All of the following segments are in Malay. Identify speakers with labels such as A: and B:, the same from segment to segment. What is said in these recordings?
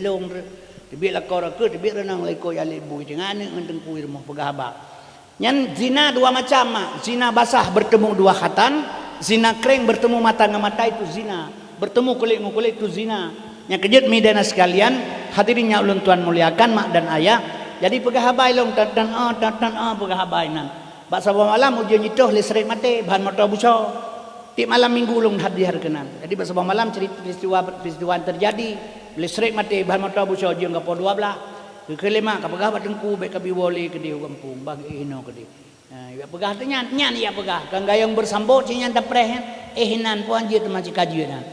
A: Long tibik lakor ke tibik renang leko ya lebu dengan ngentengku rumah pegahaba. Nyan zina dua macam mak. Zina basah bertemu dua khatan, zina kering bertemu mata dengan mata itu zina, bertemu kulit dengan kulit itu zina. Yang kejut midana sekalian, hadirinnya ulun tuan muliakan mak dan ayah. Jadi pegahabai long tan pegahabai nan. Bak sabah malam ujian itu listrik mati bahan motor busau. Di malam minggu long hadir kenan. Jadi bak sabah malam cerita peristiwa terjadi. Listrik mati bahan motor busau ujian ke 12. Kelima kapegah batengku baik kabi wali ke dia kampung bagi ino ke dia. Ya pegah tu nyan ya pegah. Kan gayung bersambut cinyan dapreh hinan puan je tu macam kaji nan.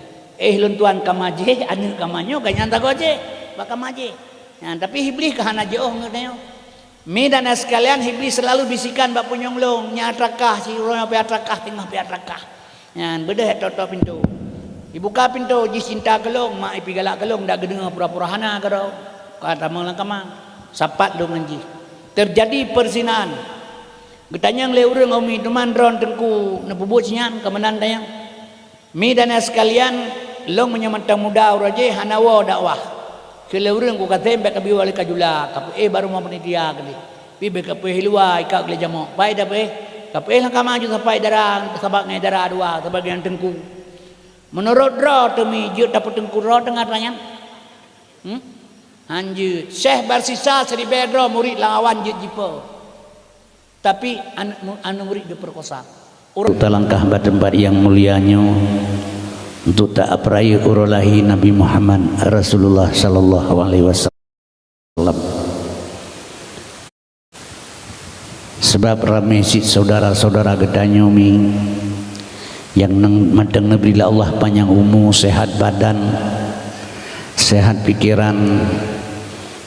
A: Luntuan kamaje anu kamanyo ganyan tak goje bak kamaje. Ya, tapi iblis kahana jauh ngeuneu. Medan sekalian iblis selalu bisikan bak punyonglong nya atrakah si rono pe atrakah tengah pe atrakah. Ya bedah toto pintu. Dibuka pintu ji cinta kelong mak ipi galak kelong dak gedenga pura-pura hana karo. Kata melangkama sapat dong anji terjadi perzinahan getanyang le urang umi teman ron tengku nepubut sinyan kemenan dayang midana sekalian long menyamantang muda uraje hanawa dakwah ke le urang ku katem bek kabi wali kajula kap baru mau penitia kali pi bek kap hilwa ika kle jamo pai da pe kap langkama ju sampai darang sabak ngai dara dua sebagian tengku menurut ro temi je dapat tengku ro tengah tanyang Anjir, Syekh Barsisa Seri Bedro murid lawan je jipo. Tapi anu murid diperkosa. Kita langkah tempat yang mulianya untuk tak aprai urulahi Nabi Muhammad Rasulullah sallallahu alaihi wasallam. Sebab ramai si saudara-saudara gedanyomi yang madang negeri Allah panjang umur, sehat badan, sehat pikiran,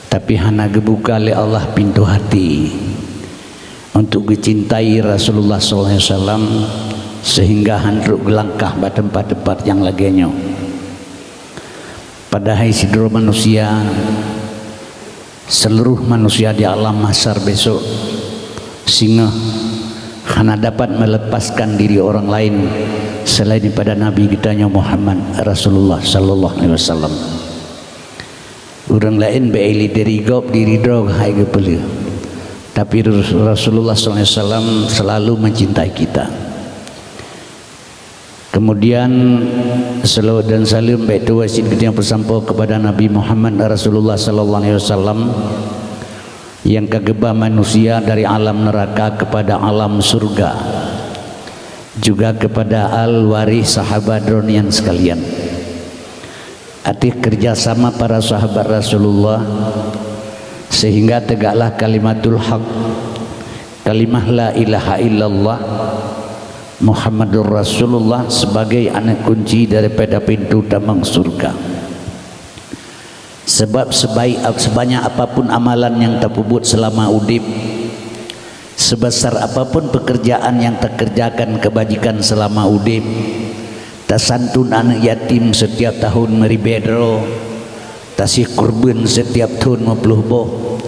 A: tapi hana gebuka oleh Allah pintu hati untuk dicintai Rasulullah SAW sehingga handruk gelangkah tempat-tempat yang laginya. Padahal sidro manusia, seluruh manusia di alam mahsyar besok sehingga hana dapat melepaskan diri orang lain selain daripada Nabi kitanya Muhammad Rasulullah sallallahu alaihi wasallam. Orang lain beili dari gob diri drog hai gepelu. Tapi Rasulullah SAW selalu mencintai kita. Kemudian salawat dan salam baik wasit kita yang bersampo kepada Nabi Muhammad Rasulullah SAW yang kageba manusia dari alam neraka kepada alam surga, juga kepada al-waris sahabat dronian sekalian. Arti kerjasama para sahabat Rasulullah sehingga tegaklah kalimatul haq, kalimah la ilaha illallah Muhammadur Rasulullah sebagai anak kunci daripada pintu damang surga. Sebab sebanyak apapun amalan yang terpubut selama udip, sebesar apapun pekerjaan yang terkerjakan kebajikan selama udip, tasantun anak yatim setiap tahun meribedro, tasih kurban setiap tahun 50 boh,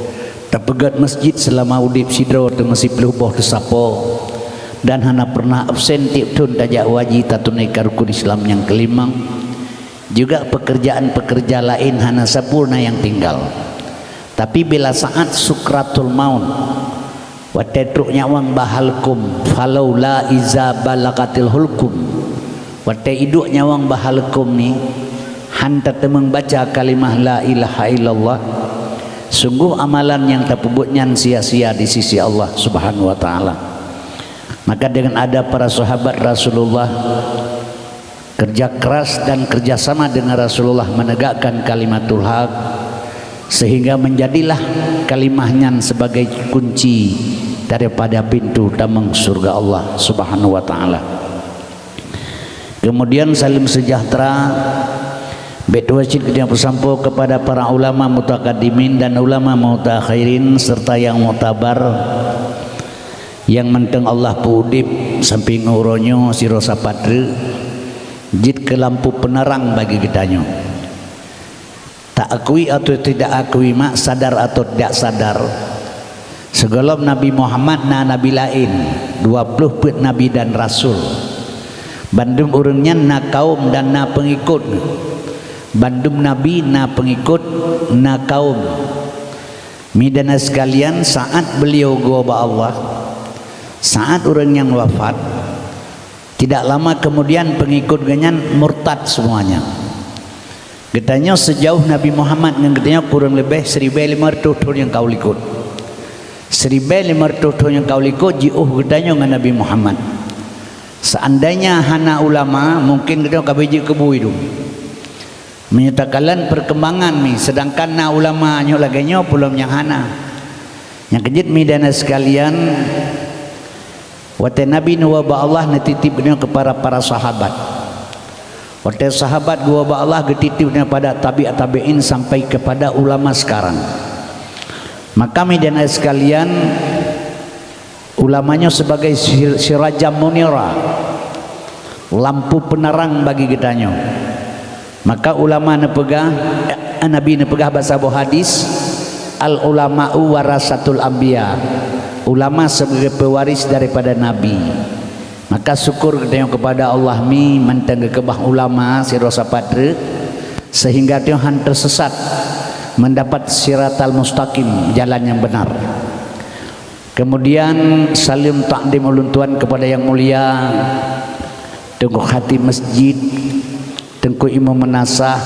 A: tapegat masjid selama udip sidro tu masih 50 boh tesapo, dan hana pernah absen tiap tahun tajak wajib tatunaikan rukun Islam yang kelimang. Juga pekerjaan-pekerja lain hana sempurna yang tinggal. Tapi bila saat sukratul maut wa tadruk nyawang bahalkum falau la iza balakatil hulkum wate iduk nyawang bahalkum ni hanta temeng baca kalimah la ilaha illallah, sungguh amalan yang terpubutnya sia-sia di sisi Allah Subhanahu wa taala. Maka dengan ada para sahabat Rasulullah kerja keras dan kerjasama dengan Rasulullah menegakkan kalimatul haq, sehingga menjadilah kalimahnya sebagai kunci daripada pintu damang surga Allah Subhanahu wa taala. Kemudian salim sejahtera bedwajib yang bersampo kepada para ulama mutakaddimin dan ulama mutakhirin serta yang mutabar yang menteng Allah pudip samping uronyo sirosa padre jid ke lampu penerang bagi kitanya. Tak akui atau tidak akui mak, sadar atau tidak sadar, segala Nabi Muhammad na nabi lain 20 put nabi dan rasul bandung urangnya na kaum dan na pengikut bandum Nabi na pengikut na kaum midana sekalian saat beliau goba Allah, saat orang yang wafat, tidak lama kemudian pengikut ganyan murtad semuanya. Getanya sejauh Nabi Muhammad yang getanya kurang lebih 1,500 tahun yang kau likut, 1,500 tahun yang kau likut jiuh getanya dengan Nabi Muhammad. Seandainya hana ulama mungkin getanya kabiji kebu itu menyatakan perkembangan mi, sedangkan na ulama nyo laganya belum yang hana yang kejit midana sekalian. Wate Nabi nuwaba Allah natitipnya kepada para sahabat, wate sahabat nuwaba Allah getitipnya pada tabi'in sampai kepada ulama sekarang. Maka midana sekalian, ulamanya sebagai sirajam munira, lampu penerang bagi kitanya. Maka ulama nepegah Nabi nepegah bahasa hadis, al ulama'u warasatul anbiya, ulama sebagai pewaris daripada Nabi. Maka syukur kepada Allah mi mantang kebah ulama sirosa padre sehingga dia tersesat mendapat siratal mustaqim, jalan yang benar. Kemudian salim takdim ulun tuan kepada yang mulia Tengku Khatib Masjid, Tengku Imam Menasah,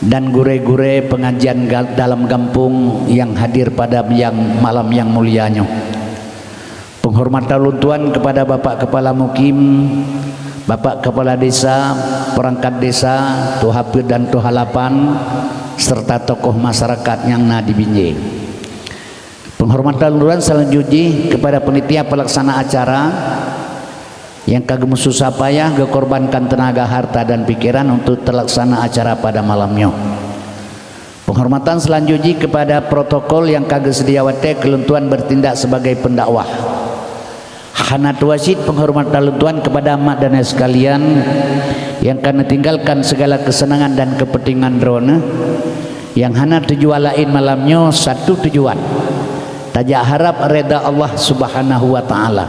A: dan gure-gure pengajian dalam kampung yang hadir pada malam yang mulianya. Penghormatan luntuan kepada Bapak Kepala Mukim, Bapak Kepala Desa, perangkat desa, Tuhapir dan Tuhalapan, serta tokoh masyarakat yang na di Binjai. Penghormatan luntuan selanjutnya kepada panitia pelaksana acara yang kagem susah payah gekorbankan tenaga, harta dan pikiran untuk terlaksana acara pada malamnya. Penghormatan selanjutnya kepada protokol yang kagem sediawate keluntuan bertindak sebagai pendakwah. Hanat wasid penghormatan luntuan kepada mak dan sekalian yang kena tinggalkan segala kesenangan dan kepentingan drone yang hana tujuan lain malamnya satu tujuan, tajak harap reda Allah Subhanahu wa taala.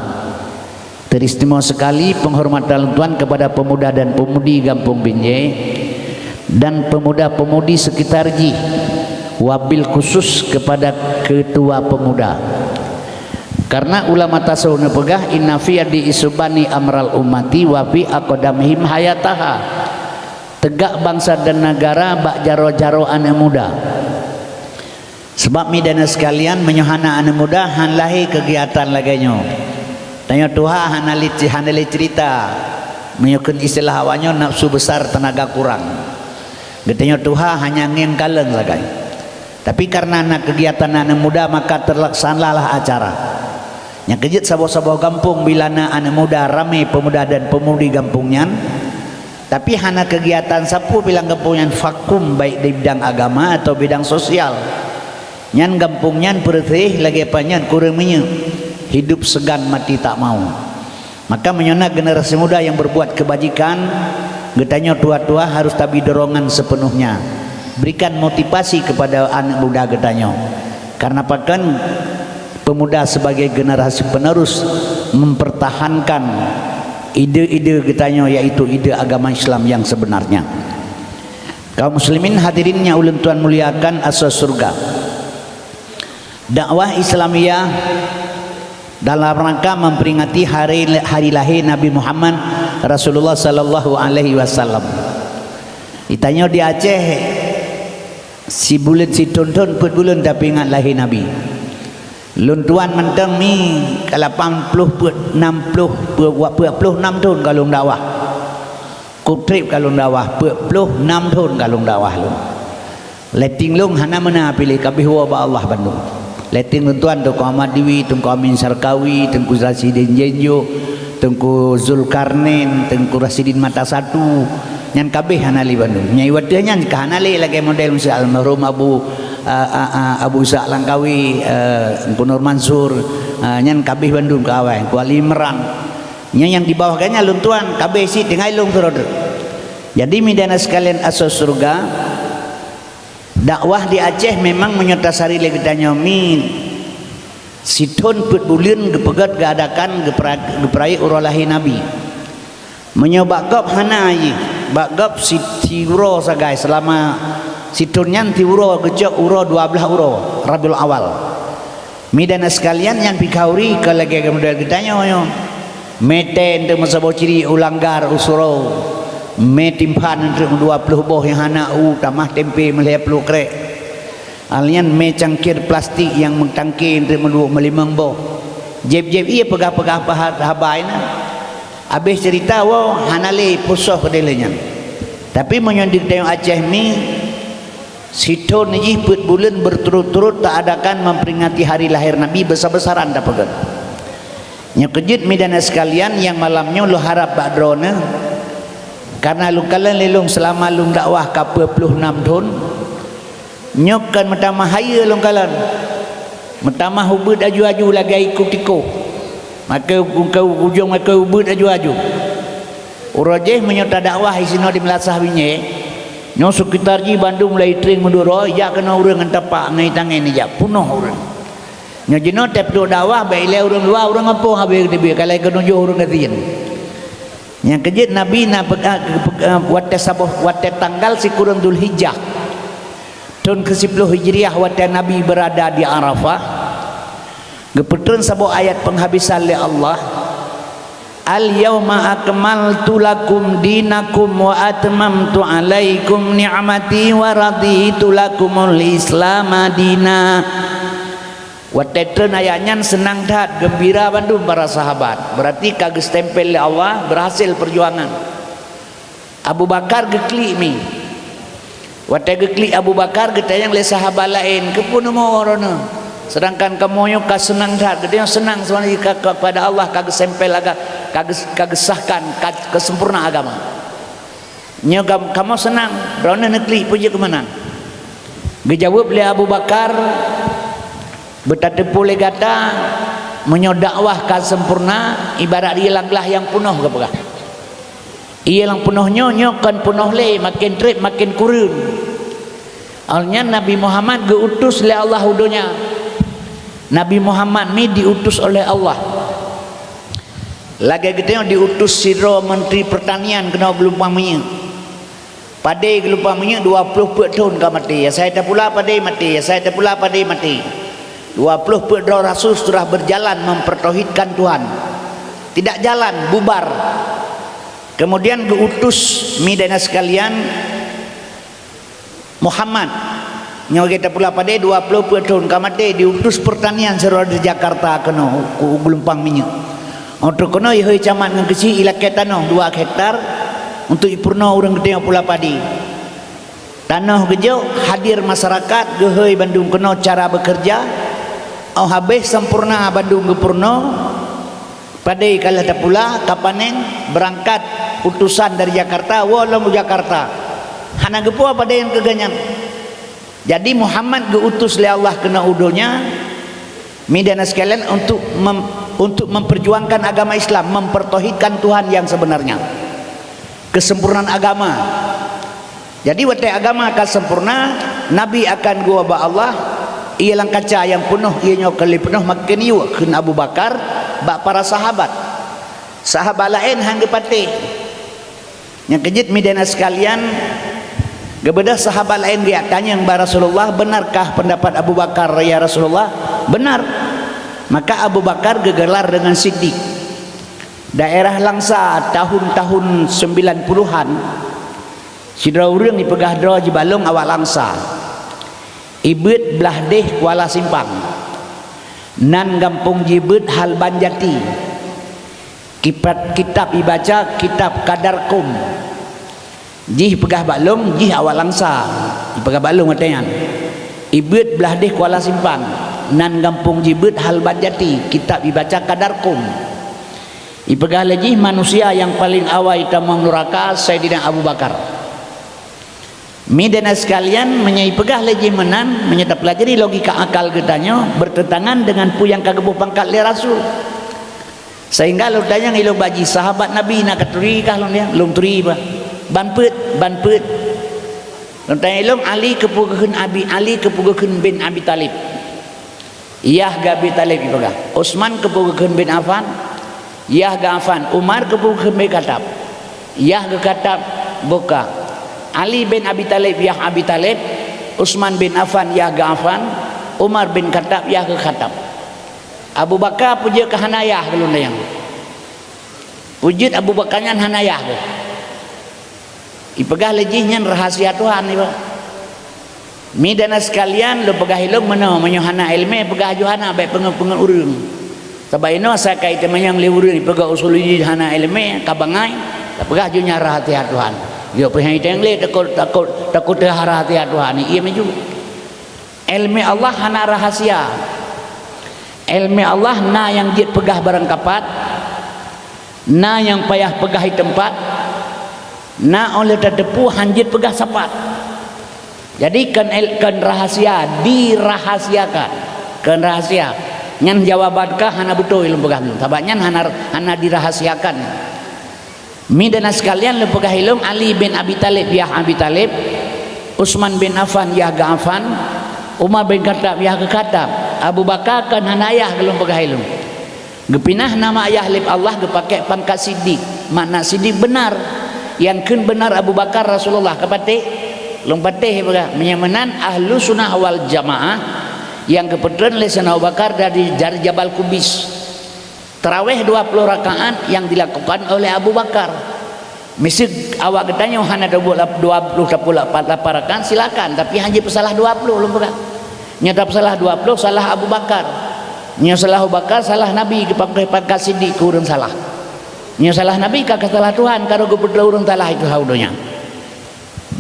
A: Teristimewa sekali penghormatan tuan kepada pemuda dan pemudi Kampung Binjai dan pemuda-pemudi sekitar Ji, wabil khusus kepada ketua pemuda. Karena ulama tasawuf nepegah inna fi adi isubani amral ummati wa fi aqdamihim hayataha, tegak bangsa dan negara bak jaro-jaro anak muda. Sebab midana sekalian menyohana anak muda han lahi kegiatan laganya. Tanya Tuhan hanali cerita menyukun istilah awalnya nafsu besar tenaga kurang. Getanya Tuhan hanya ngeng kaleng lagai. Tapi karena anak kegiatan anak muda maka terlaksanalah acara. Yang kejut sabau-sabau kampung bila anak muda ramai pemuda dan pemudi kampungnya. Tapi hana kegiatan sapu bilang kampungnya vakum baik di bidang agama atau bidang sosial. Nyan kampungnya bersih lagi panjang kurang minyak. Hidup segan mati tak mau. Maka menyona generasi muda yang berbuat kebajikan, getanya tua-tua harus tabi dorongan sepenuhnya. Berikan motivasi kepada anak muda getanya. Karena pakan pemuda sebagai generasi penerus mempertahankan ide-ide getanya, yaitu ide agama Islam yang sebenarnya. Kaum muslimin hadirinnya ulun tuan muliakan asas surga. Dakwah Islamiyah dalam rangka memperingati hari lahir Nabi Muhammad Rasulullah sallallahu alaihi wasallam. Ditanya di Aceh si bulan si tonton put bulan tapi ingat lahir Nabi. Luntuan mentang mi ke 80 put 60 put 6 tahun kalau dakwah. Kutrip kalau dakwah 46 tahun kalau dakwah lu. Leting lung hana mana pilih kabeh wa Allah Bandung. Leting tuan Tengku Ahmad Dewi, Tengku Amin Sarkawi, Tengku Rasidin Jenjo, Tengku Zulkarnain, Tengku Rasidin Mata Satu, nyan kabeh hanali Bandung. Nyai wadih nyan ke hanali lagi model Musa almarhum Abu Isa Langkawi, Tengku Nur Mansur, nyan kabeh Bandung kawai, Kuali Merang. Nyan yang di bawah kayaknya luntuan kabeh si tinggal lung terus. Jadi midana sekalian asas surga. Dakwah di Aceh memang menyotasari legitanya mi siton put bulan gepegat geadakan geperai urolahi Nabi menyobak gop hana ayi bak gop si Ciro sagai selama situnnya tiuro gejok uro 12 uro Rabiul Awal. Midana sekalian yang pikauri ke lagi kemudian kitanya yo. Mete untuk masabo ciri ulanggar usuro. Metimpan untuk 20 boh yang hana tamah tempe melihat peluk krek. Alian me cangkir plastik yang mengtangki untuk melimang boh. Jeb-jeb iya pegah-pegah habaina. Habis cerita hanale pusoh kedelanya. Tapi menyondik tayong Aceh mi situ ni put bulan berturut-turut tak adakan memperingati hari lahir Nabi besar-besaran dah pegang. Nya kejut midana sekalian yang malamnya lu harap badrona karena lu kalian lelung selama lu dakwah ke 26 tahun nyokan metama haya lu kalian metama hubud aju-aju lagi ikut-ikut maka ujung maka hubud aju-aju urajeh menyota dakwah isino di melasah binye nyo sekitar ji Bandung mulai tring menduro ya kena urang entepak ngai tangan ni ja punuh urang nyo jeno tep do dakwah bae le urang luar urang apa habis debi kalau kena jo urang katien yang kejit Nabi na wate saboh wate tanggal si kurang Dzulhijjah tahun ke-10 Hijriah wate Nabi berada di Arafah gepetreun saboh ayat penghabisan li Allah Al-yawma akmaltu lakum dinakum wa atmamtu alaikum ni'mati wa raditu lakumul islam dina. Watetreun ayatnya senang dah gembira Bandung para sahabat. Berarti kagak stempel oleh Allah berhasil perjuangan. Abu Bakar gekli mi. Wate gekli Abu Bakar getayang le sahabat lain kepun mau orona. Sedangkan kamu yang senang dah getayang senang sebenarnya kepada Allah kagak stempel agak kagak sahkan kesempurna agama. Nya kamu senang berona negeri puji kemenang. Gejawab oleh Abu Bakar bertatepu le gata menyodakwah ka sempurna ibarat dia langlah yang penuh ke pegah. Ia lang penuhnya kan penuh le makin trip makin kurun. Alnya Nabi Muhammad diutus oleh Allah udunya. Nabi Muhammad ni diutus oleh Allah. Lagi kita diutus siro Menteri Pertanian kena gelumpangnya. Padai gelumpangnya 20 tahun ke mati. Ya saya tak pula padai mati. Ya saya tak pula padai mati. 20 perdau Rasul sudah berjalan mempertauhidkan Tuhan. Tidak jalan, bubar. Kemudian diutus midana sekalian Muhammad. Nyawa kita pula padai 20 tahun ke mati diutus pertanian seruah di Jakarta kena gelumpang minyak. Untuk kena ihoi camat dengan kecil ilak tanah 2 hektar untuk ipurna orang gede pula padi. Tanah gejau hadir masyarakat gehoi Bandung kena cara bekerja. Oh habis sempurna Bandung gepurna. Padai kalau tak pula kapanen berangkat utusan dari Jakarta walau Jakarta. Hana gepu apa yang keganyan. Jadi Muhammad diutus oleh Allah kena udonya midana sekalian untuk memperjuangkan agama Islam, mempertauhidkan Tuhan yang sebenarnya, kesempurnaan agama. Jadi waktu agama akan sempurna, Nabi akan gua ba Allah, ialah kaca yang penuh, ianya kali penuh makin iu kun Abu Bakar, ba para sahabat lain hangge pati. Yang kejit midana sekalian, kepada sahabat lain dia tanya yang Rasulullah, benarkah pendapat Abu Bakar ya Rasulullah? Benar. Maka Abu Bakar gegelar dengan Siddiq. Daerah Langsa tahun-tahun 90-an sidra urang dipegah dro Jibalong awak Langsa. Ibet belah deh Kuala Simpang. Nan Gampung Jibet Hal Banjati. Kitab dibaca kitab Kadarkum. Jih pegah Balong jih awak Langsa. Dipegah Balong katanya. Ibet belah deh Kuala Simpang. Nan Gampung Jibet Hal Banjati, kitab dibaca Kadarkum. Ipegah lagi manusia yang paling awal tamang neraka Sayyidina Abu Bakar. Midana sekalian menyai pegah lagi menan menyetap pelajari logika akal getanya bertentangan dengan puyang kagebuh pangkat le Rasul. Sehingga lu tanya ngilu baji sahabat Nabi nak keturi kah lu dia lum turi ba. Banpet. Lu tanya ilum Ali kepugeun bin Abi Talib. Iyah ga Abi Talib ipegah. Utsman kepugeun bin Affan. Iyah ga Affan. Umar kepugeun bin Khattab. Iyah ga Khattab buka. Ali bin Abi Talib ya Abi Talib, Utsman bin Affan ya Affan, Umar bin Khattab ya Khattab. Abu Bakar puja ke hanayah kalau yang pujit Abu Bakarnya hanayah ke ipegah lejihnya rahasia Tuhan ni Pak. Mi dana sekalian lo pegah ilung mana menyohana ilmu pegah johana baik pengen urang. Sebab ino saya kait menyang le urang pegah usuli hana ilmu kabangai pegah junya rahasia Tuhan. Yo pehai tengle takut rahasia Tuhan ni ia maju. Ilmu Allah hana rahasia. Ilmu Allah na yang dia pegah barang kapat, na yang payah pegah tempat, na oleh terdepu hanjit pegah sapat. Jadi kan rahasia dirahasiakan, kan rahasia. Nyan jawabankah hana betul ilmu pegah belum? Tabaknya hana dirahasiakan. Mi dan sekalian lu pegah ilmu Ali bin Abi Talib ya Abi Talib, Utsman bin Affan ya Affan, Umar bin Khattab ya Khattab, Abu Bakar kan hanayah belum pegah ilmu. Gepinah nama ayah lip Allah gepakai pangkat sidik. Makna sidik benar. Yang kun benar Abu Bakar Rasulullah kepatih lompatih menyamanan ahlu sunnah wal jamaah yang kebetulan lesan Abu Bakar dari Jabal Kubis. Tarawih 20 rakaat yang dilakukan oleh Abu Bakar. Mesti awak katanya hana 20 rakaat silakan, tapi hanya pesalah 20 lompat. Nyata pesalah 20 salah Abu Bakar. Nya salah Abu Bakar salah Nabi kepakai pangkat sidik kurang salah. Nya salah Nabi kakak salah Tuhan kalau kebetulan urang salah itu haudonya.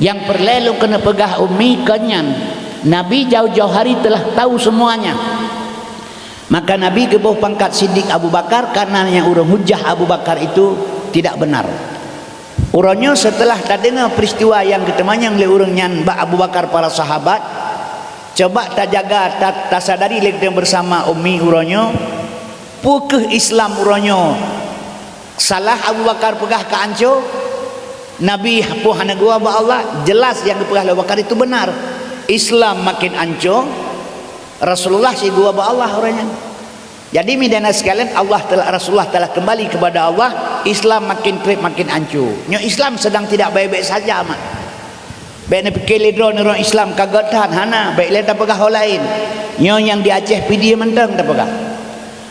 A: Yang perlu kena pegah umi kenyan Nabi jauh-jauh hari telah tahu semuanya, maka Nabi kebuh pangkat sidik Abu Bakar karena yang urang hujah Abu Bakar itu tidak benar. Urangnya setelah tak dengar peristiwa yang ketemanya oleh urangnya Mbak Abu Bakar para sahabat, coba tak jaga tak sadari lagi bersama umi urangnya pukeh Islam urangnya salah Abu Bakar pegah ke anco Nabi puhana gua ba Allah jelas yang dipegah Abu Bakar itu benar. Islam makin anco, Rasulullah si gua ba Allah orangnya. Jadi midana sekalian Rasulullah telah kembali kepada Allah, Islam makin trip makin anco. Nyo Islam sedang tidak baik-baik saja mak. Baik nak fikir ledro orang Islam kagak tahan hana, baik leta pegah hal lain. Nyo yang di Aceh video mentang tak pegah.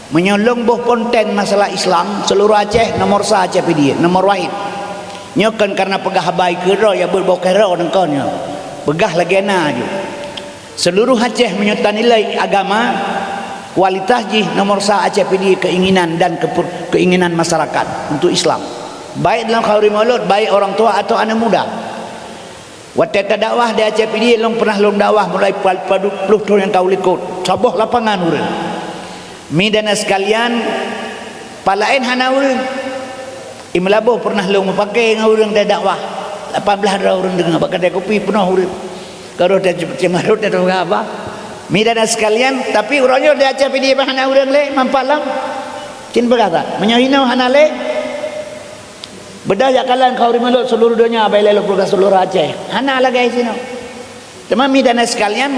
A: Menyolong boh konten masalah Islam seluruh Aceh nomor sah Aceh video, nomor wahid. Nyokan karena pegah baik kero ya berbau kero nengkonnya pegah lagi na je seluruh Aceh menyertai nilai agama kualitas ji nomor sah Aceh pilih keinginan dan keinginan masyarakat untuk Islam baik dalam khairi maulud baik orang tua atau anak muda. Waktu dakwah di Aceh pilih long pernah long dakwah mulai padu puluh tahun yang kau likut saboh lapangan urang mi dan sekalian palain hana urang Imlabuh pernah lu pakai dengan orang dah dakwah 18 orang dengan pakai kopi penuh orang kalau dah cemarut dah apa midana sekalian tapi orangnya dia Aceh dia hana orang le mampalam cin berkata menyohina hana le bedah jakalan kau rimalut seluruh dunia baik lalu pergi seluruh Aceh hana lagi sini teman midana sekalian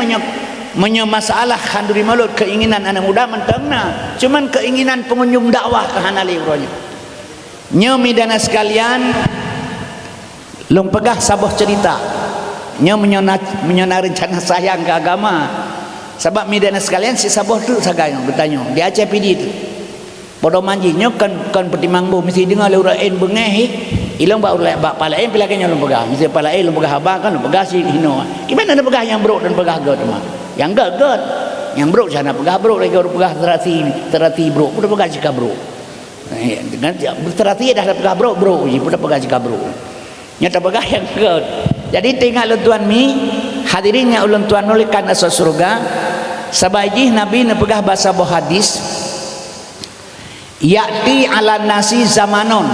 A: masalah khanduri malut keinginan anak muda mentengna cuman keinginan pengunjung dakwah ke hana le orangnya nyo midana sekalian long pegah sabuh cerita nyo menyona rencana sayang ke agama sebab midana sekalian si sabuh tu sagayong bertanya di Aceh PD tu podo manji nyo kan pertimang bu mesti dengar le urain bengehi ilong ba ulai ba palain pilaknya long pegah mesti palain long pegah abang kan long pegah si hino gimana ada pegah yang brok dan pegah god mah yang god yang brok sana pegah brok lagi orang pegah terati brok udah pegah jika brok dengan berterati dah pegah bro je pun pegah jika bro nyata pegah yang good. Jadi tinggal tuan mi hadirinnya ulun tuan oleh kana surga sabaji Nabi nepegah bahasa boh hadis ya'ti ala nasi zamanon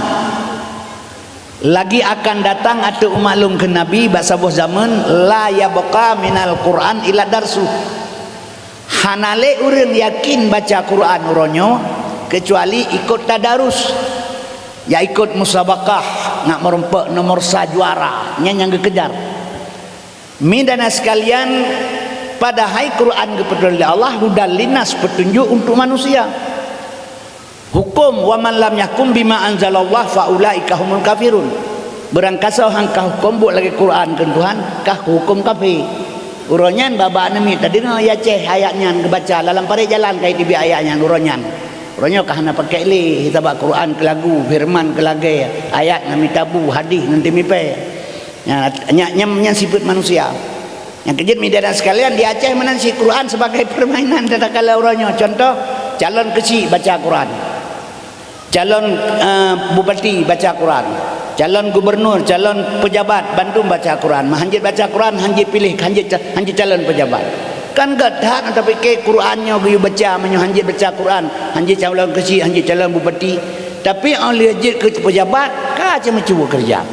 A: lagi akan datang atau umaklum ke Nabi bahasa boh zaman la yabqa minal Quran ila darsu hanale urang yakin baca Quran uronyo kecuali ikut tadarus ya ikut musabakah nak merompak nomor juara yang kekejar midana sekalian pada hai Quran kepada Allah hudal linas petunjuk untuk manusia hukum wa man lam yakum bima anzalallah faulaika humul kafirun berangkasa hangkah hukum buat lagi Quran kan Tuhan kah hukum kafi uronyan baba nami tadi no ya ceh ayatnya kebaca dalam pare jalan kai tibi ayatnya uronyan kah na pakai li hitabak Quran ke lagu firman ke lagi ayat nami tabu hadis nanti mipe nya sifat manusia yang kejut media dan sekalian di Aceh menansi Quran sebagai permainan tatkala uronyo contoh calon kecil baca Quran calon bupati baca Quran calon gubernur, calon pejabat Bandung baca Quran, hanjit baca Quran, hanjit pilih, hanjit calon pejabat. Kan gak hak tapi ke Qurannya biu baca, menyo hanjit baca Quran, hanjit calon kecil, hanjit calon bupati. Tapi oleh hanjit ke pejabat, ka aja mencuba kerja.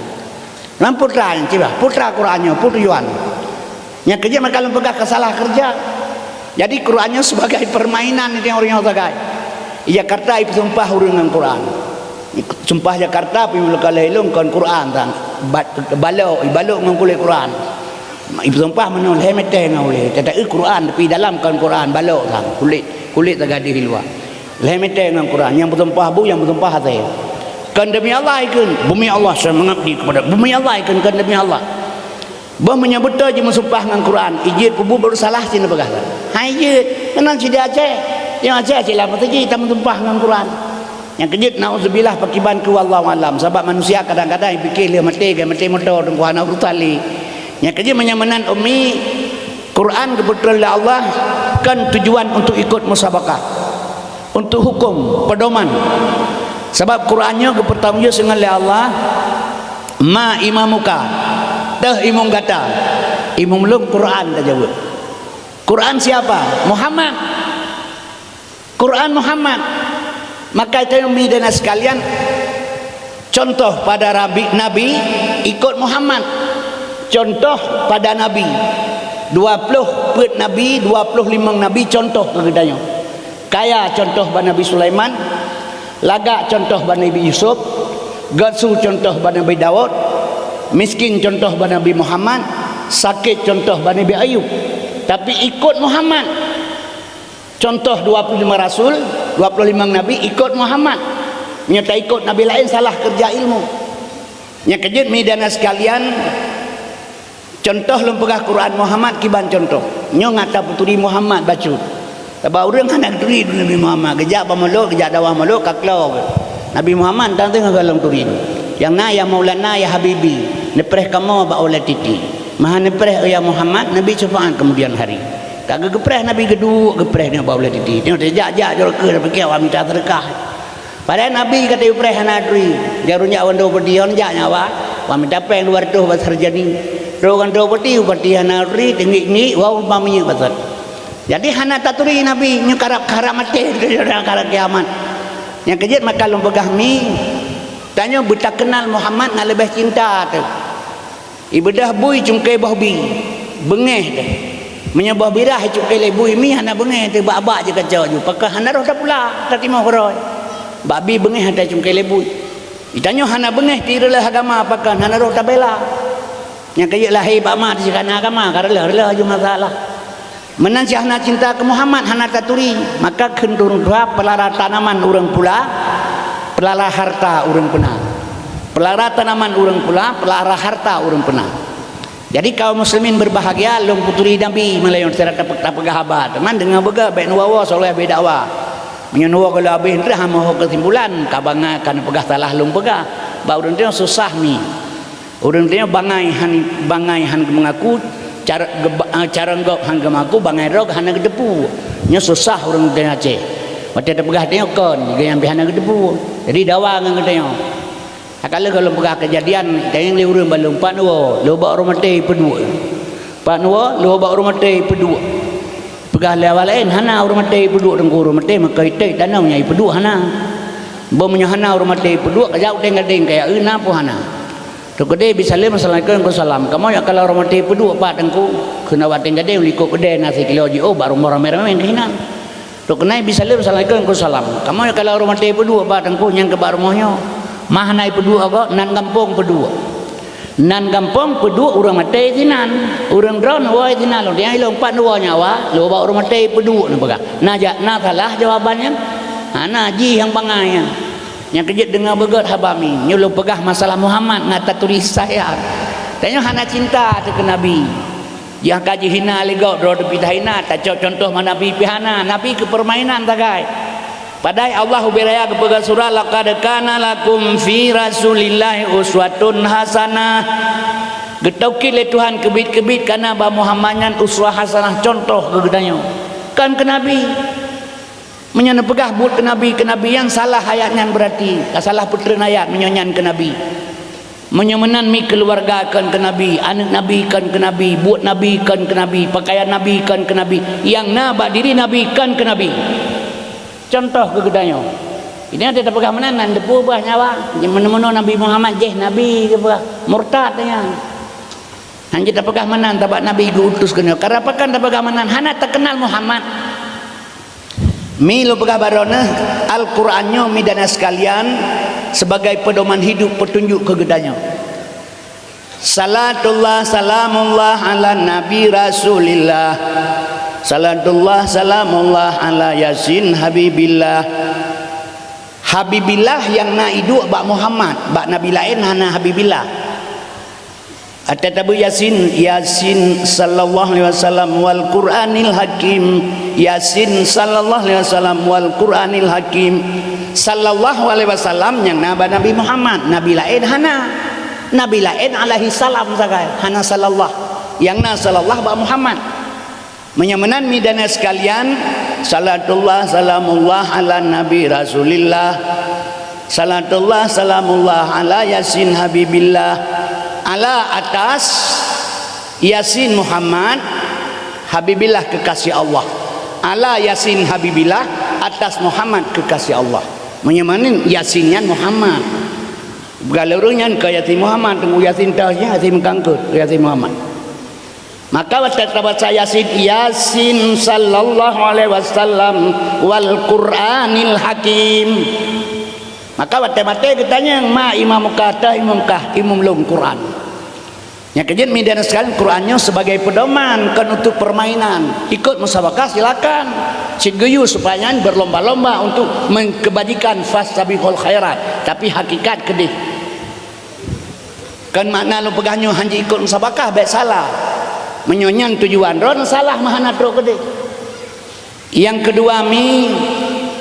A: Lan putra coba, putra Qurannya, putuan. Yang kerja maka kalau pegah kesalah kerja. Jadi Qurannya sebagai permainan itu yang orang tagai. Jakarta itu sumpah urang dengan Quran. Sumpah Jakarta pergi mula elong kon Quran tang balok dengan kulit Quran ibu sumpah menol hemete ngau le tak Quran tapi dalam kon Quran balok tang kulit tagadi di luar hemete dengan Quran yang bersumpah bu yang bersumpah hati kan demi Allah ikun bumi Allah saya mengabdi kepada bumi Allah ikun kan demi Allah bah menyebut je mensumpah dengan Quran ijit pubu baru salah cina begah hai ijit kenal si dia Aceh yang Aceh lah patiji kita mensumpah dengan Quran yang kejut nauzubillah pakiban ku wallahu alam sebab manusia kadang-kadang fikir dia mati motor dan kuana brutali yang kejut menyamanan ummi Quran kebetulan Allah kan tujuan untuk ikut musabakah untuk hukum pedoman sebab Qurannya kepertanggung dengan Allah ma imamuka dah imam kata imam belum Quran dah jawab Quran siapa Muhammad Quran Muhammad. Maka itu yang dan sekalian contoh pada Nabi ikut Muhammad contoh pada Nabi 20 put Nabi 25 Nabi contoh kegetanya kaya contoh pada Nabi Sulaiman lagak contoh pada Nabi Yusuf gasu contoh pada Nabi Daud miskin contoh pada Nabi Muhammad sakit contoh pada Nabi Ayub tapi ikut Muhammad contoh 25 Rasul 25 Nabi ikut Muhammad nyata ikut Nabi lain salah kerja ilmu yang kejut midana sekalian contoh lempegah Quran Muhammad kiban contoh nyo ngata puturi Muhammad baca sebab orang anak turi Nabi Muhammad gejak pameluk gejak dawah meluk kaklau Nabi Muhammad tak tengah dalam turi yang na ya Maulana ya Habibi nepreh kamu ba oleh titi maha nepreh ya Muhammad Nabi cupaan kemudian hari tak gepreh Nabi geduk gepreh dia bawa titi tengok jak-jak jol ke dah pergi awak minta sedekah padahal Nabi kata gepreh anak duri dia runyak wando peti on jak nyawa wa minta peng luar tu basar jadi ro kan ro peti anak duri tinggi wa umpamanya basar jadi hana taturi Nabi nyu karap mati dalam karap kiamat yang kejut maka lum pegah mi tanya buta kenal Muhammad nak lebih cinta tu ibadah bui cungkai bahbi bengeh tu menyebah birah cukai lebu mi hana bengeh tu bak je kacau ju pakah hana roh dah pula tak timah horoi babi bengeh ada cungkai lebu ditanya hana bengeh tiralah agama apakah hana roh tak bela yang kaya lahir bak mah di kana agama karela ju masalah menan si hana cinta ke Muhammad hana taturi maka kendurung dua pelara tanaman urang pula pelara harta urang pena pelara tanaman urang pula pelara harta urang pena. Jadi kaum muslimin berbahagia long puturi Nabi melayon serat tapek habat teman dengan bega baik nuwa soleh beda wa menyenuwa kalau habis entah mau kesimpulan kabanga kan pegah salah long pegah ba urang teh susah mi urang teh bangai han mengaku cara ngok han gemaku bangai rog han gedepu nya susah urang teh Aceh mate pegah teh kon yang bihana gedepu jadi dawa ngan teh akala kalau pegah kejadian tayang le urang balung pak nuwo loba rumate pedua pak nuwo loba rumate pedua pegah lewa lain hana rumate pedua dengku rumate maka itei tanau nyai pedua hana bomnya hana rumate pedua kajau deng-deng kaya euna pu hana tu gede bisa le assalamualaikum salam kamu ya kalau rumate pedua pak dengku kena wateng gede liko gede nasi kilo ji oh baru merame-rame kehina tu kenai bisa le assalamualaikum salam kamu ya kalau rumate pedua pak dengku yang ke baru mohnyo mah naik pedua kok nan kampung pedua urang mate tinan urang drone woi tinan lo dia ilong pat dua nyawa lo ba urang mate pedua na baga na salah jawabannya ana ji yang pangai Yang kejut dengar begot habami nyuruh pegah masalah Muhammad ngata tulis saya. Tanya hana cinta tu ke Nabi. Yang kaji hina legok do pita hina tak contoh mana Nabi pihana Nabi ke permainan tagai. Padai Allah beraya kepada surah laqad kana lakum fi rasulillahi uswatun hasanah. Getaukil le Tuhan kebit-kebit kana ba Muhammadan uswah hasanah contoh gegedanya. Kan ke Nabi. Menyana pegah buat ke Nabi yang salah ayatnya berarti salah putera ayat menyonyan ke Nabi menyemenan mi keluarga kan ke Nabi anak Nabi kan ke Nabi buat Nabi kan ke Nabi pakaian Nabi kan ke Nabi yang nabak diri Nabi kan ke Nabi contoh kegedanya ini ada pegah menanan depu bah nyawa yang menemuno Nabi Muhammad jeh Nabi ke pegah murtad yang hanya tak pegah menan tabak Nabi diutus kena karena apa kan tak pegah menan hana tak kenal Muhammad. Mi lo pegah barona Al-Qur'annya mi dana sekalian sebagai pedoman hidup petunjuk kegedanya. Salatullah salamullah ala nabi rasulillah. Salatullah salamullah ala yasin habibillah. Habibillah yang na hidup bak Muhammad, bak nabi lain hana habibillah. At-tabu Yasin sallallahu alaihi wasallam wal Qur'anil Hakim. Yasin sallallahu alaihi wasallam wal Qur'anil Hakim. Sallallahu alaihi wasallam yang Nabi Muhammad, nabi lain hana. Nabi lain alaihi salam sagai, hana sallallahu. Yang na sallallahu ba Muhammad. Menyamanan midana sekalian, salatullah salamullah ala nabi rasulillah. Salatullah salamullah ala yasin habibillah. Ala atas Yasin Muhammad Habibillah kekasih Allah. Ala Yasin Habibillah atas Muhammad kekasih Allah. Menyamanin Yasinnya Muhammad. Galerunnya ke Yasin Muhammad tunggu Yasin tahnya Yasin kangkut Yasin Muhammad. Maka waktu baca Yasin Yasin sallallahu alaihi wasallam wal Qur'anil Hakim. Maka waktu ditanya ma imam kata imam lum Quran. Yang kejadian media sekalian Qurannya sebagai pedoman kan untuk permainan. Ikut musabakah silakan. Cigeyu supaya berlomba-lomba untuk kebajikan fastabiqul khairat. Tapi hakikat kedih. Kan makna lu pegahnya hanya ikut musabakah baik salah. Menyonyan tujuan ron salah mahana tro kedih. Yang kedua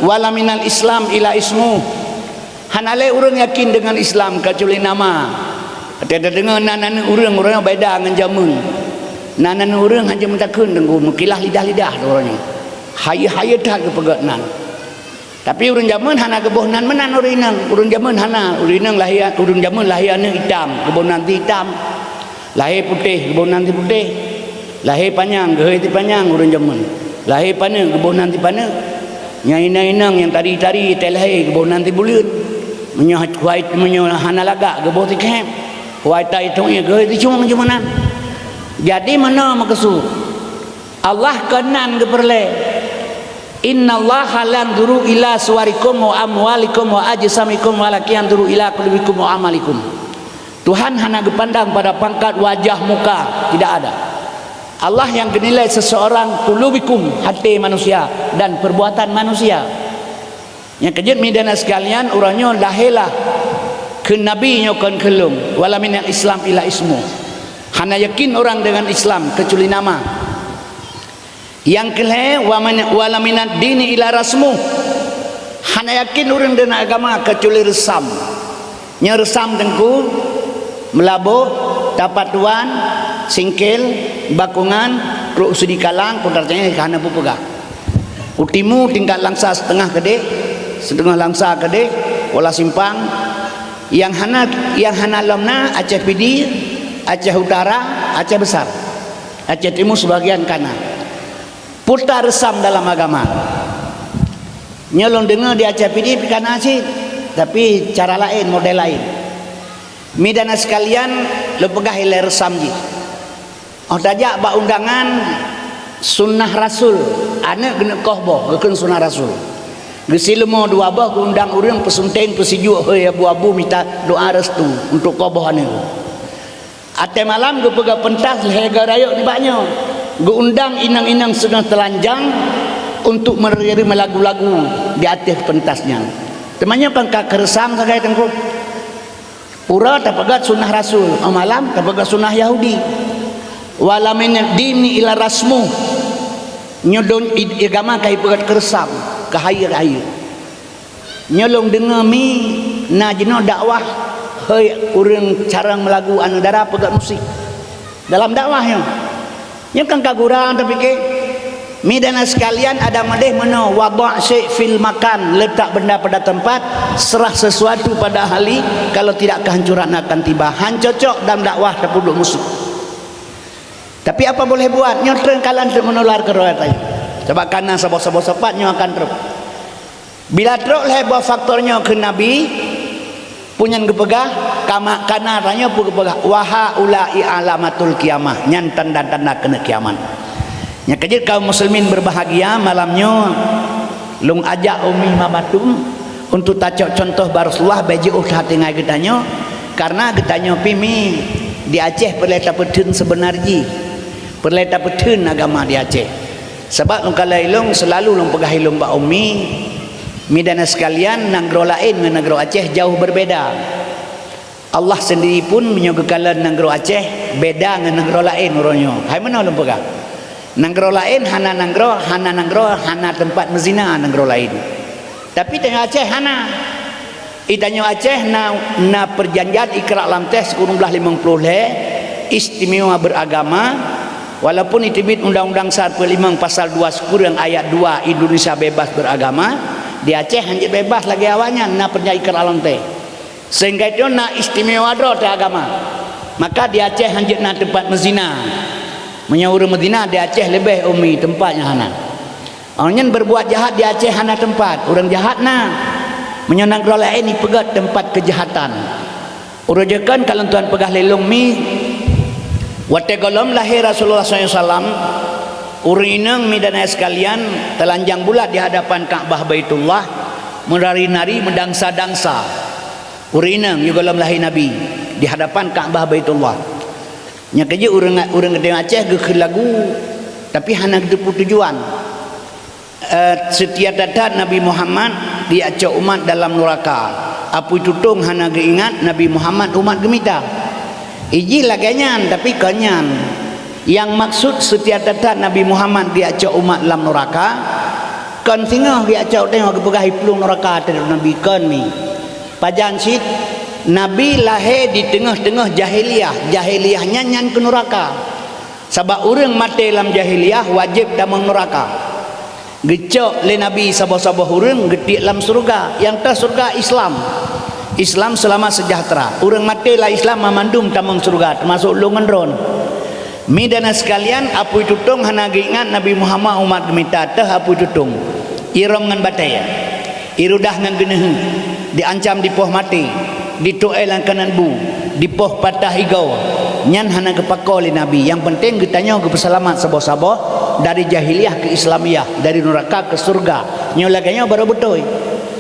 A: wala minal Islam ila ismu. Hanale urang yakin dengan Islam kecuali nama. Ada dengan nanan urang beda dengan jamun. Nanan urang hanya mentakun dengan mukilah lidah-lidah orangnya. Hayat dah ke pegatnan. Tapi urang jamun hana kebohnan menan urinang. Urang jamun hana urinang lahir urang jamun lahirnya hitam, kebohnan hitam. Lahir putih, kebohnan putih. Lahir panjang, gehoi panjang urang jamun. Lahir pana, kebohnan pana. Nyai-nyai yang tari-tari telahir kebohnan bulut. Menyohat white hana lagak geboh tikem. White itu ya geuh cuma mana. Jadi mana maksud? Allah kenan geperle. Innallaha lan duru ila suwarikum wa amwalikum wa ajsamikum walakin duru ila qulubikum wa amalikum. Tuhan hanya gepandang pada pangkat wajah muka, tidak ada. Allah yang genilai seseorang qulubikum hati manusia dan perbuatan manusia. Yang kejut midana sekalian urangnya lahilah ke Nabi nyokon kelung wala minal Islam ila ismu. Hana yakin orang dengan Islam kecuali nama. Yang kelih wala minad dini ila rasmu. Hana yakin orang dengan agama kecuali resam. Nya resam dengku melabuh tapatuan singkil bakungan ruk sudikalang putarnya hana pupega. Utimu tingkat langsa setengah gede, setengah langsa gede, wala simpang. Yang hana lemna Aceh Pidi, Aceh Utara, Aceh Besar, Aceh Timur sebagian kanan. Putar resam dalam agama. Nyolong dengar di Aceh Pidi kana Aceh, tapi cara lain, model lain. Midana sekalian lo pegah hilir resam ji. Oh tajak bak undangan sunnah Rasul, anak kena kohboh, gekun sunnah Rasul. Gesilmo dua bah undang urang pesunting pesiju heuy abu-abu minta doa restu untuk kobohan itu. Ate malam ge pega pentas lehega rayok di banyo. Ge undang inang-inang sedang telanjang untuk menerima lagu-lagu di atas pentasnya. temannya kan kak keresam sakai tengku ura tapagat sunnah rasul amalam tapagat sunnah Yahudi wala min dini ila rasmu nyodon agama kai pagat keresam kahaya nyolong dengar mi na jeno dakwah heuy urang carang melagu anu dara pagat musik dalam dakwahnya nya kan kagurang tapi ke midana sekalian ada madeh mano wada' syai' fil makan, letak benda pada tempat, serah sesuatu pada ahli, kalau tidak kehancuran akan tiba. Han cocok dalam dakwah terpuduk musuh. Tapi apa boleh buat? Nyotren kalan menular ke roh tadi. Sebab karena sebab-sebab sepatnya akan teruk. Bila teruk leh buat faktornya ke Nabi punya gepegah kama kana tanya pu gepegah waha ulai alamatul kiamah, nyan tanda-tanda kena kiamat. Nya kejut kaum muslimin berbahagia malamnya lung ajak umi mabatum untuk tacok contoh Rasulullah beji hati ngai getanyo karena getanyo pimi di Aceh perleta petun sebenarnya perleta petun agama di Aceh sebab lung kalailung selalu lung pegah ilung ba umi midana sekalian nanggro lain dengan negro Aceh jauh berbeda. Allah sendiri pun menyogekalan nanggro Aceh beda dengan negro lain uronyo. Hai mana lung pegah? Nanggro lain hana nanggro hana tempat mezina nanggro lain. Tapi tengah Aceh hana. Itanyo Aceh na perjanjian ikrar lam teh sekurang belah 50 le istimewa beragama walaupun itibit undang-undang 45 pasal 2 sekurang ayat 2 Indonesia bebas beragama di Aceh hanya bebas lagi awalnya na perjanjian ikrar lam teh. Sehingga itu na istimewa do teh agama. Maka di Aceh hanya na tempat mezina. Menyuruh Medina di Aceh lebih umi tempatnya hana. Orangnya berbuat jahat di Aceh hana tempat. Orang jahat na menyenang rola ini pegat tempat kejahatan. Urang jekan kalau tuan pegah lelong mi wate golom lahir Rasulullah SAW urineng midana sekalian telanjang bulat di hadapan Ka'bah Baitullah menari-nari mendangsa-dangsa. Urineng juga golom lahir Nabi di hadapan Ka'bah Baitullah. Nya kerja orang gedeng Aceh ke lagu tapi hana depu tujuan setiap datat Nabi Muhammad diacak umat dalam neraka apu tutung hana geingat Nabi Muhammad umat gemita iji laganyan tapi kanyan yang maksud setiap datat Nabi Muhammad diacak umat dalam neraka kan tinggal diacak tengok kepegah hiplung neraka terhadap Nabi kan ni pajan sit Nabi lahir di tengah-tengah jahiliyahnya nyan ke neraka sebab orang mati dalam jahiliyah wajib damang neraka gecok le Nabi sabah-sabah orang getik dalam surga yang tak surga Islam selama sejahtera orang mati lah Islam memandum damang surga termasuk lungan ron midana sekalian apu tutung hana ingat Nabi Muhammad umat gemita teh apu tutung iram ngan bataya irudah ngan geneh diancam di poh mati ditoel kanan bu dipoh patah higau nyan hana kepako oleh Nabi yang penting ditanya ke berselamat sabah-sabah dari jahiliyah ke Islamiyah dari neraka ke surga nyolaganya baru betul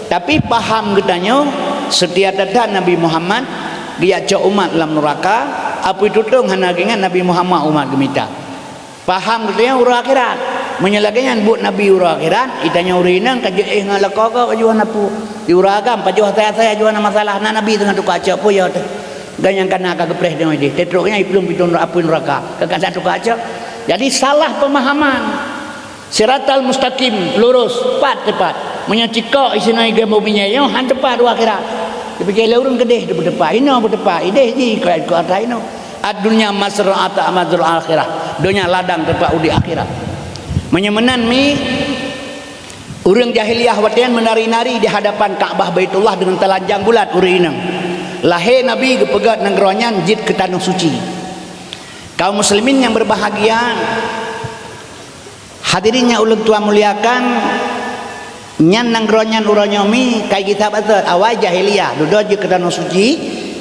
A: tapi paham ditanya setiap datang Nabi Muhammad dia cak umat dalam neraka apa itu tuh hana ingat Nabi Muhammad umat gemita paham ditanya urang akhirat menyelaganya buat Nabi urang akhirat itanya urinan kaje ngalako ka ajuan apu diuragam pajuh saya ajuan masalah na Nabi dengan tukak acak po ya ganyan kana ka gepreh dengan dia tetroknya ipulung pitun apu neraka kekasih tukak acak jadi salah pemahaman siratal mustaqim lurus tepat menyacika isina iga mobinya yo han tepat dua akhirat dipikir urang gede depan ino depan ide ji ku atai ino ad-dunya masra'at amadul akhirah dunia ladang tepat di akhirat menyemenan mi orang jahiliyah watian menari-nari di hadapan Ka'bah Baitullah dengan telanjang bulat urinang lahir Nabi gepegat nangronyan jid ke tanah suci kaum muslimin yang berbahagia hadirinnya ulun tua muliakan nyan nangronyan uronyomi kai kita batur awal jahiliyah duduk je ke tanah suci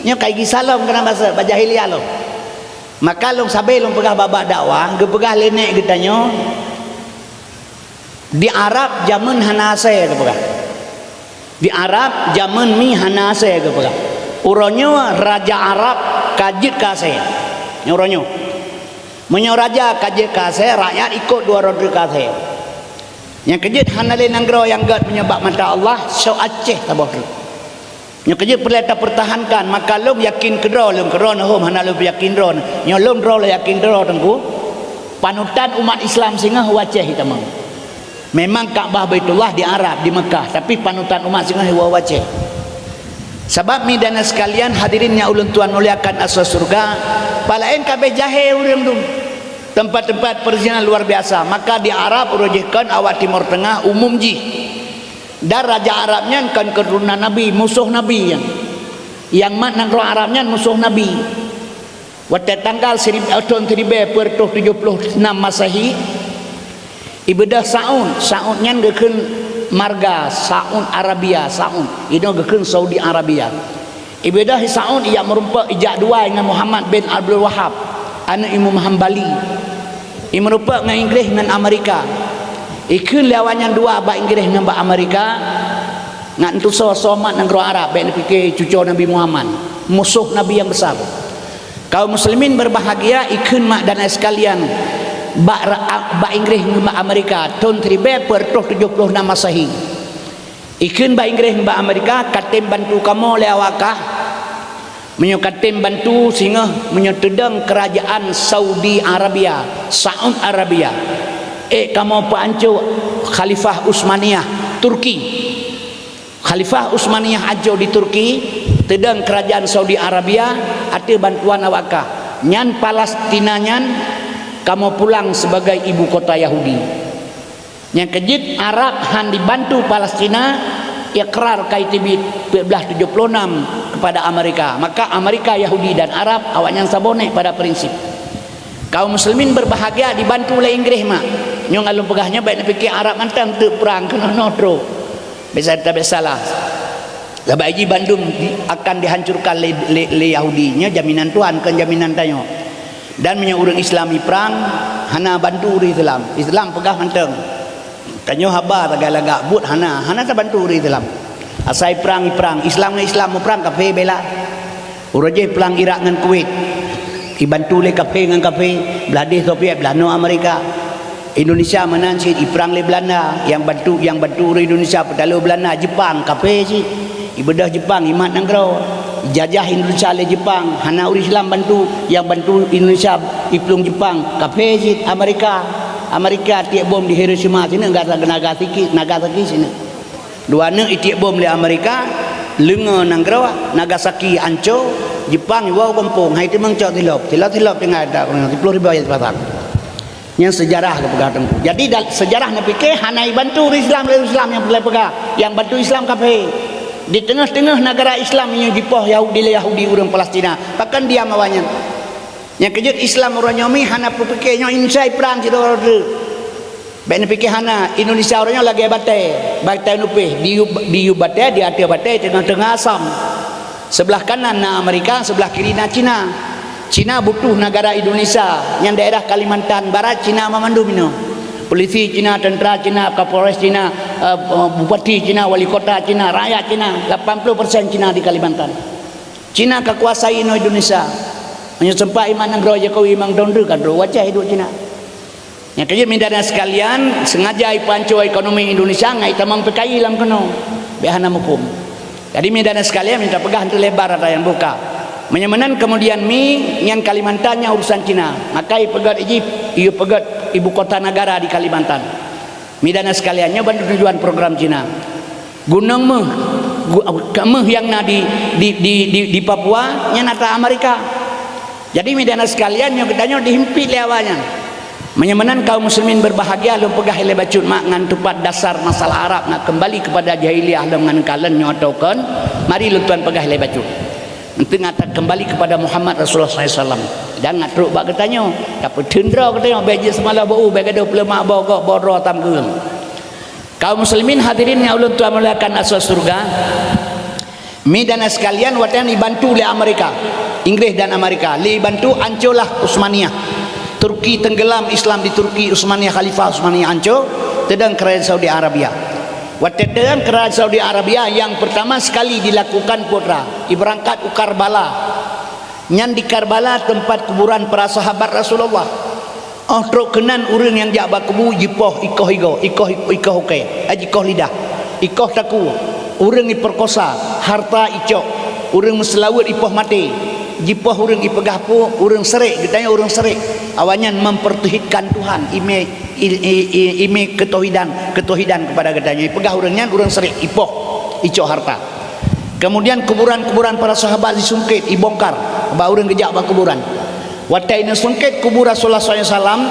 A: nya kai gisalom kana bahasa jahiliyah lo maka long sabe long pegah babak dakwah gepegah lenek getanyo di Arab zaman hanase kepegah di Arab zaman mi hanase kepegah uronyo raja Arab kajit kase uronyo menyo raja kajit kase rakyat ikut 200 kase Yang kejut hanale nanggro yang gat menyebab mata Allah so Aceh tabah tu. Yang kejut perlu kita pertahankan maka lom yakin kedro lom keron hom hanale yakin ron. Nyo lom dro la yakin dro tengku. Panutan umat Islam singa Aceh kita mang. Memang Kaabah Baitullah di Arab di Mekah tapi panutan umat singa Aceh. Sebab mi dana sekalian hadirinnya ulun tuan muliakan asas surga palain kabeh jahe urang tu. Tempat-tempat perzinahan luar biasa. Maka di Arab urujihkan awak Timur Tengah umum ji. Dan raja Arabnya kan keturunan Nabi, musuh Nabi yang mat nang Arabnya musuh Nabi. Waktu tanggal 1776 Masehi ibadah Saud nya gekeun marga Saud Arabia, Saud itu gekeun Saudi Arabia. Ibadah Saud ia merupakan ijak dua dengan Muhammad bin Abdul Wahab anak Imam Hambali. Ia merupakan dengan Inggris dengan Amerika. Ikun lawannya dua ba Inggris dengan ba Amerika. Ngan tu somat negara Arab baik fikir cucu Nabi Muhammad, musuh Nabi yang besar. Kaum muslimin berbahagia ikun mak dan sekalian ba Inggris dengan ba Amerika tahun 1776 Masehi. Ikun ba Inggris dengan ba Amerika katim bantu kamu lewakah menyokatim bantu sehingga menyetedang kerajaan Saudi Arabia, Saud Arabia. Kamu pancuk Khalifah Utsmaniyah Turki. Khalifah Utsmaniyah ajo di Turki, tedang kerajaan Saudi Arabia, ada bantuan awakah. Nyan Palestina nyan kamu pulang sebagai ibu kota Yahudi. Yang kejit Arab han dibantu Palestina ikrar KTB 1776 kepada Amerika. Maka Amerika, Yahudi dan Arab awaknya sabonek pada prinsip. Kaum muslimin berbahagia dibantu oleh Inggris mak. Nyong alun pegahnya baik nak fikir Arab mantang tu perang kena notro. Biasa tak biasalah. Sebab haji Bandung akan dihancurkan oleh Yahudi. Nya jaminan Tuhan kan jaminan tanyo. Dan punya orang Islami perang hana bantu Islam. Islam pegah mantang. Tanyo haba tagalaga but hana tak bantu Islam. Asai perang Islam dengan Islam mau perang kafe bela. Uraje perang Iraq dengan Kuwait. Dibantu oleh kafe dengan kafe, Belanda Soviet, Belanda Amerika. Indonesia menang sih perang oleh Belanda, yang bantu orang Indonesia pedalo Belanda, Jepang kafe sih. Ibadah Jepang imat nanggro. Jajah Indonesia oleh Jepang, hana orang Islam bantu, yang bantu Indonesia iplung Jepang kafe sih Amerika tiap bom di Hiroshima sini Nagasaki sini. Dua ne tiap bom di Amerika, lenga nanggro Nagasaki anco, Jepang wow kampung, hai timang cok tilop tengah ada 10.000 ayat pasal. Yang sejarah ke pegang. Jadi sejarah nak fikir hanai bantu Islam yang boleh pegang, yang bantu Islam kafe. Di tengah-tengah negara Islam yang dipoh Yahudi orang Palestina, bahkan dia mawanya. Yang kejut Islam orang nyomi hana berfikir nyo insai perang kita orang tu. Baik nak fikir hana Indonesia orangnya lagi batai nupih di batai di atas batai tengah-tengah Asam. Sebelah kanan na Amerika, sebelah kiri na Cina. Cina butuh negara Indonesia yang daerah Kalimantan Barat Cina memandu mino. Polisi Cina, tentera Cina, Kapolres Cina, bupati Cina, wali kota Cina, rakyat Cina, 80% Cina di Kalimantan. Cina kekuasai Indonesia. Hanya sempat iman negara Jokowi memang dondu kan wajah hidup Cina. Yang kerja minta sekalian sengaja panco ekonomi Indonesia ngai tamang PKI lam kono. Behana hukum. Jadi minta sekalian minta pegah untuk lebar ada yang buka. Menyamanan kemudian yang Kalimantannya urusan Cina. Maka pegat pegat ibu kota negara di Kalimantan. Minta sekaliannya bantu tujuan program Cina. Gunung meh yang di Papua nya nata Amerika. Jadi medana sekalian yang katanya dihimpit lewanya. Menyamanan kaum muslimin berbahagia lu pegah ile bacut mak ngan tupat dasar masalah Arab nak kembali kepada jahiliyah dengan kalen nyotokan. Mari lu tuan pegah ile bacut. Nanti ngata kembali kepada Muhammad Rasulullah SAW. Dan ngatruk bak katanya, dapat tendera katanya beje semalam bau begado pelemak bogok boro tam geung. Kaum muslimin hadirin yang ulun tuan muliakan asal surga. Medana sekalian watan dibantu oleh Amerika. Inggris dan Amerika dibantu ancolah Utsmaniyah. Turki tenggelam Islam di Turki, Utsmaniyah Khalifah Utsmaniyah anco tedang kerajaan Saudi Arabia. Waktu tedang kerajaan Saudi Arabia yang pertama sekali dilakukan putra berangkat ke Karbala. Nyan di Karbala tempat kuburan para sahabat Rasulullah. Oh truk kenan urang yang jak bakubu jipoh ikoh okey ikoh lidah ikoh taku urang diperkosa harta icok urang meselawat ipoh mati jipoh urang ipegah pu urang serik ditanya urang serik awalnya mempertauhidkan Tuhan ime ketauhidan kepada katanya ipegah urangnya urang serik ipoh icok harta. Kemudian kuburan-kuburan para sahabat disungkit ibongkar ba urang gejak ba kuburan watai sungkit kubur Rasulullah SAW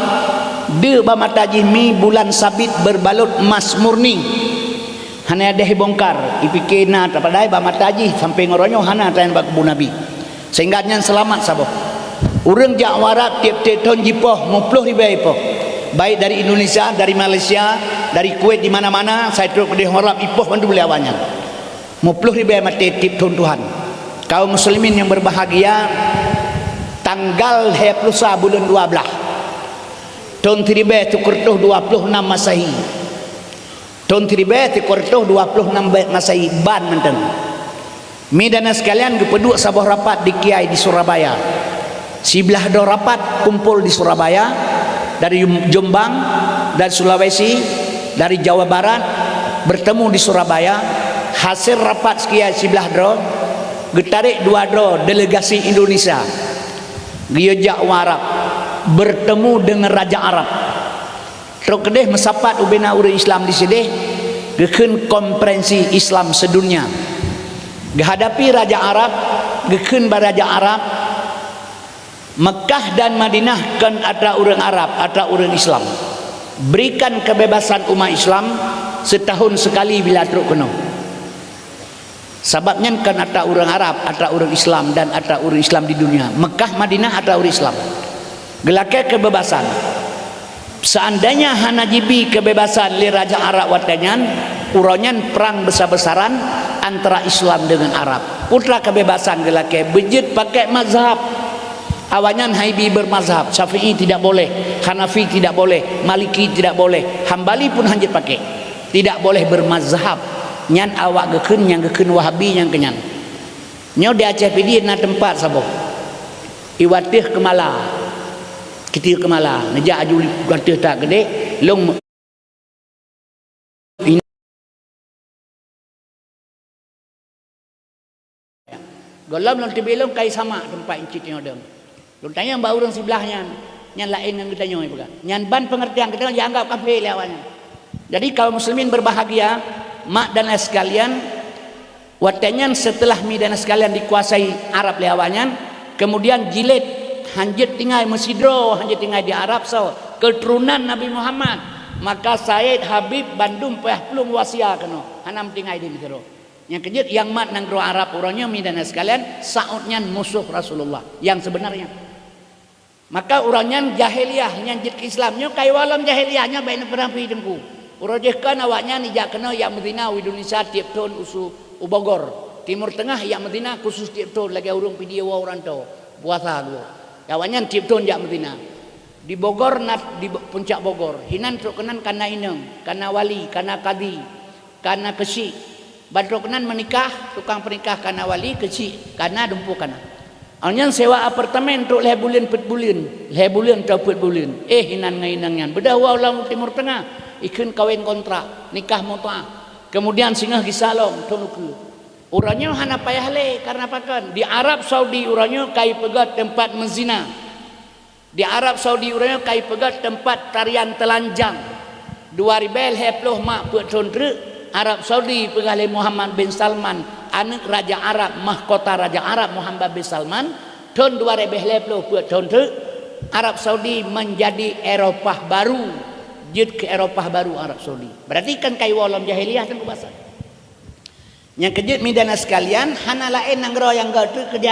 A: dia bamata jihmi bulan sabit berbalut emas murni hana ada bongkar ipikena tapadai bamata jih sampai ngoronyo hana tayan bak kubur Nabi sehingga nyan selamat saboh urang jak warat tiap-tiap tahun jipoh 50,000 ipoh baik dari Indonesia dari Malaysia dari Kuwait di mana-mana saya terus pedih harap ipoh bantu beli awalnya 50,000 mati tiap tahun Tuhan kaum muslimin yang berbahagia tanggal 20 bulan 12 tahun 1326 Masehi tahun 1326 Masehi ban menteng midana sekalian gepeduk sabuh rapat di Kiai di Surabaya sebelah do rapat kumpul di Surabaya dari Jombang dari Sulawesi dari Jawa Barat bertemu di Surabaya hasil rapat sekian sebelah do getarik dua do delegasi Indonesia Giyojak Arab bertemu dengan Raja Arab terus kedeh mesapat ubena urang Islam di sini gekeun konferensi Islam sedunia gehadapi Raja Arab gekeun ba Raja Arab Mekah dan Madinah kan ada urang Arab ada urang Islam berikan kebebasan umat Islam setahun sekali bila teruk kena sebabnya kan ada orang Arab, ada orang Islam dan ada orang Islam di dunia. Mekah, Madinah ada orang Islam. Gelakai kebebasan. Seandainya hana jibi kebebasan li Raja Arab watanyan, uronyan perang besar-besaran antara Islam dengan Arab. Putra kebebasan gelakai bejit pakai mazhab. Awalnya Haibi bermazhab, Syafi'i tidak boleh, Hanafi tidak boleh, Maliki tidak boleh, Hambali pun hanjit pakai. Tidak boleh bermazhab. Nyan awak gekeun yang gekeun Wahabi yang kenyan nyo di Aceh pidi na tempat sabo iwatih kemala kitir kemala neja aju watih tak gede long golam long tibelong kai sama tempat incit nyo dem lu tanya mbak urang sebelahnya nyan lain yang kita nyo nyan ban pengertian kita dianggap kafir lawannya. Jadi kaum muslimin berbahagia mak dan sekalian watanyan setelah mi dan sekalian dikuasai Arab leawanyan kemudian jilid hanjit tinggal Mesidro hanjit tinggal di Arab so keturunan Nabi Muhammad maka Said Habib Bandung peh plung wasia keno hanam tinggal di Mesidro yang kejut yang mat nang ro Arab orangnya mi dan sekalian sautnya musuh Rasulullah yang sebenarnya maka orangnya jahiliyah nyanjit ke Islamnya kai walam jahiliyahnya baik perang hidupku urojehkan awaknya nijak kena yang Medina Indonesia tiap tahun usu Ubogor Timur Tengah yang Medina khusus tiap tahun lagi urung pidia wa rantau puasa dulu awaknya tiap tahun jak Medina di Bogor nat di puncak Bogor hinan truk kenan kana inem kana wali kana kadi kana kesi badro kenan menikah tukang penikah kana wali kesi kana dumpu kana awaknya sewa apartemen truk leh bulan tau pet bulan hinan ngainangnya bedah wa ulang Timur Tengah ikun kawin kontrak nikah muta kemudian singgah gisalong tonuku urangnya hana payah le karena pakan di Arab Saudi urangnya kai pegat tempat menzina di Arab Saudi urangnya kai pegat tempat tarian telanjang 2000 heploh mak put sondre Arab Saudi pegale Muhammad bin Salman anak Raja Arab mahkota Raja Arab Muhammad bin Salman tahun 2000 heploh put sondre Arab Saudi menjadi Eropah baru jid ke Eropah baru Arab Saudi berarti kan kai walam jahiliyah kan bahasa yang kejut midana sekalian hana lain nang ro yang gatu ke di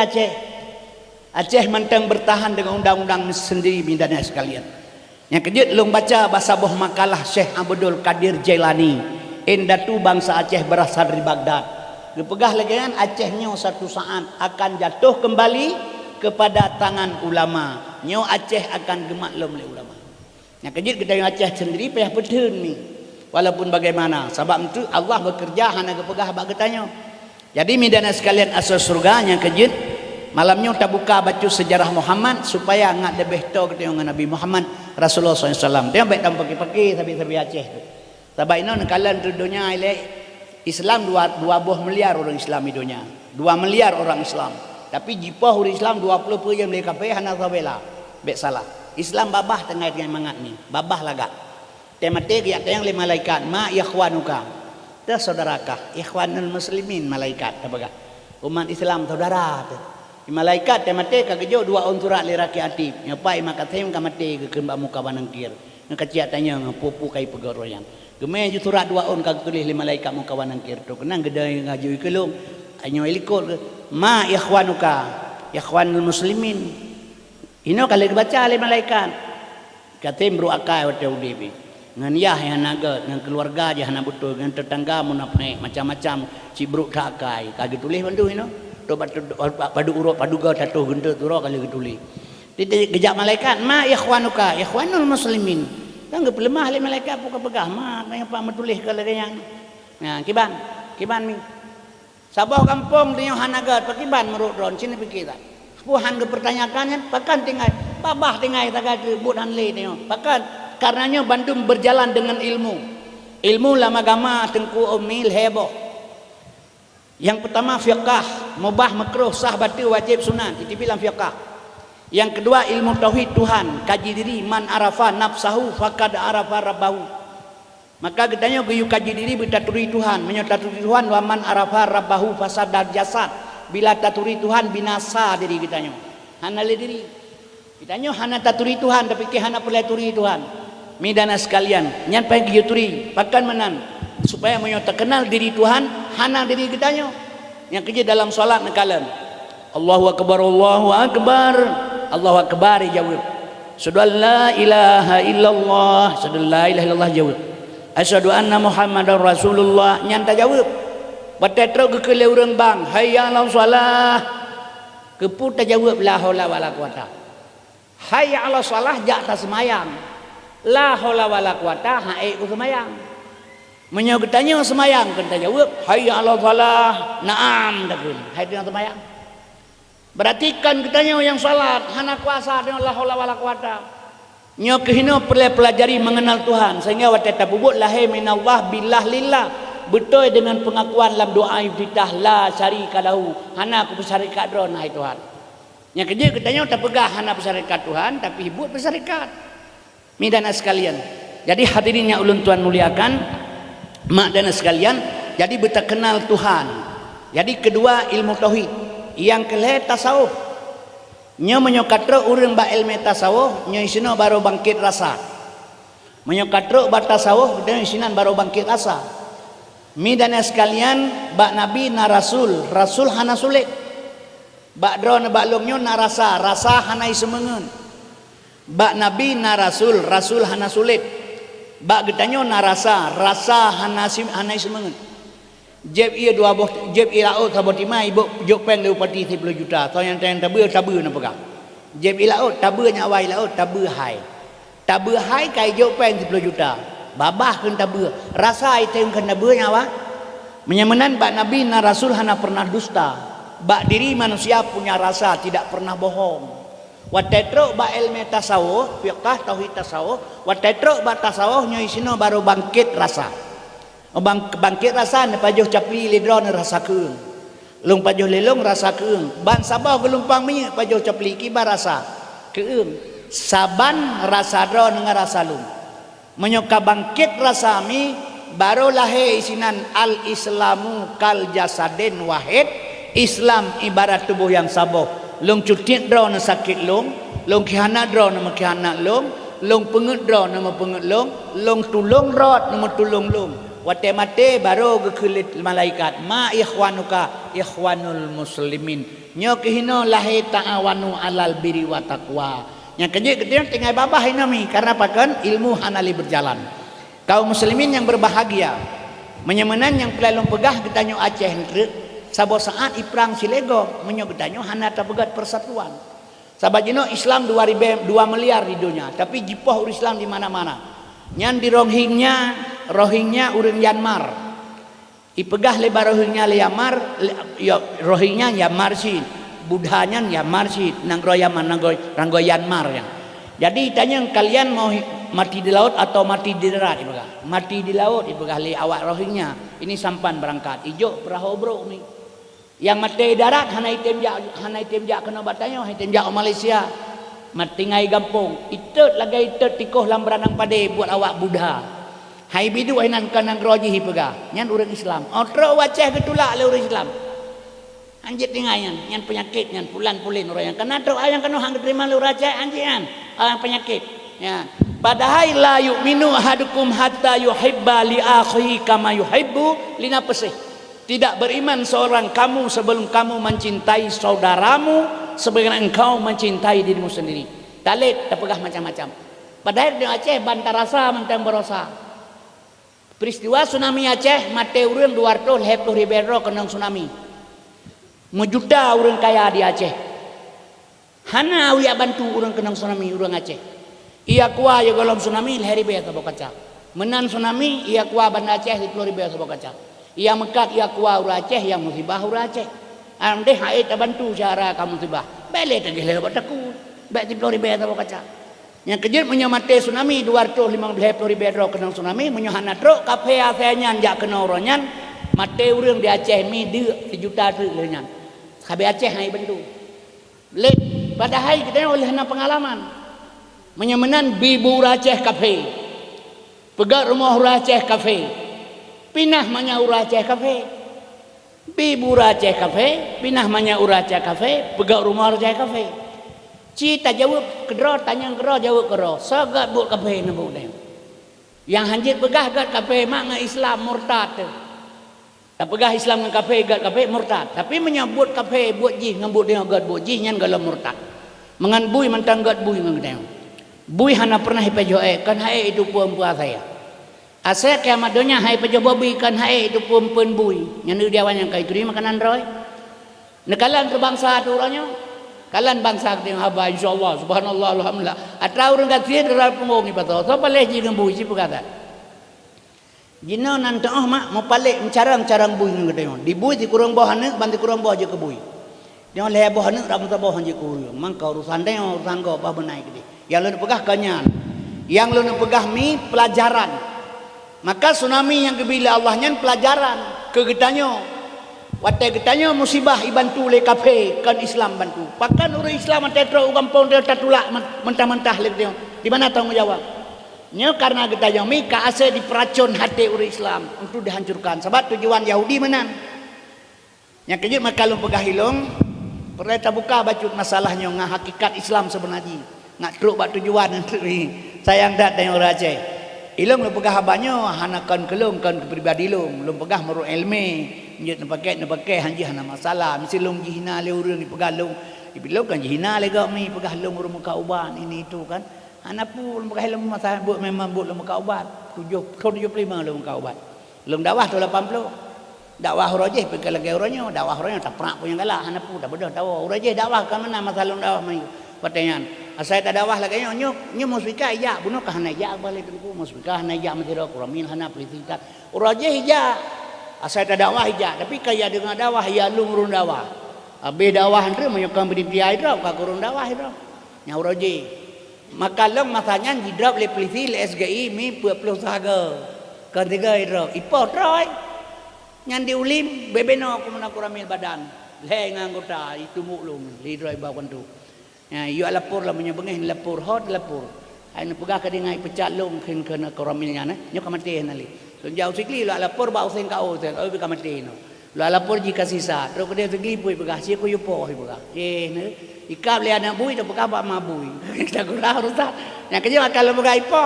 A: Aceh mentang bertahan dengan undang-undang sendiri midana sekalian yang kejut long baca bahasa boh makalah Syekh Abdul Qadir Jailani indatu bangsa Aceh berasal dari Baghdad dipegah lagi kan Acehnya satu saat akan jatuh kembali kepada tangan ulama nyo Aceh akan gemaklum oleh ulama. Yang kejut kita yang Aceh sendiri payah pedun ni. Walaupun bagaimana. Sebab itu Allah bekerja hanya kepegah bak ketanya. Jadi midana sekalian asal surga yang kejut. Malamnya kita buka baca sejarah Muhammad supaya ngak lebih tahu kita dengan Nabi Muhammad Rasulullah SAW. Dia baik dalam pagi-pagi tapi Aceh tu. Sebab ini nekalan di dunia ini Islam 2 buah miliar orang Islam di dunia. 2 miliar orang Islam. Tapi jipah orang Islam 20 pun yang mereka payah hana sabela. Baik salah. Islam babah tengah dengan mangat ni. Babah lagak. Temate yang le malaikat ma ikhwanuka. Dah saudarakah ikhwanul muslimin malaikat apa umat Islam saudara tu. Malaikat temate kagejo 2 untura le raki atip. Nyapai makatem kamate ke kembak muka banangkir. Ngakaciat tanya ngapupu kai pegoroyan. Gemeh ju surat 2 on kag tulis le malaikat muka banangkir tu. Kenang gedai ngaju ikelung. Anyo elikor ma ikhwanuka ikhwanul muslimin. Ino kalau baca le malaikat. Katem bro akai wate udibi. Ngan yah yang naga, ngan keluarga je hana betul, ngan tetangga munafik macam-macam cibruk tak akai. Kage tulis bantu ino. Tu padu urut paduga tatuh genta tu ro kali tulis. Dia gejak malaikat, ma ikhwanuka, ikhwanul muslimin. Kan ge pelemah le malaikat pegah ma yang pak metulis kala yang. Nah, kiban mi. Sabah kampung dia hanaga pakiban merut ron sini pikir tak. Puhan ke pertanyaannya, pakan tinggal, babah tinggal tak ke budan le dia. Pakan karenanya Bandung berjalan dengan ilmu lama agama tengku umil heboh. Yang pertama fiqh, mubah makruh sah batil wajib sunat, itu bilang fiqh. Yang kedua ilmu tauhid Tuhan, kaji diri, man arafa nafsahu faqad arafa rabbahu. Maka katanya geyu kaji diri bertaturi Tuhan, menyataturi Tuhan wa man arafa rabbahu fasadad jasad. Bila taturi Tuhan binasa diri kitanya. Hana le diri. Kitanya hana taturi Tuhan tapi ke hana pelaturi Tuhan. Midana sekalian, nyan pay giyuturi, pakan menan supaya menyata kenal diri Tuhan, hana diri kitanya. Yang kerja dalam solat nekalan. Allahu akbar, Allahu akbar. Allahu akbar jawab. Asyhadu an la ilaha illallah, asyhadu la ilaha illallah jawab. Asyhadu anna Muhammadar Rasulullah nyan tak jawab. Batetro ke urang bang, hayya 'alas shalah. Keput tak jawab la haula wala quwata. Hayya 'alas shalah jak ta semayang. La haula wala quwata hae ku semayang. Menyo ketanya semayang kenta jawab hayya 'alas shalah. Naam dakun. Hai dengan semayang. Berarti kan ketanya yang salat hana kuasa dengan la haula wala quwata. Nyo kehino perlu pelajari mengenal Tuhan sehingga wate tabubut lahi minallah billah lillah. Betul dengan pengakuan dalam doa iftitah la syarika lahu. Hana aku bersarikat dron hai Tuhan. Yang kerja katanya tak pegah hana bersarikat Tuhan tapi hibut bersarikat. Midana sekalian. Jadi hadirin yang ulun tuan muliakan, mak dan sekalian, jadi betul kenal Tuhan. Jadi kedua ilmu tauhid. Yang kelih tasawuf. Nyo menyokatra urang ba ilmu tasawuf, nyo isino baru bangkit rasa. Menyokatra ba tasawuf, dan isinan baru bangkit rasa. Midana sekalian, bak Nabi na Rasul, Rasul hana sulit. Bak drone bak longnyo na rasa, rasa hana isemengen. Bak Nabi na Rasul, Rasul hana sulit. Bak getanyo na rasa, rasa hana isemengen. Jeb ia 2 boh, jeb ia laut sabot timai ibu jok peng le upati 10 juta. Tau yang tabu na pegang. Jeb ia laut tabu nyawai laut tabu hai. Tabu hai kai jok peng 10 juta. Babah kan tabu rasa item kan tabu nyawa menyamanan bak Nabi na Rasul hana pernah dusta bak diri manusia punya rasa tidak pernah bohong watetro bak ilmu tasawuf fiqh tauhid tasawuf watetro bak tasawuf nyo isino baru bangkit rasa bangkit rasa ne pajuh capli lidron rasa keung lung pajuh lelong rasa keung ban sabah gelumpang mi pajuh capli kibar rasa keung saban rasa dron dengan rasa lung menyoka bangkit rasami baru lahir isinan al islamu kal jasadin wahid. Islam ibarat tubuh yang saboh. Long cutit draw na sakit long kihana draw na kihana long pengut draw na pengut long tulung rot na tulung long. Wate mate baru gekulit malaikat ma ikhwanuka ikhwanul muslimin. Nyo kihino lahir ta'awanu alal biri wa taqwa. Yang kedua tinggal babah inami karena pakan ilmu hanali berjalan. Kaum muslimin yang berbahagia menyamanan yang pelalung pegah getanyo Aceh nkrek sabo saat iprang silego menyo getanyo hana tapegat persatuan. Sabajino Islam 2 miliar di dunia tapi jipoh Islam di mana-mana. Nyan di Rohingya urang Myanmar. Ipegah lebar Rohingya le Myanmar Rohingya Myanmar sih. Budhanya ya marsid nang royaman nang Myanmar yang Jadi tanya kalian mau mati di laut atau mati di darat ibagah? Mati di laut ibagah li awak rohingnya. Ini sampan berangkat. Ijo perahu bro ni. Yang mati di darat hanai temjak kena batanya, hanai temjak Malaysia. Mati ngai gampung. Itu lagi itu tikoh lam beranang pade buat awak Buddha. Hai bidu ainan kanang roji ibagah. Nyan orang Islam. Otro waceh ketulak le orang Islam. Anjit tingayan, yang penyakit, yang pulan-pulin orang yang kena doa yang kena hang terima lu raja anjian, orang penyakit. Ya. Padahal la yu'minu ahadukum hatta yuhibba li akhihi kama yuhibbu li nafsihi. Tidak beriman seorang kamu sebelum kamu mencintai saudaramu sebagaimana engkau mencintai dirimu sendiri. Talit terpegah macam-macam. Padahal di Aceh bantar rasa mentang berosa. Peristiwa tsunami Aceh mati urang 200 ribu kena tsunami. Mejuta orang kaya di Aceh. Hana awak bantu orang kena tsunami orang Aceh. Ia kuah ya golong tsunami lehari be atau kaca. Menan tsunami ia kuah banda Aceh 10 ribu atau kaca. Ia mekat ia kuah orang Aceh yang musibah orang Aceh. Ande haid bantu cara kamu musibah. Bele tagih lebat takut. Baik 10 ribu atau kaca. Yang kejut menyamate tsunami 250 ribu kena tsunami menyahana truk kafe asanya jak kena oronyan mate urang di Aceh mi deuk 1 juta truk leunyan. Kabe Aceh hai bendu. Lek padahal kita oleh hana pengalaman. Menyamenan bibu Aceh kafe. Pegat rumah Aceh kafe. Pinah manya Aceh kafe. Bibu Aceh kafe, pinah manya Aceh kafe, pegat rumah Aceh kafe. Cita jawab kedro tanya kedro jawab kedro. Sagat buat kafe nebuk dem. Yang hanjit pegah gat kafe mak ngan Islam murtad tu. Tak pegah Islam dengan kafe gat kafe murtad. Tapi menyambut kafe buat ji ngambut dia gat buat ji nyan galam murtad. Mengan bui mentang gat bui ngan dia. Bui hana pernah hipejo kan hae itu puan saya. Asa kiamat dunia hai pejo babi kan hae itu puan bui. Nyan dia wan yang kai turi makanan roy. Nekalan ke bangsa tu orangnya. Kalan bangsa dia haba insyaallah subhanallah alhamdulillah. Atra urang gat sieun ral pengongi pato. So paleh ji dengan bui si pegata. Jina nanti mak mau palik mencarang bui ngan dia. Di bui di kurang bawah ne banti kurang bawah je ke bui. Dia le bawah ne ram ta bawah je ke bui. Mangkau urusan dia urusan kau bah benai gede. Yang lu pegah kanyan. Yang lu pegah mi pelajaran. Maka tsunami yang kebila Allah nyan pelajaran ke getanyo. Watai getanyo musibah ibantu le kafe kan Islam bantu. Pakan orang Islam tetro kampung dia tatulak mentah-mentah le dia. Di mana tanggungjawab? Nya karena kita yang mika ase diperacun hati orang Islam untuk dihancurkan. Sebab tujuan Yahudi menang. Yang kejut maka lu pegah hilung perlu buka bacut masalahnya ngah hakikat Islam sebenarnya. Ngak truk bak tujuan sayang dat dengan orang Aceh. Ilung lu pegah banyo hanakan kelung kan kepribadi lung. Lu pegah meru ilmi. Njut nepakai hanji hana masalah. Mesti lung jihina le urang di pegah lung. Dibilung kan jihina le gak mi pegah lung urang muka uban ini itu kan. Anak pun pakai lem masa buat memang buat lem muka ubat 75 lem muka ubat. Lem dakwah tu 80. Dakwah rojeh pergi lagi orangnya, dakwah orangnya tak pernah punya galak. Anak pun tak bedah tahu. Rojeh dakwah ke mana masa lem dakwah mai. Pertanyaan. Asal tak dakwah lagi nyo musbika ya bunuh kah hana ya balik tu musbika hana ya madira kuramin hana pelita. Rojeh ya. Asal tak dakwah ya tapi kaya dengan dakwah ya lum urun dakwah. Abe dakwah tu menyokong berdiri itu ka kurun dakwah itu. Nya rojeh. Maka long masanya di drop le polisi le SGI mi peluk saga. Ketiga itu ipo troy. Nyan diulim bebeno kumana kuramil badan. Le nganggota itu muklum li droy bawan tu. Ya yu lapor la menyebengeh lapor hot lapor. Ai na pegah ka dingai pecah long ken kena kuramilnya na. Nyo kamati nali. Sun jauh sikli la lapor ba useng ka o sen o kamati no. La lapor jika sisa. Terus dia sikli pui pegah si ko yupo pegah. Ne ikap le anak bui dah berkabar mabui. Kita gurau rusak. Yang kerja kalau berkai po.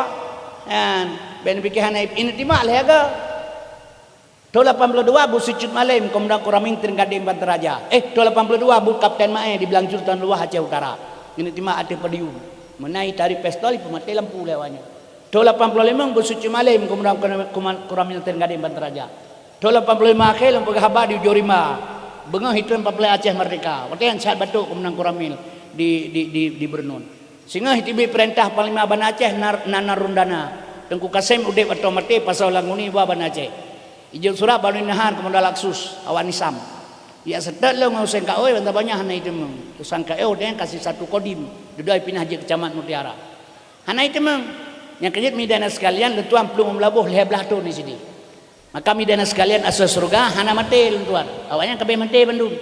A: Kan ben pikiran ini timak le ke. Tahun 82 bu Sucut Malim Komandan Koramil Gading Bantaraja. Tahun 82 bu Kapten Mae di Belang Sultan Luah Aceh Utara. Ini timak ada padium. Menai tari pestol pemati lampu lewanya. Tahun 85 bu Sucut Malim Komandan Koramil Gading Bantaraja. Tahun 85 akhir lampu khabar di Jorima. Bengah hitam 14 Aceh Merdeka. Waktu yang saat batuk Komandan Koramil di Bernun. Sehingga hitibi perintah Panglima Ban Aceh Nana Rundana. Tengku Kasim udip atau mati pasal languni wa Ban Aceh. Ijil surat Banu Nahar Komandan Laksus Awan Nisam. Ya setat lo ngau sengka oi banta banyak hana itu. Tu sangka dengan kasih satu kodim. Dudai pindah je Kecamat Mutiara. Hanai temang. Yang kejut midana sekalian lentuan pelung melabuh leh belah tu di sini. Maka midana sekalian asal surga hana mati lentuan. Awaknya kabeh mati Bandung.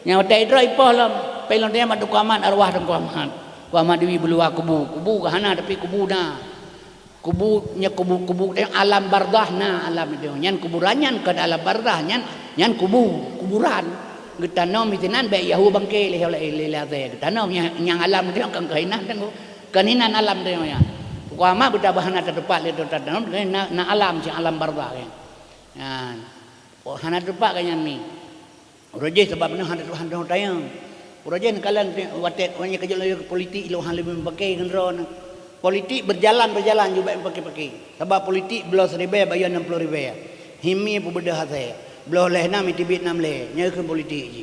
A: Yang mati idra ipoh lam. Pelon dia madu kuaman arwah dan kuaman. Kuaman dewi belua kubu ke hana tapi kubu na. Kubunya kubu yang alam bardah na alam itu. Nyan kuburannya ke alam bardah nyan kuburan. Kita nom itinan baik yahu bangke leh oleh te. Kita nom yang alam itu kan kainan tengok. Kaninan alam tu ya. Kuama benda bahana terdepak le nom na alam si alam bardah kan. Yan. Hana terdepak kan yan ni. Roje sebab na hana tayang. Roje kalan watet wanya kerja politik lo hal lebih pakai kan politik berjalan juga yang pakai. Sebab politik belah 1,000 bayar 60,000 ya. Himi pun bedah saya. Belah leh nam tibit nam leh. Nya ke politik ji.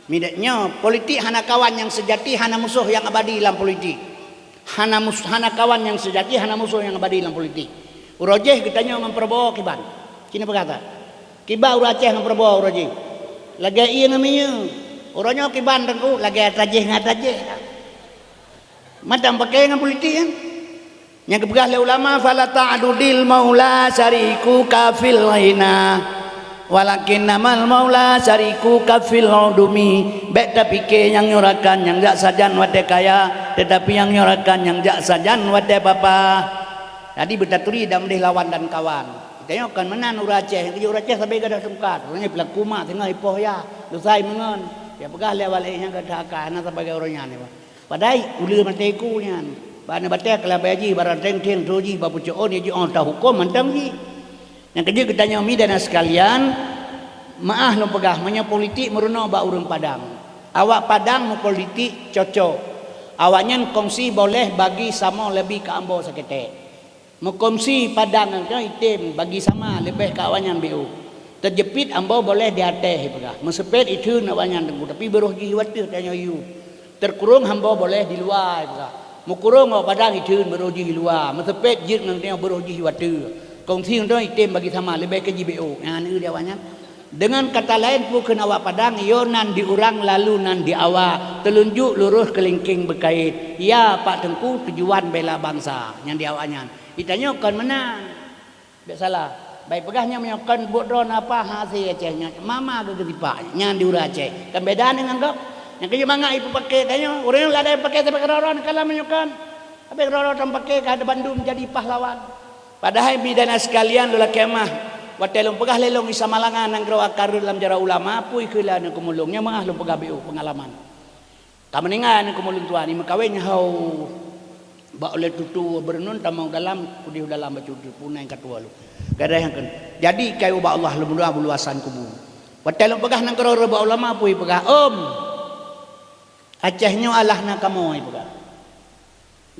A: Midaknya politik hana kawan yang sejati, hana musuh yang abadi dalam politik. Hana kawan yang sejati, hana musuh yang abadi dalam politik. Urojeh kitanya dengan Prabowo kiban. Kini berkata. Kiba uraceh dengan Prabowo urojeh. Lagi iya namanya. Orangnya kiban tengku lagi atajeh ngatajeh. Macam pakai dengan politik kan. Yang kebelah oleh ulama fala ta'dudil maula syariku kafil ghina walakin namal maula syariku kafil udumi. Baik tapi ke yang nyorakan yang jak sajan wate kaya tetapi yang nyorakan yang jak sajan wate bapa. Jadi bertaturi dah mendih lawan dan kawan. Kita akan menan uraceh yang uraceh sampai kada sungkat. Orangnya pelaku mak tengah ipoh ya. Dosai mengen. Ya pegah lewalnya kada akan sebagai orangnya ni. Padai ulu mateku nya. Bana batek la baji barang teng toji bapu coon ye on ta hukum mantang ji. Yang kerja kitanya mi dan sekalian maah lo pegah manya politik meruno ba urang Padang. Awak Padang mu politik cocok. Awaknya kongsi boleh bagi sama lebih ke ambo sakete. Mu kongsi Padang kan item bagi sama lebih ke awaknya BU. Terjepit ambo boleh di ateh pegah. Mesepet itu awaknya tengku tapi beruh ji watir tanya you. Terkurung hamba boleh di luar pegah. Mukurung awak Padang itu beruji di luar. Mesepet jir nang tengok beruji watir. Kongsi itu item bagi sama lebih ke JBO. Yang ini dia awaknya. Dengan kata lain pun kena awak Padang yo nan diurang lalu nan di awak telunjuk lurus kelingking berkait. Ya Pak Tengku tujuan bela bangsa yang di awaknya. Ditanya kan menang. Tak salah. Baik pegahnya menyokan bodron apa hasil Acehnya. Mama ke ketipak yang diurang Aceh. Kan beda dengan kau. Yang kerja mangga ibu pakai tanya orang yang ada yang pakai sampai keroron kalau menyokan. Tapi keroron orang pakai ke ada Bandung jadi pahlawan. Padahal bidana sekalian lula kemah. Watelong pegah lelong isa malangan nang gro akar dalam jara ulama pui keula nang kumulungnya mangah lu pegah BU pengalaman. Kameningan nang kumulung tua ni makawenya hau ba oleh tutu berenun tamang dalam pudi dalam bacu punai katua lu. Kada yang kan. Jadi kayu ba Allah lu luasan kubu. Watelong pegah nang gro ba ulama pui pegah Acehnya Allah nak kamu ibu kan.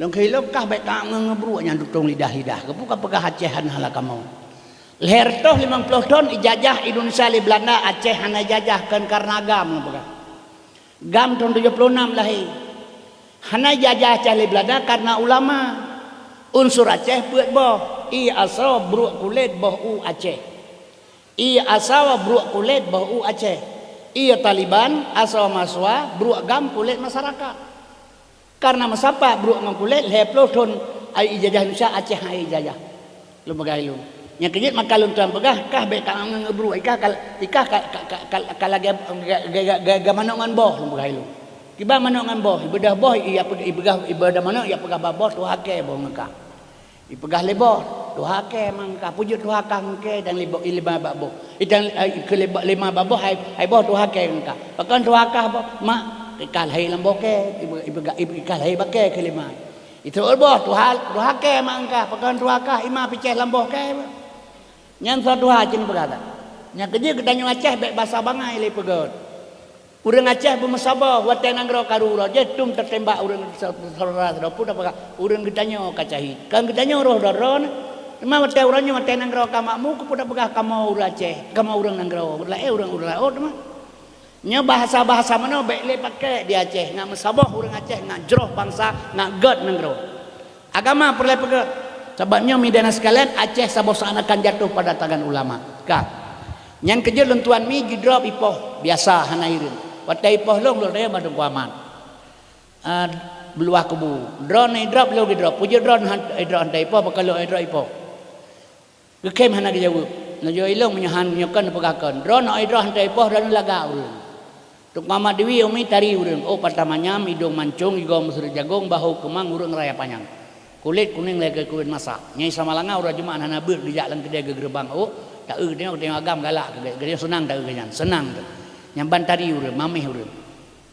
A: Long hilop kah baik tak ngebru yang tutong lidah. Kebuka pegah Acehan hala kamu. Leher toh 50 ton ijazah Indonesia di Belanda Aceh hana jajahkan karena gam pegah. Gam tahun 76 lahir. Hana jajah Aceh di Belanda karena ulama. Unsur Aceh buat boh. I asal buruk kulit boh Aceh. I asal buruk kulit boh Aceh. Ia Taliban asal maswa beruak gam kulit masyarakat. Karena mesapa beruak gam kulit leplo ton ai ijazah Indonesia Aceh ai ijazah. Lu pegai lu. Nya kejit maka lu tuan pegah kah baik kang ngebru ikah lagi gamanongan boh lu pegai lu. Kiba manongan boh ibadah boh ia pegah ibadah mana ia pegah baboh tu hake boh ngaka. Ipegah leboh tu hake mangka pujut tu hakang ke dan lima baboh. Idan ke lima baboh hai boh tu hake ngka. Pakan tu hakah boh mak ikal hai lambo ke ikal hai bake ke lima. Itu boh tu hake mangka pakan tu hakah ima piceh lambo ke. Nyan satu hajin berkata. Nya kerja ketanya Aceh baik bahasa bangai le pegot. Urang Aceh bermusabah watan anggro karura jetum tertembak urang saudara pun apa urang ditanya kacahi kan ditanya roh daron memang watan urangnya watan anggro kamakmu ku pun apa kamu urang Aceh kamu urang anggro lae urang laut mah nya bahasa-bahasa mana baik le pakai di Aceh ngak musabah urang Aceh ngak jroh bangsa ngak god anggro agama perle pegat sebabnya midana sekalian Aceh sabos akan jatuh pada tangan ulama kah yang kerja lentuan mi gidrop ipoh biasa hanairin watai ipoh long dia badung kuaman beluah kubu drone ai drop lo drop puja drone drone hantai po bakalo drone ipo kekem hana ke jawab na jo ilong menyahan nyokan pegakon drone ai drone hantai po dan laga urang tuk mama dewi umi tari urang oh pertamanya hidung mancung igong mesir jagong bahu kemang urang raya panjang kulit kuning lagi kulit masak nyai sama langa urang jemaah hana ber di jalan kedai ke gerbang oh tak tengok agam galak gede senang tak kenyan senang tu nyamban tari urang mameh urang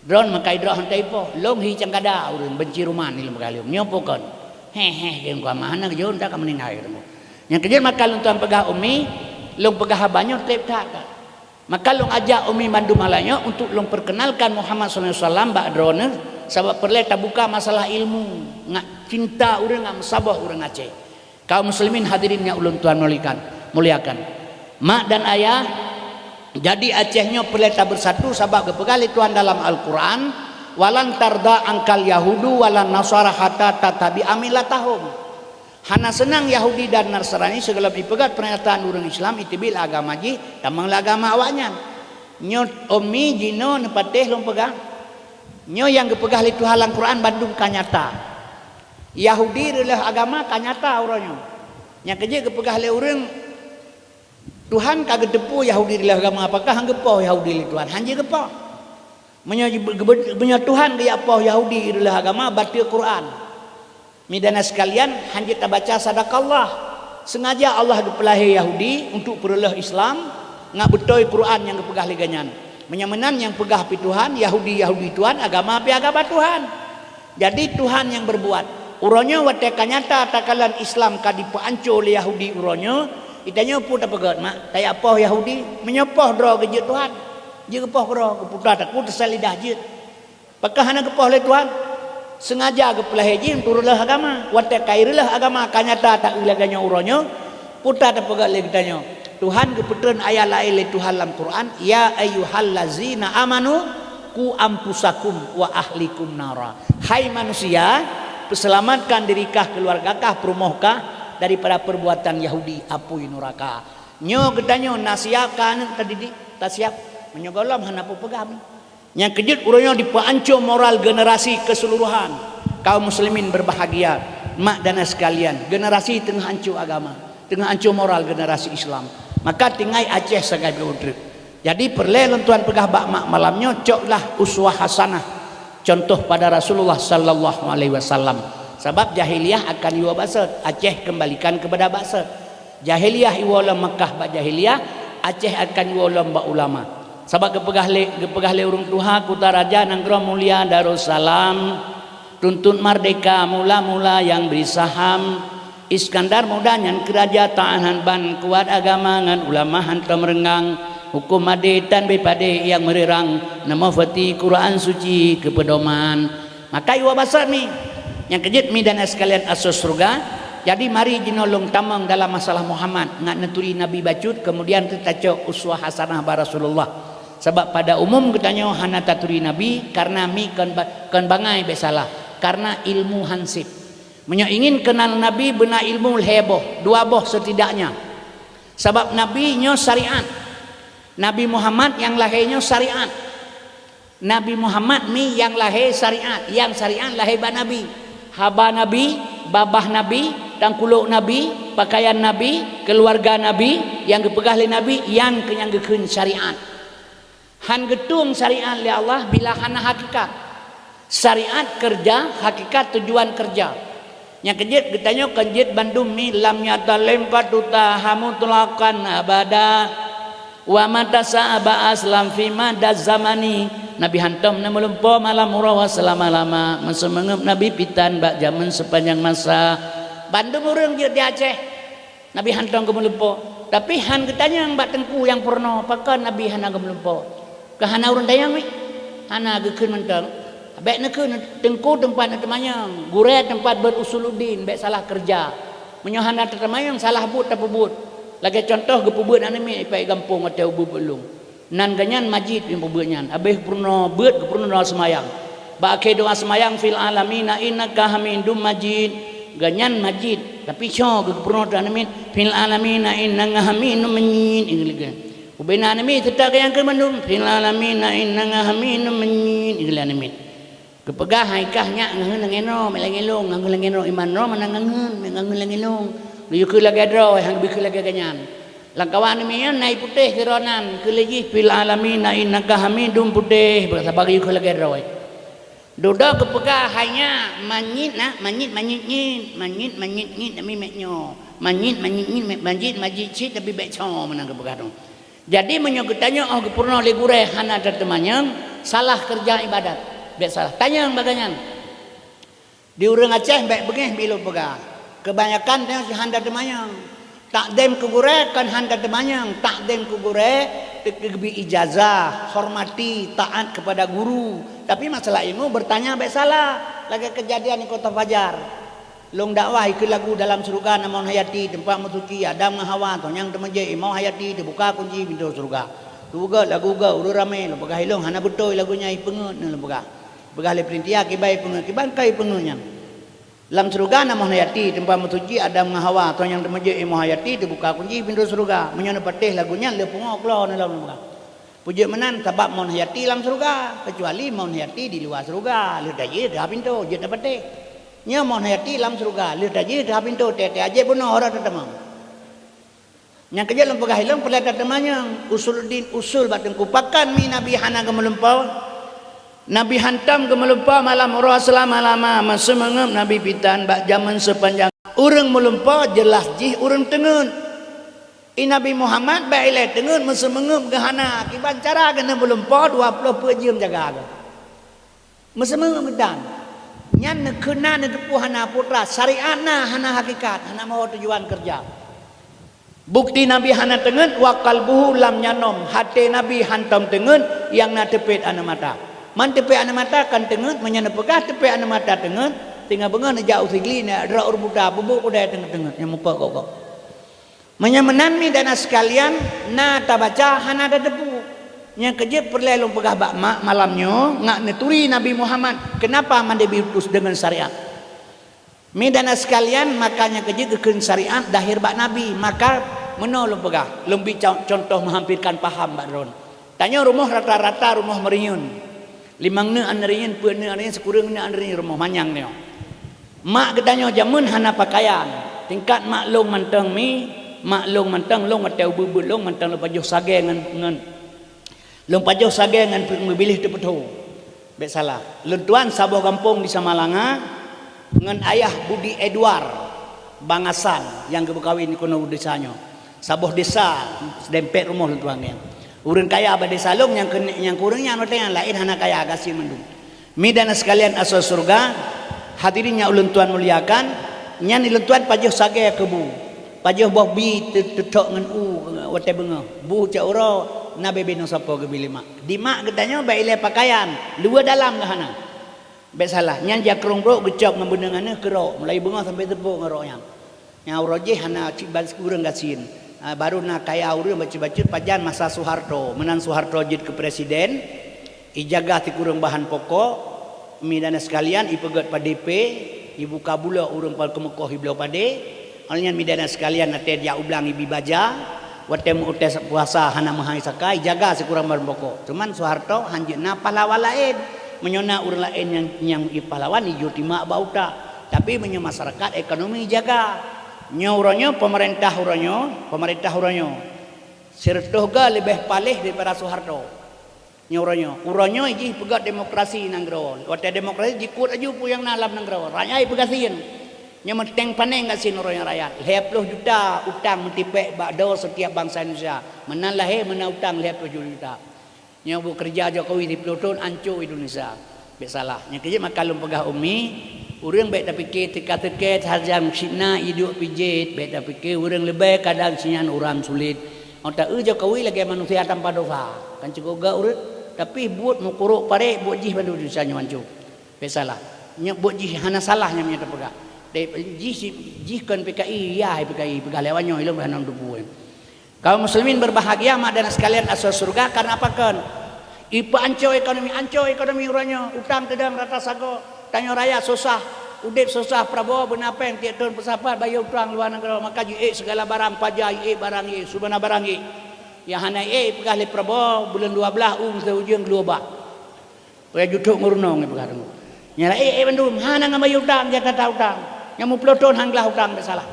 A: drone makai drone hantai po long hi cangkada urang benci rumah ni lem kali nyopokon he ke kuama hana ke jon tak meningai urang yang kerja maka long tuan pegah umi long pegah banyak tep tak maka long ajak umi mandu malanya untuk long perkenalkan Muhammad sallallahu alaihi wasallam bak drone sebab perle tak buka masalah ilmu ngak cinta urang ngak musabah urang Aceh kaum muslimin hadirin yang ulun tuan muliakan mak dan ayah jadi Acehnya peleta bersatu sebab kepegali Tuhan dalam Al-Quran walan tarda angkal Yahudu walan Nasara hatta tatabi amilatahum hana senang Yahudi dan Nasrani segala dipegat pernyataan orang Islam itibil agama ji tamang agama awaknya nyot omi jino nepateh long pegang nyo yang kepegah li Tuhan Al-Quran Bandung kanyata Yahudi adalah agama kanyata orangnya yang kerja kepegah li orang Tuhan kagak depu Yahudi adalah agama apakah hang gepoh Yahudi li Tuhan hanje gepoh menyo Tuhan dia apa Yahudi adalah agama baca Quran midana sekalian hanje ta baca sadakallah sengaja Allah dipelahi Yahudi untuk perlah Islam ngak betoi Quran yang kepegah li ganyan menyamenan yang pegah pi Tuhan Yahudi Tuhan agama pi agama Tuhan jadi Tuhan yang berbuat uronyo wate kanyata takalan Islam kadipu anco oleh Yahudi uronyo itanya pun tak pegat mak tay apa Yahudi menyopoh dro ke Tuhan je kepoh dro ke putra takut tersalidah je pakah hana kepoh le Tuhan sengaja ke pelah haji turunlah agama wate kairilah agama kanyata tak ilaganya uronyo putra tak pegat le kitanya Tuhan keputun ayat lain le Tuhan dalam Quran ya ayyuhallazina amanu ku ampusakum wa ahlikum nara hai manusia selamatkan dirikah keluargakah perumahkah daripada perbuatan Yahudi apui neraka nyo gedanyo nasiapkan tadi tak siap menyogolam hanapu pegam yang kejut uronyo dipancung moral generasi keseluruhan kaum muslimin berbahagia mak dan sekalian generasi tengah hancur agama tengah hancur moral generasi Islam maka tinggai Aceh sebagai udrip jadi perlu tuan pegah bak mak malamnya coklah uswah hasanah contoh pada Rasulullah sallallahu alaihi wasallam sebab jahiliyah akan iwa basat Aceh kembalikan kepada basat jahiliyah iwa Mekah bak jahiliyah Aceh akan iwa bak ulama sebab kepegah le urung tuha kuta raja nangro mulia Darussalam tuntut merdeka mula-mula yang beri saham Iskandar muda yang kerajaan ban kuat agama ngan ulama hantam rengang hukum adetan bepade yang merirang nama fati Quran suci kepedoman maka iwa basat ni yang kejut mi dan sekalian asos surga jadi mari jinolong tamang dalam masalah Muhammad ngat neturi Nabi bacut kemudian tetaco uswah hasanah ba Rasulullah sebab pada umum katanya hana taturi Nabi karena mi kan bangai besalah karena ilmu hansip menyo ingin kenal Nabi benar ilmu heboh dua boh setidaknya sebab Nabi nyo syariat Nabi Muhammad yang lahirnya syariat Nabi Muhammad mi yang lahir syariat yang syariat lahir ba Nabi haba Nabi, babah Nabi, tangkuluk Nabi, pakaian Nabi, keluarga Nabi, yang kepegah oleh Nabi, yang kenyanggekeun syariat. Han getung syariat oleh Allah bila hana hakikat. Syariat kerja, hakikat tujuan kerja. Yang kejit getanya kejit Bandung mi lam nyata lempat tuta hamutulakan abada wa mata sa'aba aslam fi madaz zamani. Nabi hantam na melumpo malam murah selama-lama mensemengep Nabi pitan bak zaman sepanjang masa Bandung urang je di Aceh Nabi hantam ke melumpo tapi han ketanya yang bak tengku yang purno pakan Nabi hana ke melumpo ke hana urang dayang mi hana ke keun mentang bek na keun tengku tempat na temayang gure tempat berusuluddin bek salah kerja menyohana temayang salah but ta pebut lagi contoh ke pebut anu mi pai gampung atau bubulung nan ganyan majid yang pembuatnya abih purno beut ke purno doa semayang ba ke doa semayang fil alamina innaka hamidum majid ganyan majid tapi syo ke purno doa amin fil alamina innaka hamidum majid ini lagi ubena amin tetap yang ke mandum fil alamina innaka hamidum majid ini amin Kepegah haikahnya ngangen ngeno melengilung ngangen ngeno iman ro manangangen ngangen lengilung liu ke lagi dro hang bi ke lagi ganyan langkawan mian nai putih keronan ke lagi fil alamin innaka hamidum putih bagi ke lagi dro dodo kepegah hanya manyit nami meknyo manyit cit tapi beco menang kepegah dong jadi menyogetanya oh gepurno le gure hana tetemanyang salah kerja ibadat biasalah tanya baganyan di urang Aceh baik begeh bilo pegah kebanyakan tengok si handa temayang tak dem ke gure kan handa temayang tak dem ke gure kegebi ijazah hormati taat kepada guru tapi masalah ilmu bertanya baik salah lagi kejadian di Kota Fajar long dakwah ikut lagu dalam surga namun hayati tempat musuki Adam Hawa tonyang temeje mau hayati dibuka kunci pintu surga tuga lagu ga uru rame lo pegah ilung hana betul lagunya ipengut lo pegah Begali perintia kibai pengen kibangkai pengennya. Lam surga nama hayati tempat mutuji Adam Hawa atau yang temeje imo hayati dibuka kunci pintu surga. Menyana patih lagunya le pungok lo dalam surga. Puji menan sebab mon hayati lam surga kecuali mon hayati di luar surga. Le daje dah pintu je dapat patih. Nya mon hayati lam surga le daje dah pintu tete aje bunuh orang tetemang. Yang kerja lam pegah hilang pelata temanya usul batang kupakan mi nabi hana gemelempau. Nabi hantam gemelupa malam Rasulullah lama masa mengem Nabi pitan bak zaman sepanjang urang melupa jelas jih urang tengen Nabi Muhammad bak ile tengen masa mengem gehana kiban cara kena melupa 20 jam jaga masa mengem dan nyan nekena nedepu hana putra syariatna hana hakikat hana mau tujuan kerja bukti Nabi hana tengen wa qalbuhu lam nyanom hati Nabi hantam tengen yang na tepet ana mata man tepe ana mata kan tenget menyana pegah tepe ana mata tenget tinggal bengan jauh sigli na dra urbuta bubuk udah tenget yang mupa kok menyamenan mi dana sekalian na tabaca hana ada debu yang kerja perlelong pegah bak malamnya ngak neturi Nabi Muhammad kenapa mande diutus dengan syariat mi dana sekalian makanya kerja kekeun syariat dahir bak Nabi maka menolong pegah lebih contoh menghampirkan paham bak ron tanya rumah rata-rata rumah meriun limang ne anarian pun ne anarian sekurang ne anarian rumah manyang ne mak katanya jamun hana pakaian tingkat maklong mantang mi maklong mantang long atau bubul long mantang lepas jauh sage ngan long pajau sage ngan memilih tepetu bet salah lentuan sabuah kampung di Samalanga ngan ayah Budi Edward Bangasan yang kebekawin di kono desanya sabuah desa sedempet rumah lentuannya urang kaya abadi salung yang kurangnya yang lain hana kaya kasih mendung mi dana sekalian asal surga hadirinnya ulun tuan muliakan nyan ulun tuan pajuh sage kebu pajuh buah bi tetok ngan wate benga bu ca uro na bebe no sapa ke bilima di mak katanya bae ile pakaian dua dalam gahana be salah nyan jakrong bro gecok ngambeunangana kerok mulai benga sampai tepuk ngaroknya nya uroje hana cibas kurang gasin baru nak kaya urang baca-baca pajan masa Soeharto menan Soeharto jid ke presiden ijaga ti kurang bahan pokok midana sekalian ipegat pa DP ibu kabula urang pal kemekoh iblau pade alnya midana sekalian ate dia ublang ibi baja watemu utes puasa hana mahai sakai jaga sekurang bahan pokok cuman Soeharto hanjeuna pahlawan lain menyona urang lain yang pahlawan ijo timak bauta tapi menyo masyarakat ekonomi jaga nyauranyo pemerintah uranyo sirtoga lebih palih daripada Soeharto nyauranyo uranyo iji pegat demokrasi nanggro wate demokrasi jikut aju pu yang nalam nanggro rakyat pegasin nya menteng paneng gasin uranyo rakyat 20 juta utang mentipek bakdo setiap bangsa Indonesia menan lahir menan utang 20 juta nya bu kerja Jokowi di Pluton ancu Indonesia be salah nya kerja makalum pegah umi urang baik tapi ke teka-teka hajam sina hidup pijit baik tapi ke urang lebih kadang sinyan orang sulit otak Jokowi lagi manusia tanpa dosa kan cukup ga urut tapi buat mukuruk pare buat jih bandu Indonesia nyamancu besalah nya buat jih hana salahnya nya tepega jih kan PKI ya PKI pegalewanyo ilmu hanan dupu kaum muslimin berbahagia mak dan sekalian asal surga karena apa kan ipa anco ekonomi uranyo utang tedang rata sago tanya raya susah udip susah Prabowo benapa yang tiap tahun pesawat bayar utang luar negara maka segala barang pajak barang subana barang yang hana pegah Prabowo bulan 12 sehujung global payah jutuk ngurunong pegah Nya bandum hana ngamay utang dia kata utang. Nya mu ploton hanglah utang salah.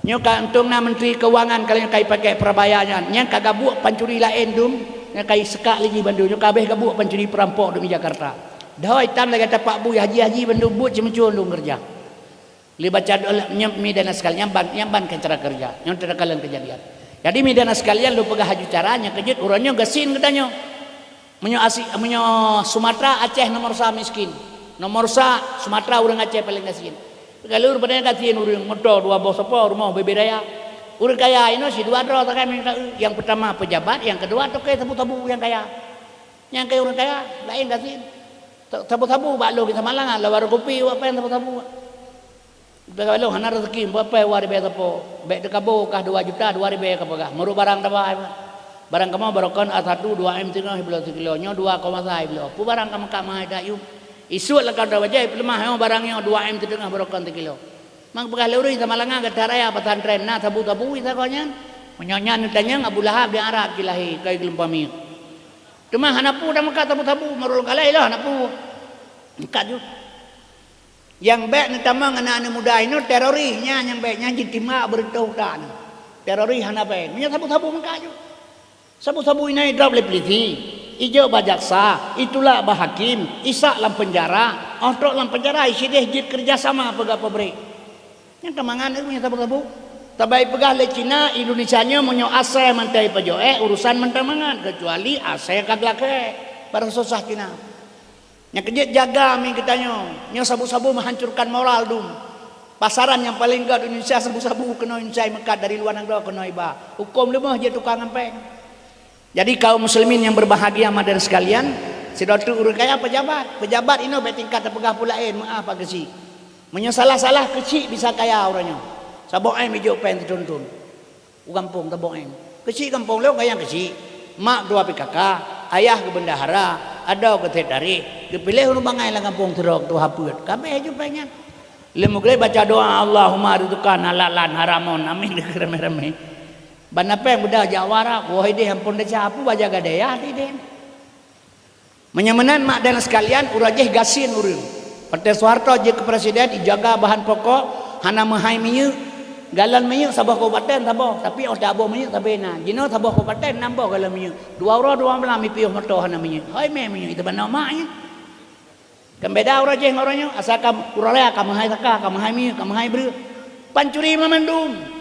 A: Nya ka antungna menteri keuangan kalian kai pakai perbayaran. Nya kagak buat pancuri lain dum. Nya kai sekak lagi bandung. Nya kabeh gabuk pancuri perampok di Jakarta. Dah hitam lagi kata Pak Bu haji bandung buat cemcun dum kerja. Li baca midana sekalian nyamban kan cara kerja. Nya cara kalian kejadian. Jadi midana sekalian lu pegah haju caranya kejut urangnya gasin katanya. Menyo Sumatera Aceh nomor 1 miskin. Nomor 1 Sumatera urang Aceh paling gasin. Kalau urang pada gasin urang motor dua bos apa rumah beberaya. Urang kaya ini si dua dro yang pertama pejabat, yang kedua toke tabu-tabu yang kaya. Yang kaya urang kaya lain gasin. Tabu-tabu baklo kita Malangan lawar kopi apa yang tabu-tabu. Kalau hana rezeki apa wari be tapo. Be dekabo kah 2 juta 2 ribu ka pagah. Meru barang dapat. Barang kamu barokon A1 2M tengah belah kilo nya 2,5 belah. Pu barang kamu ka mah dayu. Isu lah kau dah wajah lemah barangnya 2M tengah barokon 3 kilo. Mang pagah leureui ta Malangan ka daraya pesantren na tabu-tabu ita konyan. Menyanyan tanya Abu Lahab di Arab kilahi kai gelempami. Cuma hanapu dah maka tabu-tabu marul kalai lah hanapu. Dekat ju. Yang baik ni tamang anak-anak muda ini terorisnya yang baiknya jitima bertautan. Teroris hana baik. Nya tabu-tabu maka ju. Sabu-sabu ini drop le polisi. Ijo bajaksa, itulah bahakim, isak lam penjara, otrok lam penjara, isi deh jit kerjasama pegah pabrik. Yang kemangan itu yang tabu-tabu. Tabai pegah le Cina, Indonesia nya monyo ase mantai pajoe urusan mantamangan kecuali ase kaglake para susah Cina. Yang kejut jaga mi kitanya, nya sabu-sabu menghancurkan moral dum. Pasaran yang paling gak di Indonesia sabu-sabu kena incai mekat dari luar negeri kena iba. Hukum lemah je tukang ngempeng. Jadi kaum muslimin yang berbahagia madar sekalian, sedotu urang kaya pejabat ini betingkat pegah pulain maaf pak kecil. Menyesalah-salah kecil bisa kaya orangnya. Sabok ai mejo pen dituntun. Kampung tabok ai. Kecil kampung lo kaya kecil. Mak 2 PKK, ayah ke bendahara, ada ke tetari. Dipilih urang bangai lah kampung terok tu hapeut. Kabeh ju pengen. Lemugre baca doa Allahumma rizqan halalan haramun. Amin rame-rame. Bana peng budak Jawara, wahai dia ampun dah apu baja gadaya di den. Menyamanan mak dan sekalian urajeh gasin urang. Partai Soeharto je ke presiden dijaga bahan pokok, hana mahai minyak, galan minyak sabah kabupaten sabah, tapi otak abah minyak tabena. Jino sabah kabupaten nambah galan minyak. 2 euro 2 malam piuh motor hana minyak. Hai me minyak itu bana maknya. Kan beda urajeh ngorangnya asalkan uralea ka mahai taka, ka mahai minyak, ka mahai ber. Pancuri mamandum.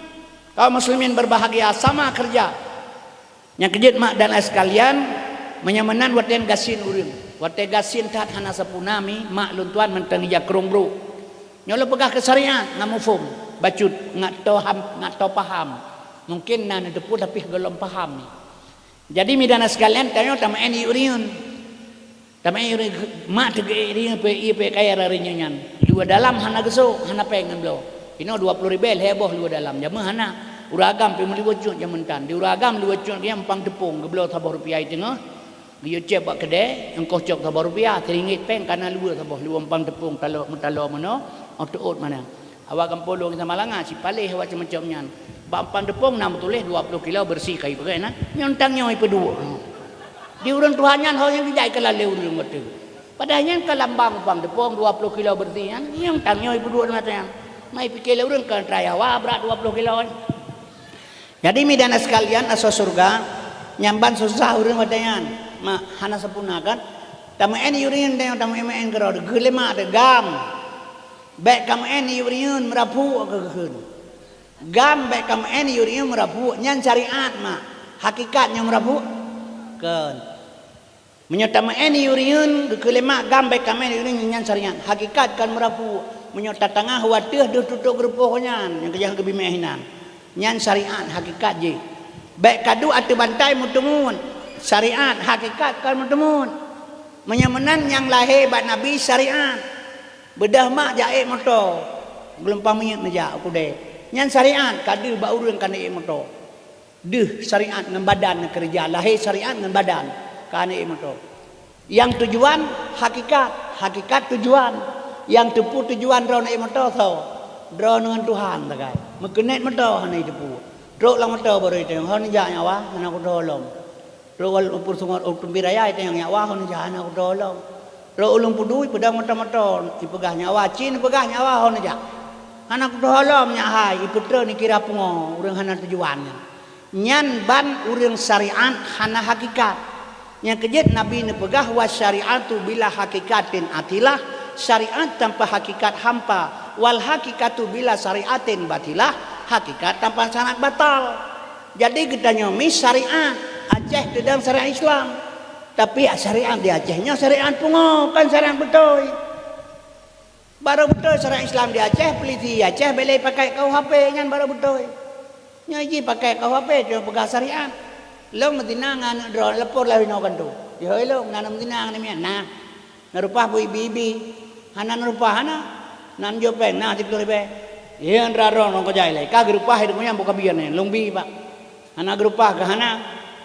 A: Kaum muslimin berbahagia sama kerja. Yang kejut mak dan sekalian menyamanan waten gasin urang. Wate gasin tat hana sapunami mak luntuan menteng ya krung bro. Nyolo pegah ke syariat ngamufum bacut ngat to paham. Mungkin nan depu tapi belum paham ni. Jadi midana sekalian tanyo tamaen iuriun. Tamaen iuriun mak tege iuriun pe kaya rarinyan. Dua dalam hana geso hana pengen blo. Ino 20 ribel heboh lu dalam jamah hana uragam pe muli wujud jamantan di uragam lu wujud dia empang tepung geblo tabah rupiah tengah dia cek bak kedai engkau cok tabah rupiah teringit peng kana lu tabah lu empang tepung kalau mentalo mano otot mana awak kampolong kita Malangan si palih awak macam nyan bak empang tepung nam tulis 20 kilo bersih kai pakai na nyontang nyoi pedua di urang tuhannya hal yang dijai kala le urang betul padahnya kalambang empang tepung 20 kilo bersih nyontang nyoi pedua macam mai pikir urang kan trayawa berat 20 kilo. Jadi midana sekalian asa surga nyamban susah urang wadayan. Ma hana sapuna kan. Tamaen urang teh tamaen kero gelema de gam. Bek kamen urang merapu kekeun. Gam bek kamen urang merapu nyan syariat mah. Hakikatnya merapu keun. Menyatamaen urang gelema gam bek kamen urang nyan syariat. Hakikat kan merapu menyota tengah watih dia tutup gerupohnya yang kejang kebimehinan nyan syariat hakikat je baik kadu atu bantai mutemun syariat hakikat kan mutemun menyamanan yang lahir bat nabi syariat bedah mak jaik motor belum pamiyat meja aku deh nyan syariat kadu ba urang kan naik motor deh syariat dengan badan kerja lahir syariat dengan badan kan naik motor yang tujuan hakikat tujuan yang tepu tujuan draw naik motor tau draw dengan Tuhan takai mekenet motor hanai tepu drok lang motor baru itu hon ja nyawa anak aku tolong drok upur sungot upur biraya itu yang nyawa hon ja anak aku tolong Ro ulung pudui pedang motor-motor ipegah nyawa cin pegah nyawa hon aja. Anak doholom nya hai iputra ni kira pungo urang hana tujuannya. Nyan ban urang syariat hana hakikat. Yang kejet Nabi ni pegah wa syariatu bila hakikatin atilah syariat tanpa hakikat hampa wal hakikatu bila syariatin batilah hakikat tanpa syarat batal. Jadi kita nyomi syariat Aceh sedang syariat Islam. Tapi syariat di Acehnya syariat pungo kan syariat betul. Baru betul syariat Islam di Aceh peliti Aceh boleh pakai KUHP nyan baru betul. Nyaji pakai KUHP cuma pegang syariat. Long Medina ngan dro lepor lah no kan tu. Yo long nan Medina ni mian nah. Narupah bu bibi. Hana narupah hana. Nan jo peng nah 10 ribu. Ye andra ro no ko jai lai. Ka gerupah hidup nya buka biar ni long bi pak. Hana gerupah ke hana.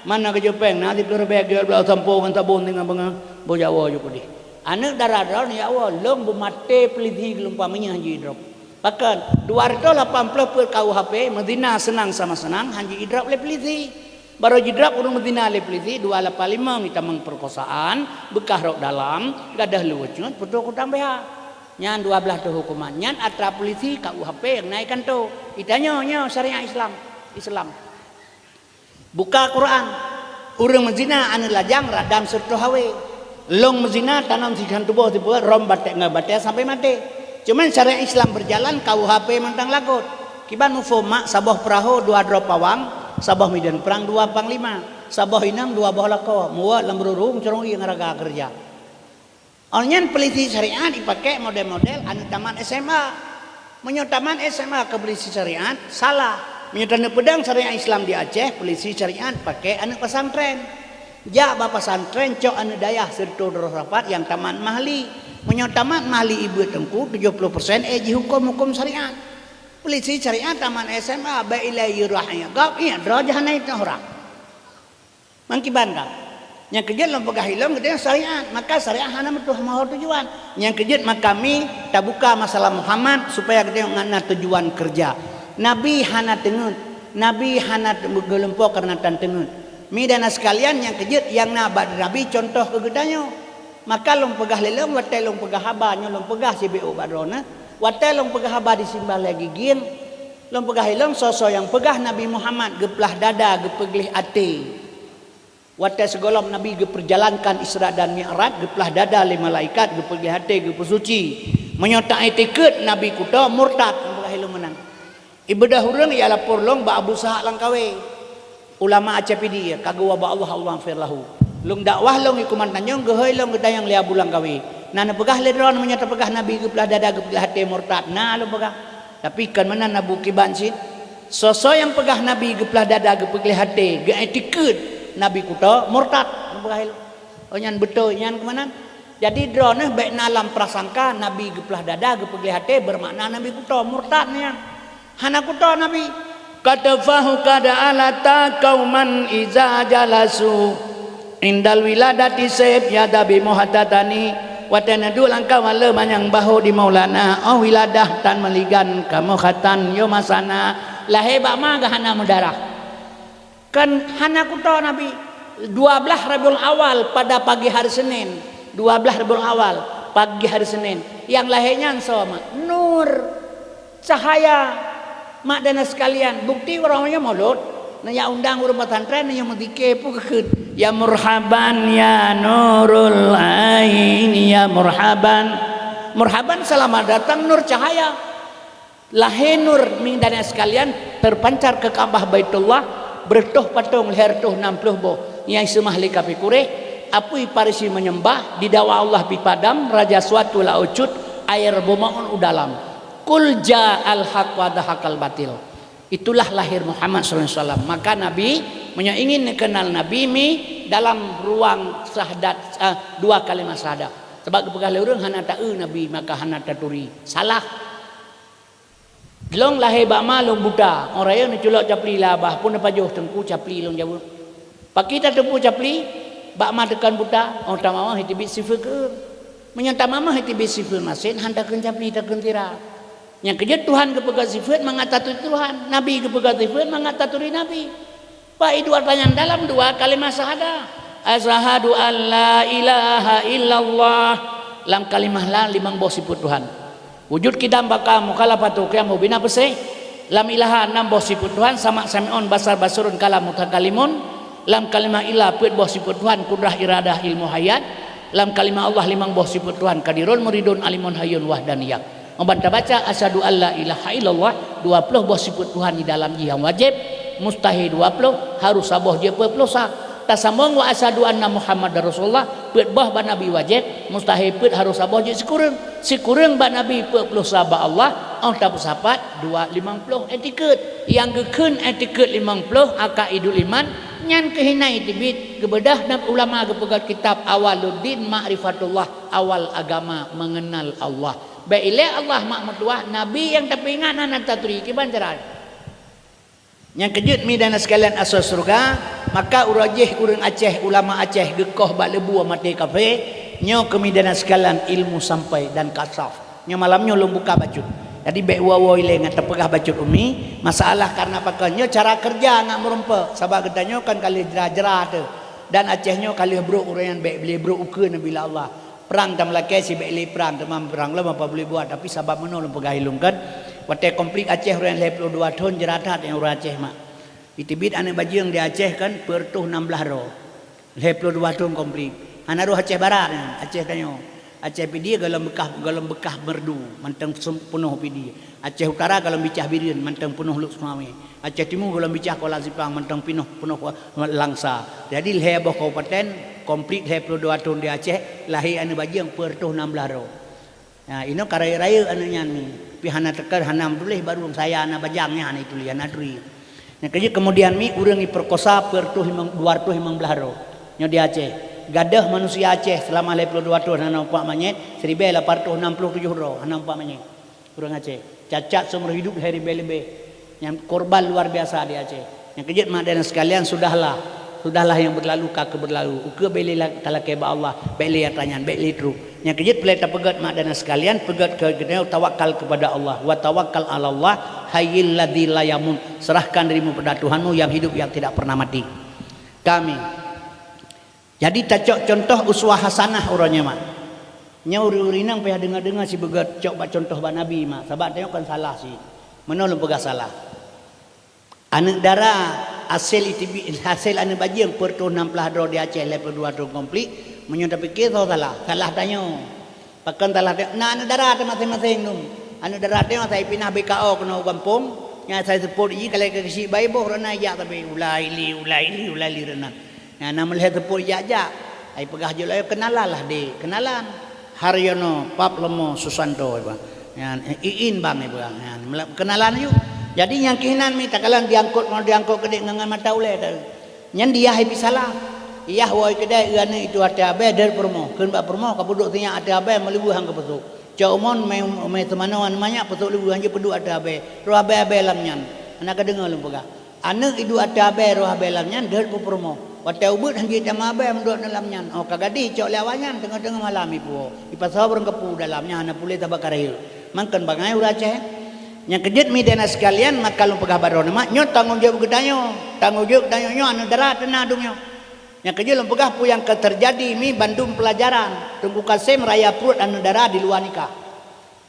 A: Mana ke jopeng na 10 ribu ge belau sampo kan tabon dengan bang bo Jawa jo pudi. Anak darah ni awal long bu mate peliti gelumpamanya haji drop. Bahkan 280 per KUHP Medina senang sama senang haji drop le peliti. Baru jidrap urang Medina le peliti 285 kita mengperkosaan bekah rok dalam gadah luwecun putu ku tambah. Nyan 12 tu hukuman. Nyan atra polisi KUHP yang naikkan tu. Itanya syariat Islam. Buka Quran. Urang Medina anu lajang radam serta hawe. Long Medina tanam sikan tubuh tiba rom batek ngabate sampai mati. Cuman syariat Islam berjalan KUHP mentang lagut. Kiban mufoma sabah perahu 2 drop pawang. Sabah medan perang 2 panglima, sabah inang 2 bawah lako, muat lemburung corong yang raga kerja. Onyan peliti syariat dipakai model-model anu taman SMA. Menyo taman SMA ke peliti syariat salah. Menyo tanda pedang syariat Islam di Aceh peliti syariat pakai anu pesantren. Ja ba pesantren cok anu dayah serta rapat yang taman mahli. Menyo taman mahli ibu tengku 70% eji hukum syariat. Polisi syariat taman SMA ba ilahi rahaya gap iya derajah naik orang. Mangkiban ka. Yang kejut lom pegah hilom gede syariat, maka syariat hana metuh mau tujuan. Yang kejut maka kami tak buka masalah Muhammad supaya gede ngana tujuan kerja. Nabi hana tengut, Nabi hana gelempok karena tan tengut. Mi dana sekalian yang kejut yang nabad Nabi contoh kegedanyo. Maka lom pegah lelong watai lom pegah habanyo lom pegah CBO badrona. Watai long pegah haba disimbah lagi gin long pegah hilong sosok yang pegah Nabi Muhammad geplah dada gepeglih ate. Watai segolom Nabi geperjalankan Isra dan Mi'raj geplah dada le malaikat gepeglih ate gepesuci menyotai tiket Nabi kuda murtad long pegah hilong menang. Ibadah urang ya lapor long ba Abu Sahak langkawe. Ulama Aceh pidi kagwa ba Allah firlahu. Long dakwah long ikuman tanyong gehoi long gedayang lia bulang kawe. Nana pegah ledron menyata pegah Nabi geplah dada geplah hati murtad. Nah lo pegah. Tapi kan mana nabu kibansin. Sosok yang pegah Nabi geplah dada geplah hati ge etiket Nabi kuta murtad. Lo pegah lo. Oh nyan betul nyan kemana? Jadi drone baik nalam prasangka Nabi geplah dada geplah hati bermakna Nabi kuta murtad nyan. Hana kuta Nabi. Katafahu kada alata kauman iza jalasu indal wiladati sayf yadabi muhadatani. Watana dul angka wala manyang bahu di Maulana oh wiladah tan meligan kamu khatan yo masana lahe bak ma hana mudarah kan hana kuta Nabi 12 Rabiul Awal pada pagi hari Senin 12 Rabiul Awal pagi hari Senin yang lahirnya sama nur cahaya mak dana sekalian bukti orangnya maulud nanya undang urut pesantren yang mendike pu kekeun ya murhaban ya nurul ain ya murhaban selamat datang nur cahaya lahir nur ming dan sekalian terpancar ke Ka'bah Baitullah bertuh patung leher tuh 60 boh yang semah li kapikure apui parisi menyembah di dawa Allah pi padam raja suatu la ucut air bumaun udalam kul ja al haq wa dahaqal batil. Itulah lahir Muhammad SAW. Maka Nabi ingin kenal Nabi mi dalam ruang syahadat 2 kalimat syahadat. Sebab kepegah leurang hana ta'u Nabi maka hana taturi. Salah. Gelong lahir bak malung buta. Orang yang culok capli labah pun apa jauh tengku capli long jauh. Pak kita tempu capli bak ma tekan buta. Oh tamama hitibit sifir ke. Menyata mama hitibit sifir masin handakeun capli tekan tira. Yang kerja Tuhan kepegat sifat mengataturi Tuhan, Nabi kepegat sifat mengataturi Nabi. Pak itu artinya dalam 2 kalimat syahadah. Asyhadu an la ilaha illallah lam kalimah la limang boh sifat Tuhan. Wujud kidam baka mukhalafatu qiyamu bina pesih lam ilaha enam boh sifat Tuhan sama sami'un basar basurun kalam mutakalimun lam kalimah ilah put boh sifat Tuhan kudrah iradah ilmu hayat lam kalimah Allah limang boh sifat Tuhan kadirun muridun alimun hayyun wahdaniyah. Membantah baca asyhadu alla ilaha illallah 20 boh sifat Tuhan di dalam yang wajib mustahil 20 harus saboh je 20 sah tasambung wa asyhadu anna muhammadar rasulullah put boh ba nabi wajib mustahil put harus saboh je sikurang ba nabi 40 sabah Allah tak bersapat 250 etiket yang gekeun etiket 50 akaidul iman nyan kehinai tibit kebedah dan ulama kepegat kitab awaluddin ma'rifatullah awal agama mengenal Allah baile Allah makmudullah nabi yang tapi ingat anak tatri kiban cerai yang kejut mi dan sekalian asal surga maka urajih urang Aceh ulama Aceh gekoh bak lebu mati kafe nyo kemidana sekalian ilmu sampai dan kasaf nyo malamnya ulun buka baju jadi bek wawo ile ngata pegah baju umi masalah karena pakannya cara kerja ngak merempe sabab gedanyo kan kali jera-jera tu dan Acehnya kali bro urang bek beli bro ukeun bila Allah perang tam laki si bek li perang temam perang lama apa boleh buat tapi sabab menolong pegah ilungkan Wate komplit Aceh orang 22 tahun jeratat yang orang Aceh mak. Itibit anak baju yang di Aceh kan pertuh 16 ro. 22 tahun komplit. Anak roh Aceh Barat Aceh tanyo. Aceh pidi galam bekah merdu mantang penuh pidi. Aceh Utara galam bicah birin mantang penuh luk suami. Aceh Timur galam bicah kola sipang mantang penuh langsa. Jadi heboh kabupaten komplit 22 tahun di Aceh lahir anak baju yang pertuh 16 ro. Nah, ini karaya-raya anaknya ni. Pihana tekar hanam tulih baru saya anak bajangnya anak itu lian adri. Nah, kemudian mi urang diperkosa pertuh 215 ro. Nyo di Aceh. Gadah manusia Aceh selama 22 tahun anak pak manyet 1867 ro anak pak manyet. Urang Aceh. Cacat seumur hidup hari lebih. Yang korban luar biasa di Aceh. Yang kejut mak dan sekalian sudahlah yang berlalu kaka berlalu. Uke beli talake ba Allah, beli tanyan, beli tru. Yang kejut pelita pegat mak dan sekalian pegat ke tawakal kepada Allah. Wa tawakkal 'ala Allah hayyil ladzi la yamun. Serahkan dirimu pada Tuhanmu yang hidup yang tidak pernah mati. Kami. Jadi tacok contoh uswah hasanah orangnya mak. Nya uri-urinang payah dengar-dengar si begat cok contoh ba nabi mak. Sebab tengok kan salah si. Menolong pegah salah. Anak darah hasil anak baju yang pertu 60 dro di Aceh level 2 dro komplit menyudah fikir salah tanya pakan salah nah anak darah masing-masing num anak darah tengok saya pindah BKO kena kampung yang saya sepur ini kalau ke si bayi boh rena ya tapi ulai li rena nah nama lihat sepur ya saya pegah je lah kenalan Haryono Pap Lemo Susanto ya iin bang kenalan yuk. Jadi yang kinan mi takalan diangkut kedek ngangan mata ule dah. Nyan dia habi salah. Iyah woi kedai ane itu ada abe der permo. Keun ba permo ka puduk tinya ada abe melibu hang ke petuk. Caumon me temanoan banyak petuk libu hang je peduk ada abe. Ro abe lam nyan. Anak kadengar lem pega. Anak itu ada abe ro abe lam nyan der permo. Wate ubut hang je tama abe menduk dalam nyan. Oh kagadi cok lewanyan tengah-tengah malam ipu. Ipasau berang kepu dalamnya anak pule tabakarail. Mangkan bangai ura Aceh. Yang kejut mi dana sekalian maka lu pegah baron mak nyo tanggung jawab gedanyo nyo anu darat tenadung nyo yang kejut lu pegah pu yang terjadi mi Bandung pelajaran tunggu kasem raya perut anu darat di luar nikah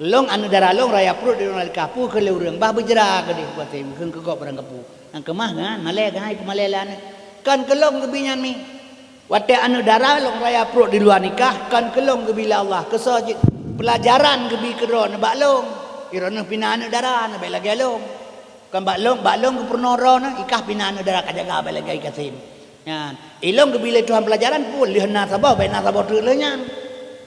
A: long anu darat long raya perut di luar nikah pu ke leurang bah bejera gede buat tem keun kegok barang kepu yang kemah kan male kan ai kemalelan kan kelong gebinyan mi wate anu darat long raya perut di luar nikah kan kelong gebila Allah kesojit pelajaran gebi kedron baklong irona pinana darah na bela galong kan baklong gubernur na ikah pinana darah kajaga bela gai kasim yan ilong gebile Tuhan pelajaran pun lihna sabah bae na sabah tu lenyan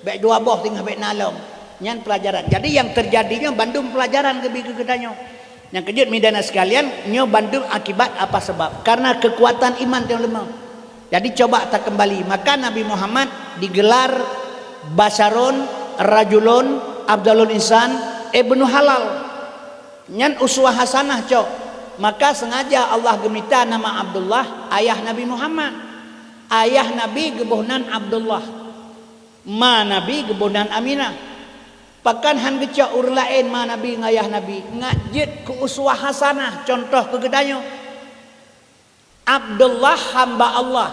A: bae dua boh tinggal bae nalong nyan pelajaran jadi yang terjadinya Bandung pelajaran gebi kegedanyo yang kejut midana sekalian nyo Bandung akibat apa sebab karena kekuatan iman yang lemah jadi coba tak kembali maka Nabi Muhammad digelar Basarun Rajulun Abdalul Insan Ibnu Halal nyan uswah hasanah cok maka sengaja Allah gemita nama Abdullah ayah Nabi Muhammad ayah Nabi gebuhnan Abdullah ma Nabi gebuhnan Aminah pakan han gecok ur lain ma Nabi ngayah Nabi ngajit ke uswah hasanah contoh kegedanyo Abdullah hamba Allah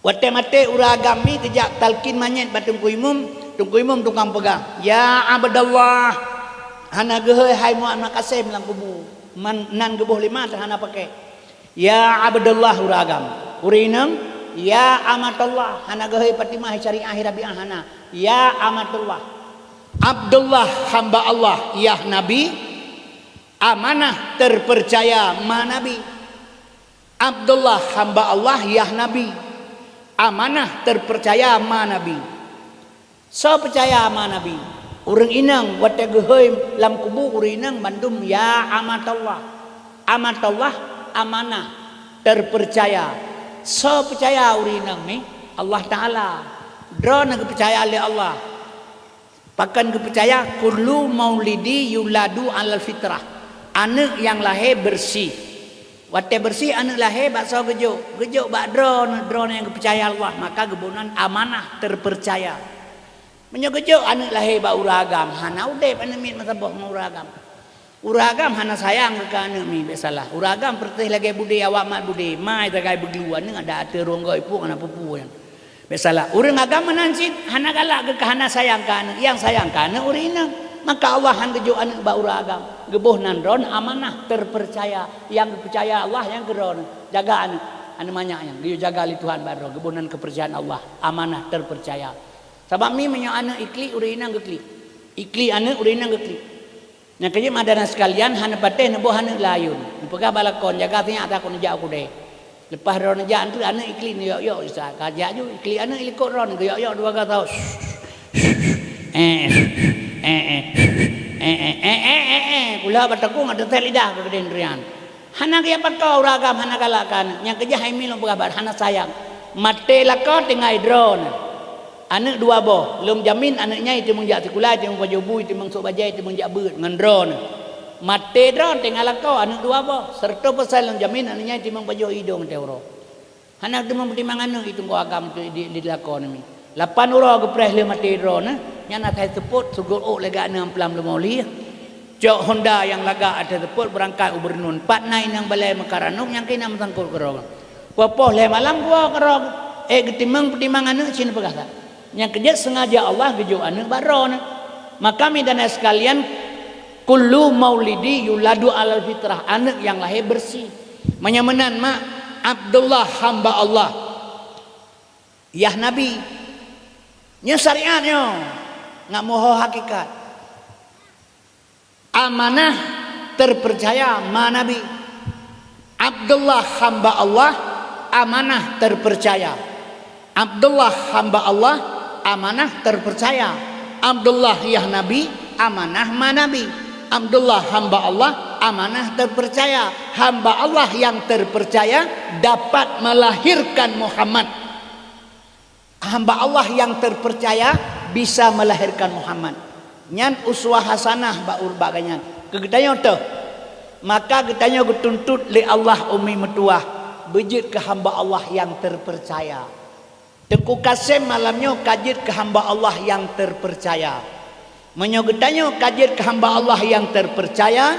A: wate mate ura agami kejak talkin manyet batung kuimum Tunggu imam tukang pegang. Ya Abdullah. Hana gehoi hai Muhammad Kasim lang kubu. Nan gebuh lima hana pakai. Ya Abdullah uragam. Urineng ya Amatullah. Hana gehoi patimah syariah rabi'ah hana. Ya Amatullah. Abdullah hamba Allah ya Nabi. Amanah terpercaya ma Nabi. Abdullah hamba Allah ya Nabi. Amanah terpercaya ma Nabi. So percaya ma Nabi. Urang inang wate gehoi lam kubu urang inang bandum ya Amatullah. Amatullah amanah terpercaya. So percaya urang inang ni Allah Taala. Drone percaya oleh Allah. Pakan kepercaya kullu maulidi yuladu alal fitrah. Anak yang lahir bersih. Wate bersih anak lahir bakso gejuk. Gejuk bak drone yang kepercaya Allah. Maka gebunan amanah terpercaya. Menyogejuk anak lahir bak uragam. Hana udep anak mit masa boh uragam. Uragam hana sayang ke anak mi biasalah. Uragam pertih lagi budi awak mat budi. Mai tagai begluan ni ada ate ronggoi pu kana pupu yang. Biasalah urang agama nansit hana galak ke hana sayang ke anak. Yang sayang ke anak urina. Maka Allah han gejuk anak bak uragam. Gebuh nandron amanah terpercaya. Yang percaya Allah yang geron. Jaga anak. Anak banyak yang. Dia jaga li Tuhan baru. Gebunan kepercayaan Allah. Amanah terpercaya. Sebab mi menyo anak ikli urina gekli. Ikli anak urina gekli. Nya kaya madana sekalian hana pateh nebo hana layun. Pegah balakon jaga tinya tak kon jak aku deh. Lepas ron jak tu anak ikli ni yo isa kajak ju ikli anak ikut ron yo dua kata. Kula batakung ada tel lidah ke kedendrian. Hana kaya patau ragam hana kalakan. Nya kerja hai milong pegah hana sayang. Mate laka tengai drone. Anak dua boh, belum jamin anaknya itu mengjak sekolah, itu mengajubu, itu mengsuk bajai, itu mengjak beut dengan drone. Mate drone tengah kau anak dua boh, serta pasal belum jamin anaknya itu mengbaju hidung teuro. Anak itu mempertimbang anak itu kau agam itu di lakon ni. 8 orang gepreh le mate drone, nya nak hai teput sugul oh lega 6 pelam lemoli. Jok Honda yang laga ada teput berangkat ubernun, 4 naik yang balai mekaranuk yang kena mentangkul kerong. Popoh le malam gua kerong. Ketimang pertimbangan anak sini pegah tak. Yang kerja sengaja Allah gejuk anak baron. Maka kami dan sekalian kullu maulidi yuladu alal fitrah. Anak yang lahir bersih. Menyamanan mak Abdullah hamba Allah. Ya Nabi. Nya syariatnya. Nggak moho hakikat. Amanah terpercaya ma Nabi. Abdullah hamba Allah. Amanah terpercaya. Abdullah hamba Allah. Amanah terpercaya. Abdullah ya Nabi, amanah ma Nabi. Abdullah hamba Allah, amanah terpercaya. Hamba Allah yang terpercaya dapat melahirkan Muhammad. Hamba Allah yang terpercaya bisa melahirkan Muhammad. Nyan uswah hasanah baur baganyan. Kegedanyo teh. Maka gedanyo getuntut li Allah umi metuah. Bejit ke hamba Allah yang terpercaya. Tengku Kasim malamnya kajit ke hamba Allah yang terpercaya. Menyogetannya kajit ke hamba Allah yang terpercaya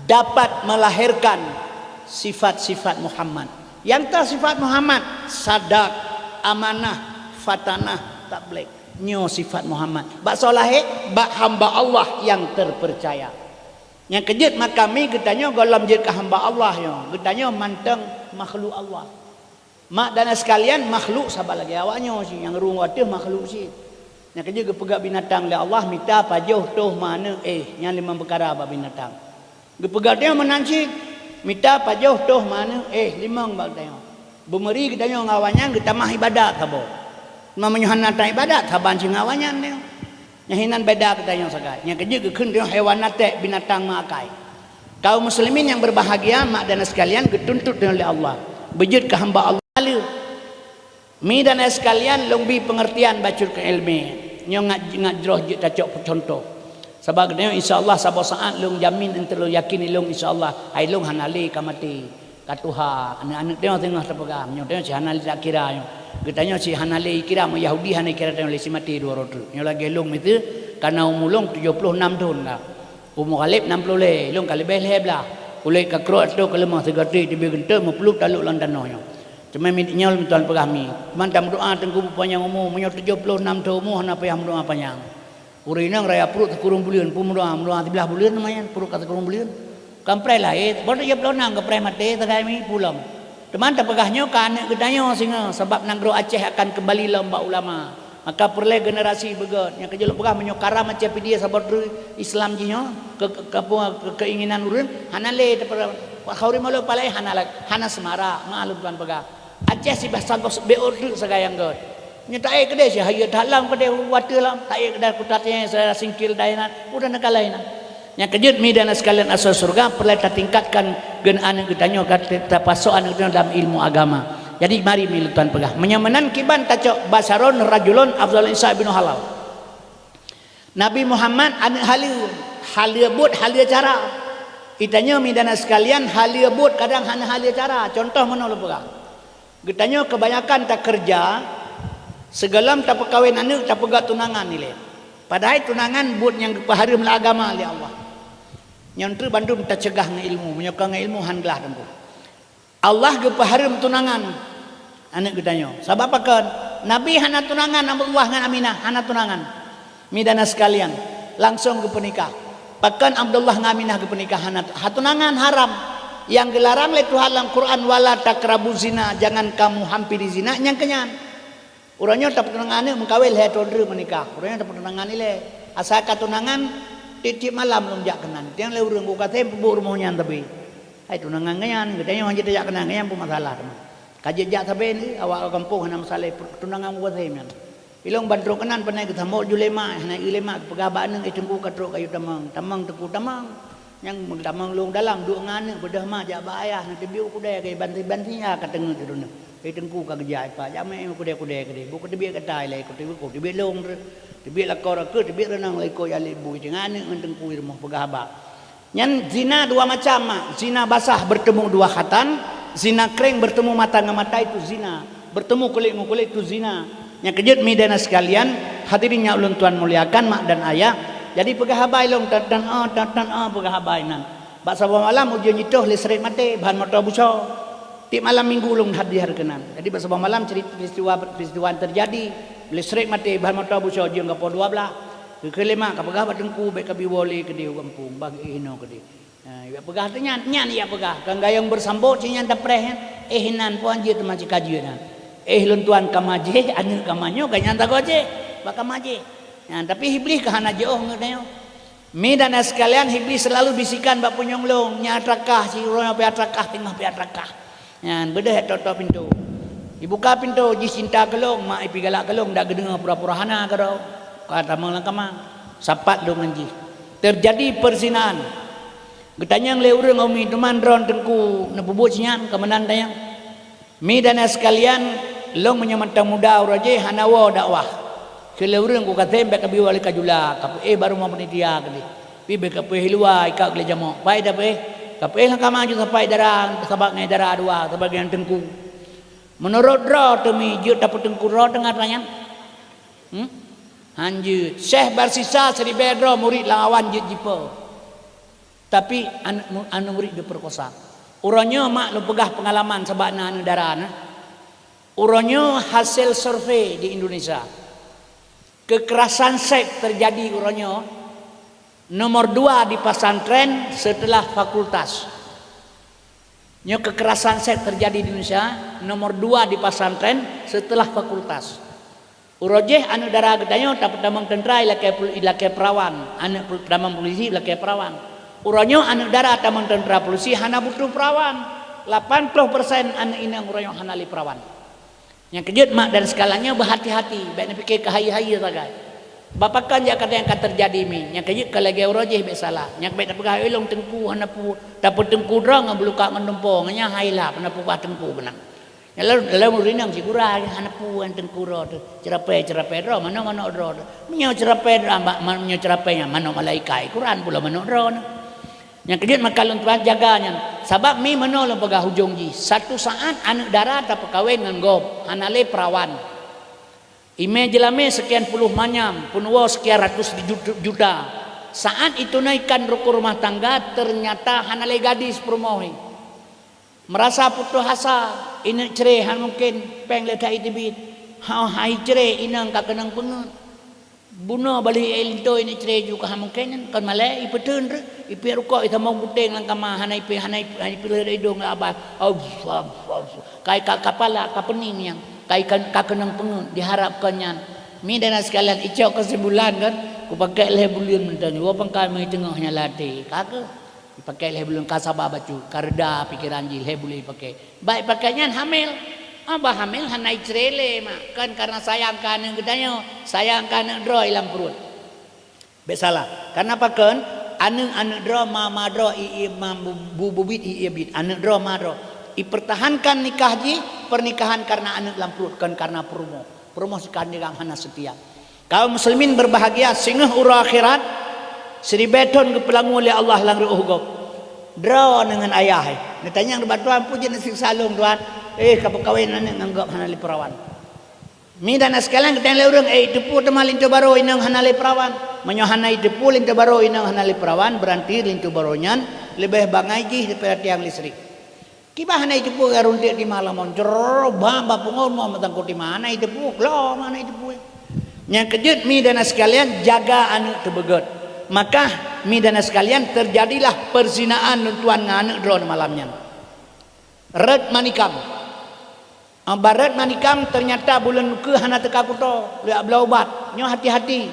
A: dapat melahirkan sifat-sifat Muhammad. Yang tak sifat Muhammad sadak, amanah, fatanah, tablek. Nyo sifat Muhammad. Bak solahik, bak hamba Allah yang terpercaya. Yang kejut makami getanya golam jid ke hamba Allah yo. Getanya manteng makhluk Allah. Mak dan sekalian makhluk sabar lagi awaknya sih yang ruang wadah makhluk sih. Yang kerja gepegak binatang le Allah minta pajuh tuh mana yang 5 perkara bab binatang. Gepegak dia menansi minta pajuh tuh mana 5 bab dia. Bumeri kita ngawanya kita mah ibadat sabo. Mamanya hana ta ibadat saban sing ngawanya dia. Nyahinan beda kita yang sagai. Yang kerja gekeun dia hewan nate binatang makai. Kaum muslimin yang berbahagia mak dan sekalian getuntut oleh Allah. Bejut ke hamba Allah. Mi dan sekalian lebih pengertian bacur ke ilmu. Nyo ngat jroh je tacok contoh. Sebab dia insyaallah sabo saat lung jamin ente lu yakin lung insyaallah ai lung hanali kamati. Katuha anak-anak dia tengah terpegang. Nyo dia si hanali tak kira nyo. Getanya si hanali kira mo Yahudi hanali kira dia si mati 2 rotu. Nyo lagi lung itu karena umulung 76 tahun lah. Umur Khalib 60 le. Lung Khalib leblah. Kulai ka kro tu kalau mah segati di begente mepeluk taluk London nyo. Cuma minitnya tuan pegami. Mantam doa tengku panjang umur, menyo 76 tahun umur hana payah doa panjang. Urina raya perut kurung bulian, pun doa 13 bulan namanya, perut kata kurung bulian. Kamprai lah, baru dia pelonang kamprai mati tagai mi pulang. Teman tak pegahnya kan gedanya singa sebab nanggro Aceh akan kembali lembak ulama. Maka perle generasi begot yang kerja pegah menyokara macam dia sabar Islam jinyo keinginan urun hanale khauri malu palai hana semara malum tuan pegah. Aceh si bahasa gos beordu sagayang god. Nya tak ai kedai si hayu dalam kedai watalam tak ai kedai kutatnya saya singkil daina udah nakalaina. Yang kejut mi dan sekalian asal surga perlu kita tingkatkan genaan gedanya kita pasokan dalam ilmu agama. Jadi mari mi tuan pegah menyamanan kiban tacok basaron rajulun afdal Isa bin Halal. Nabi Muhammad an halia but halia cara. Itanya mi dan sekalian halia but kadang hana halia cara. Contoh mana lu pegah? Getanya kebanyakan tak kerja segalam tak perkahwin anak tak pegah tunangan ni le. Padahal tunangan but yang kepaharim agama oleh Allah. Yang tu bandu minta cegah dengan ilmu, menyokong ilmu handlah tempu. Allah kepaharim tunangan anak gedanya. Sebab apa kan? Nabi hana tunangan Abdullah dengan Aminah hana tunangan. Midana sekalian langsung ke pernikah. Bahkan Abdullah dengan Aminah ke pernikahan tunangan haram. Yang dilarang oleh Tuhan dalam Quran wala takrabu zina, jangan kamu hampiri zina yang kenyan. Urangnya tak tunangan ni mengkawin le todre menikah. Urangnya tak tunangan ni le. Asal tunangan tiap malam belum jak kenan. Tiang le urang buka tem bu rumahnya tapi. Hai tunangan kenyan, gedanya hanya jak kenan kenyan pun masalah teman. Kaji jak tapi ni awak kampung hana masalah tunangan buka tem yan. Ilong bandro kenan panai kita mau julema, hana ulema pegabaan nang tengku katrok kayu tamang teku tamang. Yang tamang long dalam duk ngane bedah mah jak bayah nanti biu kudai kai banti-bantinya kateng tu duna. Kai tengku ka gejai pa jame kudai-kudai kede. Bu kede biak katai lai kede biak long kede biak lakor ke kede biak renang lai ko yali bu ngane ngan tengku rumah pegahaba. Nyan zina dua macam mak. Zina basah bertemu dua khatan, zina kering bertemu mata dengan mata itu zina. Bertemu kulit dengan kulit itu zina. Yang kejut midana sekalian, hadirinnya ulun tuan muliakan mak dan ayah. Jadi pegahabai long tan pegahabai nan. Bak sabah malam ujian jituh listrik mati bahan motor buso. Ti malam minggu long hadir kenan. Jadi bak sabah malam cerita peristiwa terjadi listrik mati bahan motor buso ujian kapo 12. Kelima ka pegahabat tengku baik kabi wali ke dia kampung bagi hino ke dia. Ya pegah tu nyan ya pegah. Kang gayung bersambut sinyan tapreh hinan puan je teman cikajian. Lun tuan kamaje anu kamanyo ganyan tagoje bak kamaje. Ya, tapi iblis kahana jauh ngadanya. Mi dan sekalian iblis selalu bisikan bak punyong long nyatrakah si urang pe atrakah tengah pe atrakah. Ya, bedah toto pintu. Dibuka pintu ji cinta kelong mak ipi galak kelong dak gedenga pura-pura hana karo. Kata mangkama sapat do manji. Terjadi perzinahan. Getanyang le urang umi teman ron tengku nepubut sinyan kemenan tayang. Mi dan sekalian long menyamantang muda uraje hanawa dakwah. Kalau orang ku kata mbak kabi wali kajula, kape baru mau penitia kali. Pi mbak kape hilua ikak kali jamu. Pai dah pe, kape lah kamaju sampai darah, sabak ngai darah dua, sebagian tengku. Menurut roh temi jut dapat tengku roh tengah tanya. Hanjut. Syekh bersisa seri bedro murid lawan jut jipo. Tapi anu murid diperkosa. Urangnya mak lu pegah pengalaman sebab anu darah. Urangnya hasil survei di Indonesia. Kekerasan seks terjadi urangnya nomor 2 di pesantren setelah fakultas. Nya kekerasan seks terjadi di Indonesia nomor 2 di pesantren setelah fakultas. Urojeh anu darah gedanya dapat damang tentera ilake perawan, anu damang polisi ilake perawan. Urangnya anu darah damang tentera polisi hana butuh perawan. 80% anu inang urangnya hana li perawan. Yang kejut mak dan skalanya berhati-hati baik nak fikir kahai-hai tagai. Bapakan jak kata yang akan terjadi mi. Yang kejut kalau ge urajih be salah. Yang baik nak pegang ilong tengku hana pu dapat tengku drang beluka menempo nganya hailah pernah pu tengku benang. Lalu murinang si gura hana pu tengku ro cerape ro mana ro. Menyo cerape ro menyo cerapenya mana malaikat Quran pula mana ro. Yang kejut maka lun tuan jaganya. Sebab mi menolong pegah hujung ji. Satu saat anak darah tak perkahwin dengan gob. Hanale perawan. Ime jelame sekian puluh manyam. Punwa sekian ratus juta. Saat itu naikkan rukun rumah tangga. Ternyata hanale gadis perumahi. Merasa putus asa. ina cerai han mungkin peng le tai tibit hai cerai ina ka kenang pengen bunuh balik elto ini cerai juga han mungkin kan malai ipetun ipi ruko ita mau buteng lang kama hanai pilih hidung abah kai kapala kapening yang kai ka kenang pengen diharapkannya mi dana sekalian icok kesimpulan kan ku pakai leh bulan mentani wa pangkai mai tengahnya latih kagak pakai leh bulan kasabah bacu karda pikiran ji leh boleh pakai baik pakainya hamil abah hamil hanai cerele mak kan karena sayang kana gedanya sayang kana dro ilang perut besalah karena apa kan anu dro mama dro bubit bit anu dro ma dro dipertahankan nikah ji pernikahan karena anu dalam perut kan karena promo sekali kang hana setia kaum muslimin berbahagia singah ura akhirat seribeton kepelangu oleh Allah lang ruh dro dengan ayah ditanya yang batuan puji nasi salung tuan kapal kawin ane nganggap hanali perawan mi dan sekalian kita le urang depu temalin tu baro inang hanali perawan menyohanai depu lin tu baro inang hanali perawan berarti lin tu baronyan lebih bangai ji daripada tiang listrik kibah hanai depu garuntik di malam monjor bamba pungol mau matang koti mana depu lo mana depu yang kejut mi dan sekalian jaga anu tebegot maka mi dan sekalian terjadilah perzinaan tuan ngane drone malamnya red manikam barat manikam ternyata bulan ke hana teka kuto liak belau obat nyo hati-hati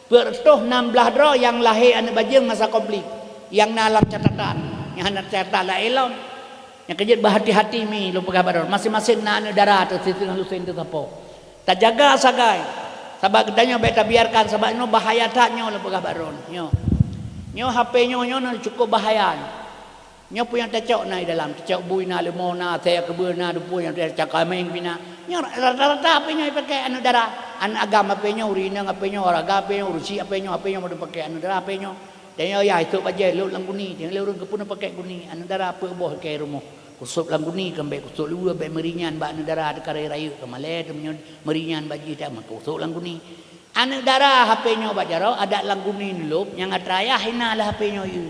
A: bertuh 16 dro yang lahir anak bajeng masa komplit yang dalam catatan yang hana catat la elom yang kejut berhati-hati mi lu pegabar masing-masing na anak darah tu situ lusin tu tapo tak jaga sagai sabab kedanya beta biarkan sabab no bahaya tak nyo lu pegabar nyo HP nyo cukup bahaya nyo punya tecok na dalam tecok bui na lemo na saya kebun na dupu yang tecok kameng pina nyo rata-rata apa nyo pakai anu darah an agama apa nyo urina apa nyo olahraga apa nyo urusi apa nyo mau pakai anu darah apa nyo dan nyo ya itu baje lu lang guni dia lu urang kepuna pakai guni anu darah apa boh ke rumah kusuk lang guni kembe kusuk lu be meringan ba anu darah de kare rayu kemale tu meringan baji dak mak kusuk lang guni anu darah HP nyo bajaro ada lang guni lu yang atraya hina lah HP nyo yu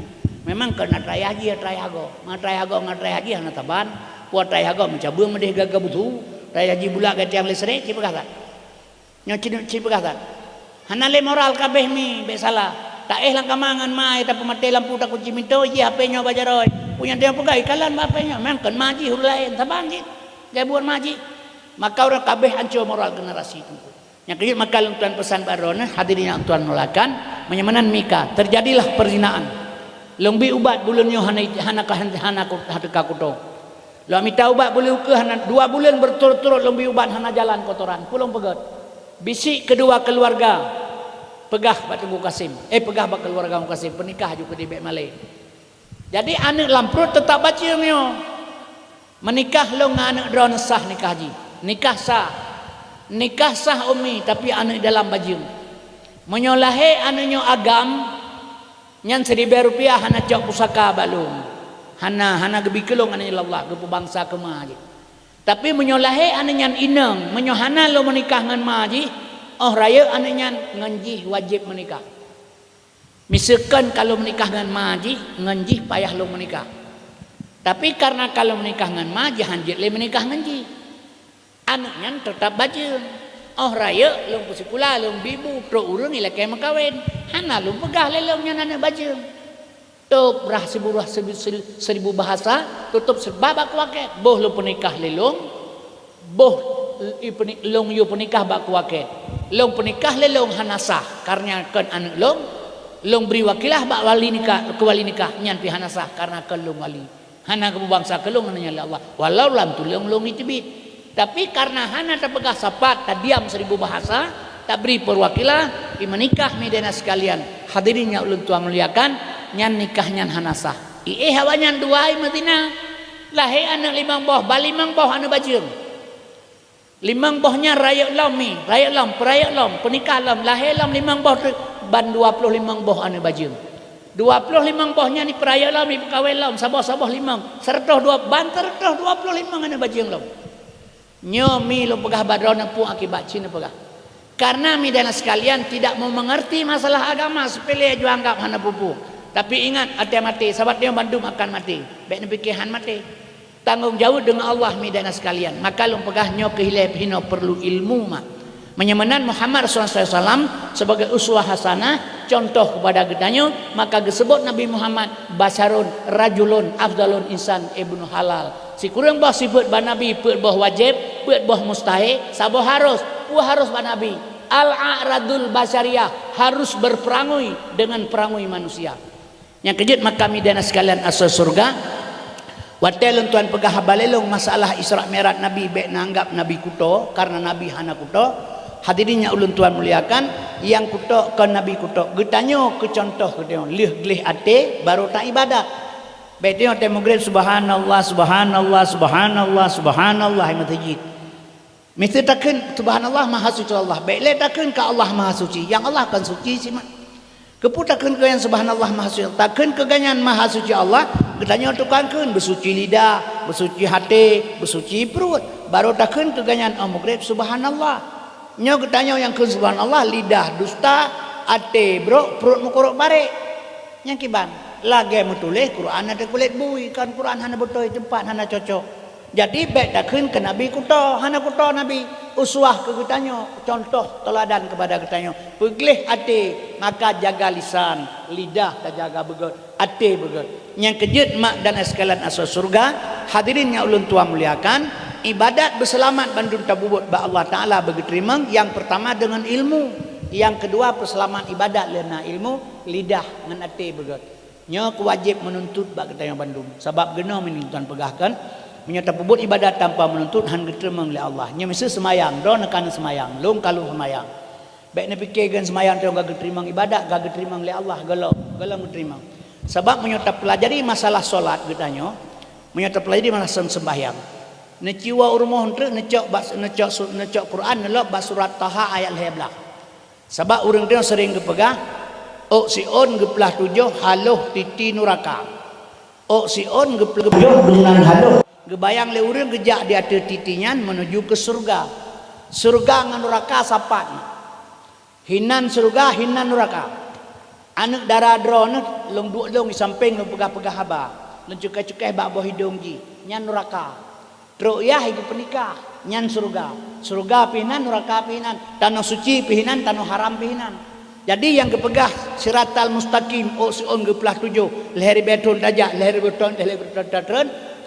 A: memang kena try haji try hago ngatry haji hana taban puat try hago mencabung medeh gaga butu try haji bulak ke tiang listrik cipa kata nyo cipa kata hana le moral kabeh mi be salah tak lang kamangan mai tapi mate lampu tak kunci minto ji HP nyo bajaroy punya dia pegai kalan HP nyo memang kan maji hur lain taban ji gabuan maji maka orang kabeh hancur moral generasi itu yang kedua maka tuan pesan barona hadirin yang tuan mulakan menyamanan mika terjadilah perzinaan lebih ubat bulan nyo hana ka kuto lo minta ubat boleh ke hana 2 bulan berturut-turut lebih ubat hana jalan kotoran pulang pegat bisik kedua keluarga pegah bak Tengku Kasim pegah bak keluarga Kasim pernikah juga di Bek Malay jadi anak lamprut tetap baca nyo menikah lo nganak drone sah nikah haji nikah sah umi tapi anak dalam baju menyolahe anaknya agam nyan Rp1,000 hana cok pusaka balung hana gebi kelong ananya Allah gepu bangsa kemaji tapi menyolahe ananya inang menyohana lo menikah ngan maji raya ananya nganji wajib menikah misalkan kalau menikah ngan maji nganji payah lo menikah tapi karena kalau menikah ngan maji hanjit le menikah nganji anaknya tetap baju raya long pusikula long bibu pro urang ila kay makawin hana long pegah lelong nya nana baju tup rah seribu bahasa tutup sebabak wake boh lo penikah lelong boh long yo penikah bak wake long penikah lelong hana sah karena kan anak long beri wakilah bak wali nikah ke wali nikah nyan pi hana sah karena kan long wali hana ke bangsa kelong nanya Allah walau lam tu long itibit tapi karena hana terpegah sapat tak diam 1000 bahasa tak beri perwakilan menikah medena sekalian hadirin yang ulun tuan muliakan nyan nikah nyan hana sah hawanyan 2 Madinah lahir anak 5 boh bali 5 boh anu bajung 5 bohnya rayak lam penikah lam lahir lam 5 boh ban 25 boh anu bajung 25 bohnya ni perayak lam ni kawin lam sabah 5 sertoh 2 banter 25 anu bajung lam nyomi lo pegah badrona pun akibat Cina pegah karena midana sekalian tidak mau mengerti masalah agama sepele aja anggap hana pupu tapi ingat hati mati sahabat dia Bandung akan mati baik ni pikiran mati tanggungjawab dengan Allah midana sekalian. Maka lung pegahnya kehilai hino perlu ilmu mak. Menyamanan Muhammad SAW sebagai uswah hasanah, contoh kepada kitanya, maka disebut Nabi Muhammad basarun rajulun afdalun insan ibnu halal. Si kurang bah sifat ba Nabi, put bah wajib, put bah mustahil, sabo harus, harus ba Nabi. Al-a'radul basyariyah, harus berperangui dengan perangui manusia. Yang kejut maka midana sekalian asal surga. Watel tuan pegah balelong masalah Isra Mi'raj Nabi bek nanggap Nabi kuto karena Nabi hana kuto. Hadirinnya ulun tuan muliakan, yang kuto ke Nabi kuto getanyo ke contoh getanyo lih ate baru tak ibadat. Betio temu grade subhanallah subhanallah subhanallah subhanallah matjid. Mesti takkan subhanallah maha suci Allah. Baiklah takkan ke Allah maha suci. Yang Allah kan suci sih mak. Keputakan ke yang subhanallah maha suci. Takkan ke ganyan maha suci Allah. Getanyo tukang kan bersuci lidah, bersuci hati, bersuci perut. Baru takkan ke ganyan grade subhanallah. Nyo ketanya yang ke subhanallah lidah dusta ate bro perut mukorok bare yang kiban lagi mutuleh Quran ada kulit bui kan Quran hana betul tempat hana cocok jadi baik takun ke Nabi kuto hana kuto Nabi uswah ke ketanya contoh teladan kepada ketanya pegleh ate maka jaga lisan lidah tak jaga begot ate begot yang kejut mak dan sekalian asal surga hadirin yang ulun tua muliakan ibadat berselamat bandung tabubut ba Allah Ta'ala bagi terima yang pertama dengan ilmu yang kedua perselamat ibadat lena ilmu lidah dengan hati begot nyo kewajib menuntut ba ketanya bandung sebab gena menintuan pegahkan menyata tabubut ibadat tanpa menuntut han diterima oleh Allah nya mesti semayang do nekan semayang lung kalau semayang baik ne fikirkan semayang tu gak diterima ibadat gak diterima oleh Allah galau diterima sebab menyata pelajari masalah solat getanyo menyata pelajari masalah sembahyang neciwa urmoh untuk necok Quran nelok bas surat Taha ayat 11 sebab urang dia sering kepegah si on geplah 7 haluh titi nuraka si on geplah 7 dengan haluh gebayang le urang gejak di atas titinya menuju ke surga ngan nuraka sapat hinan surga hinan nuraka anak darah drone long duok di samping long pegah-pegah haba long cukai-cukai bak boh hidung ji nyan nuraka Ru'yah itu penikah nyan surga pihinan neraka pihinan tanah suci pihinan tanah haram pihinan jadi yang kepegah siratal mustaqim on geplah 7 leher beton dajak leher beton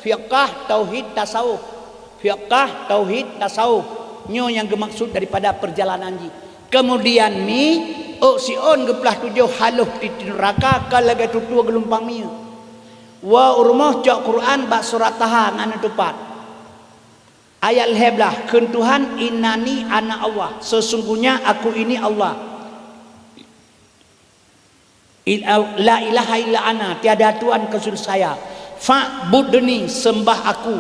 A: fiqh tauhid tasawuf nyo yang gemaksud daripada perjalanan ji kemudian on geplah 7 haluh di neraka kalaga tutua gelumpang mi wa urmah cok Quran bak surat Taha ngana tepat ayat heblah kun Tuhan innani ana Allah sesungguhnya aku ini Allah la ilaha illa ana tiada tuhan kecuali saya fa'budni sembah aku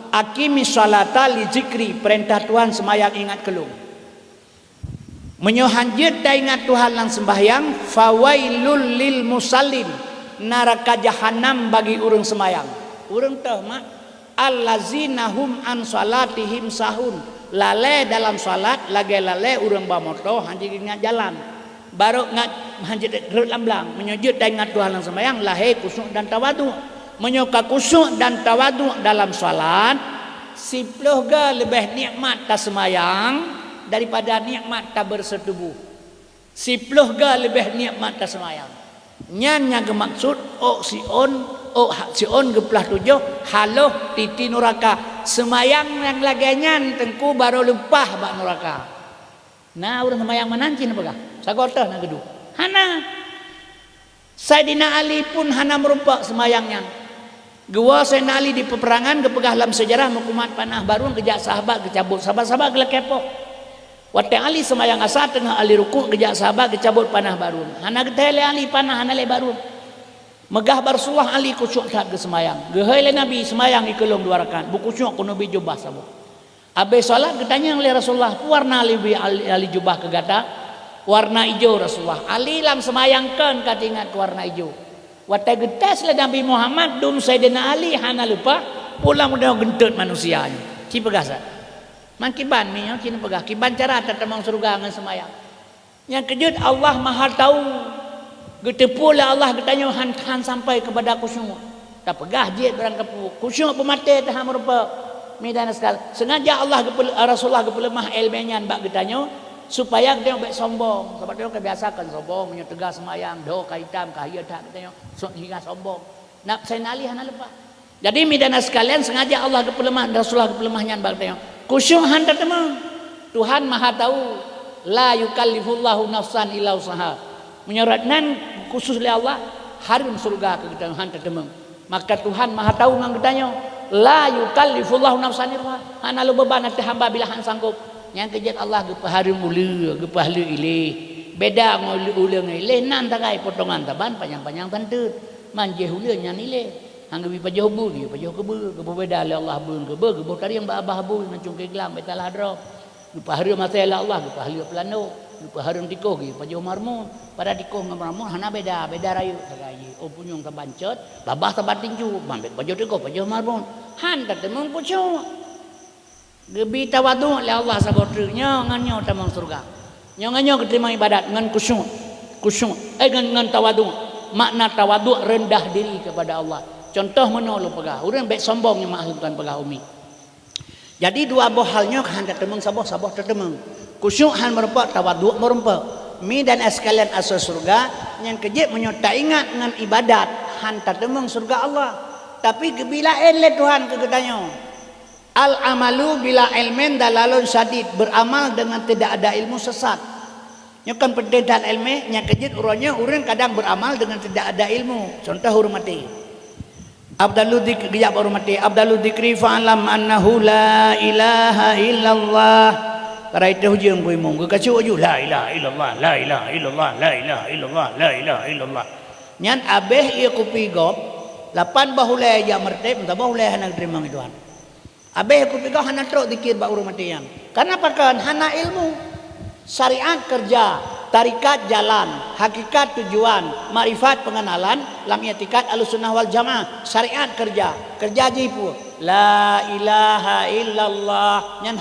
A: akimi salata li zikri perintah Tuhan semayang ingat kelung menyohanjit dah ingat Tuhan lang sembahyang fawailul lil musallin neraka jahanam bagi urang semayang urang teh mak allazina hum an salatihim sahun lale dalam salat lagi lale urang bamoto hanjit ingat jalan baru ngat hanjit gerut lamblang menyujud dan ingat Tuhan yang sembahyang lahir kusuk dan tawadu menyoka kusuk dan tawadu dalam salat siploh ga lebih nikmat ta sembahyang daripada nikmat ta bersetubuh siploh ga lebih nikmat ta sembahyang nyanya gemaksud si on geplah 7 haluh titi nuraka semayang yang lagianyan tengku baru lempah bak nuraka nah urang semayang manancin apakah sagotah na gedu hana Sayyidina Ali pun hana merumpak semayangnya gua Sayyidina Ali di peperangan kepegah dalam sejarah mukumat panah barun kejak sahabat kecabut sahabat gelak kepok waktu Ali semayang asa tengah Ali rukuk kejak sahabat kecabut panah barun hana getele Ali panah hana le barun megah Rasulullah Ali kusyuk tak ke semayang gehaile Nabi semayang ikelong 2 rakaat buku kusyuk kuno bi jubah sabo abe salat ketanya oleh Rasulullah warna Ali jubah ke gata warna hijau Rasulullah Ali lang semayangkan katingat warna hijau watai getas le Nabi Muhammad dum Sayyidina Ali hana lupa pulang udah gentut manusianya ci pegasa mangkiban mi cina pegah kiban cara tetemang surga ngan semayang yang kejut Allah Maha tahu getepula Allah ketanya han sampai kepada aku semua tak pegah jid barang kepu kusyuk pemate tah merupa medan sekal sengaja Allah Rasulullah gepelemah ilmunya bak getanyo supaya dia baik sombong sebab dia kebiasakan sombong punya tegas semayang do kaitam kahia tak getanyo hingga sombong nak saya nalih hana lepas jadi medan sekalian sengaja Allah gepelemah Rasulullah gepelemahnya bak getanyo kusyuk handa temang Tuhan Maha tahu la yukallifullahu nafsan illa usaha menyeratnan khusus oleh Allah harum surga ke kita hanta temeng maka Tuhan Maha tahu ngang getanyo la yukallifullahu nafsan illa hana lu beban hati hamba bila han sanggup yang kejat Allah ge harum ulu ge pahlu ilih beda ngulu uleung ilih nan tagai potongan taban panjang-panjang tantut manje uleung nya ilih hang ge pajah bu ge pajah ke beda le Allah beun ke ge tari yang abah bu ngacung ke gelam betalah hadro lupa hari masalah Allah lupa hari pelano lupa hari tikoh gitu pajau marmun pada tikoh marmun hana beda rayu sagai oh punyung tabancet babah tabat tinju mambek pajau tikoh pajau marmun han tak temung pucuk gebi tawadu le Allah sabotrnya nganyo tamang surga nganyo keterima ibadat ngan kusyuk ngan tawadu makna tawadu rendah diri kepada Allah contoh menolong pegah urang baik sombongnya maklumkan pegah umi jadi dua bohalnya hendak temeng saboh tertemeng. Kusyuk han merupa tawaduk merupa. Mi dan sekalian asal surga yang kejip menyota ingat dengan ibadat han tertemeng surga Allah. Tapi bila le Tuhan kegedanyo. Al amalu bila ilmin dalalun syadid beramal dengan tidak ada ilmu sesat. Nyokan pendidikan ilmu yang kejip urangnya urang kadang beramal dengan tidak ada ilmu. Contoh hormati. Abdallu dzikri ya hormati Abdallu dzikri fa'lam annahu la ilaha illallah karai teh hujung kui mung kacu aju la ilaha illallah la ilaha illallah la ilaha illallah la ilaha illallah nyan abeh ieu kupi gop lapan bahule ya merteb entah bahule hana terima Tuhan abeh kupi gop hana trok zikir ba hormatian karena pakan hana ilmu syariat kerja tarikat jalan, hakikat tujuan, makrifat pengenalan, lam i'tiqad Ahlussunnah wal Jamaah, syariat kerja jipu. La ilaha illallah nyan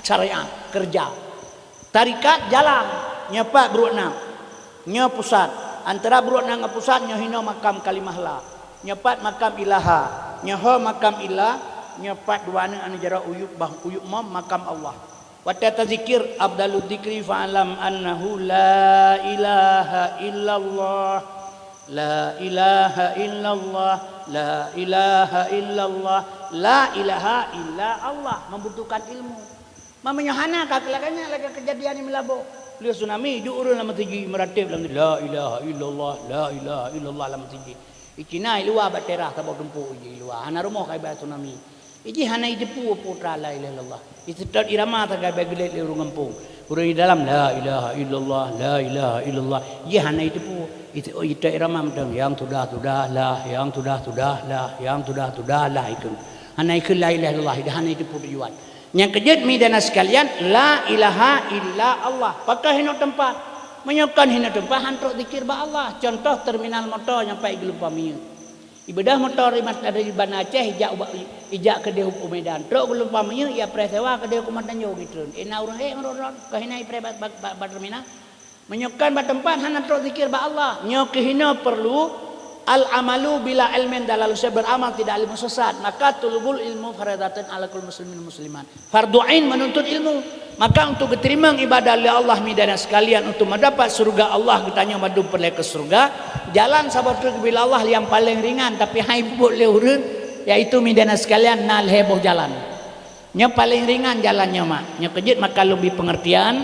A: syariat kerja. Tarikat jalan, nyepak berukna, nya pusat. Antara berukna dengan pusat nya hina makam kalimah la. Nyepat makam ilaha, nyaho makam ilah, nyepat duana anu jara uyuk mom makam Allah. Wata zikir abdalu dzikri fa'lam annahu la ilaha illallah la ilaha illallah la ilaha illallah la ilaha illa Allah membutuhkan ilmu mamanya hana kakelakannya lagi kejadian ini melabo lihat tsunami diurun lama tinggi meratib lagi la ilaha illallah la ilaha illallah lama tinggi ikinai luar baterah tabok dempu iji luar hana rumah kai ba tsunami iji hana idepu putra la ilaha illallah istad irama tagai bagelet le urung urang di dalam la ilaha illallah la ilaha illallah iji hana idepu itu ita irama mentang yang sudah lah yang sudah lah yang sudah lah ikun hana ikun la ilaha illallah hana idepu tujuan yang kejut midana sekalian la ilaha illa Allah pakai hina tempat menyokan hina tempat hantrok zikir ba Allah contoh terminal motor nyampai gelupa mieu ibadah motor dari Banda Aceh ijak ke Dehu Medan. Truk belum pamanya ia presewa ke Dehu Kumandan jauh gitu. Ina urang ngeron kahina ipre terminal. Menyokan ba tempat hana truk zikir ba Allah. Nyo kehina perlu al amalu bila ilmin dalal beramal tidak ilmu sesat. Maka tulubul ilmu faradatan ala kul muslimin musliman. Fardu ain menuntut ilmu. Maka untuk diterima ibadah oleh Allah midana sekalian untuk mendapat surga Allah ditanya madu perle ke surga jalan sahabat bila Allah yang paling ringan tapi hai bubuk le urun yaitu midana sekalian nal heboh jalan nya paling ringan jalannya mak nya kejut maka lebih pengertian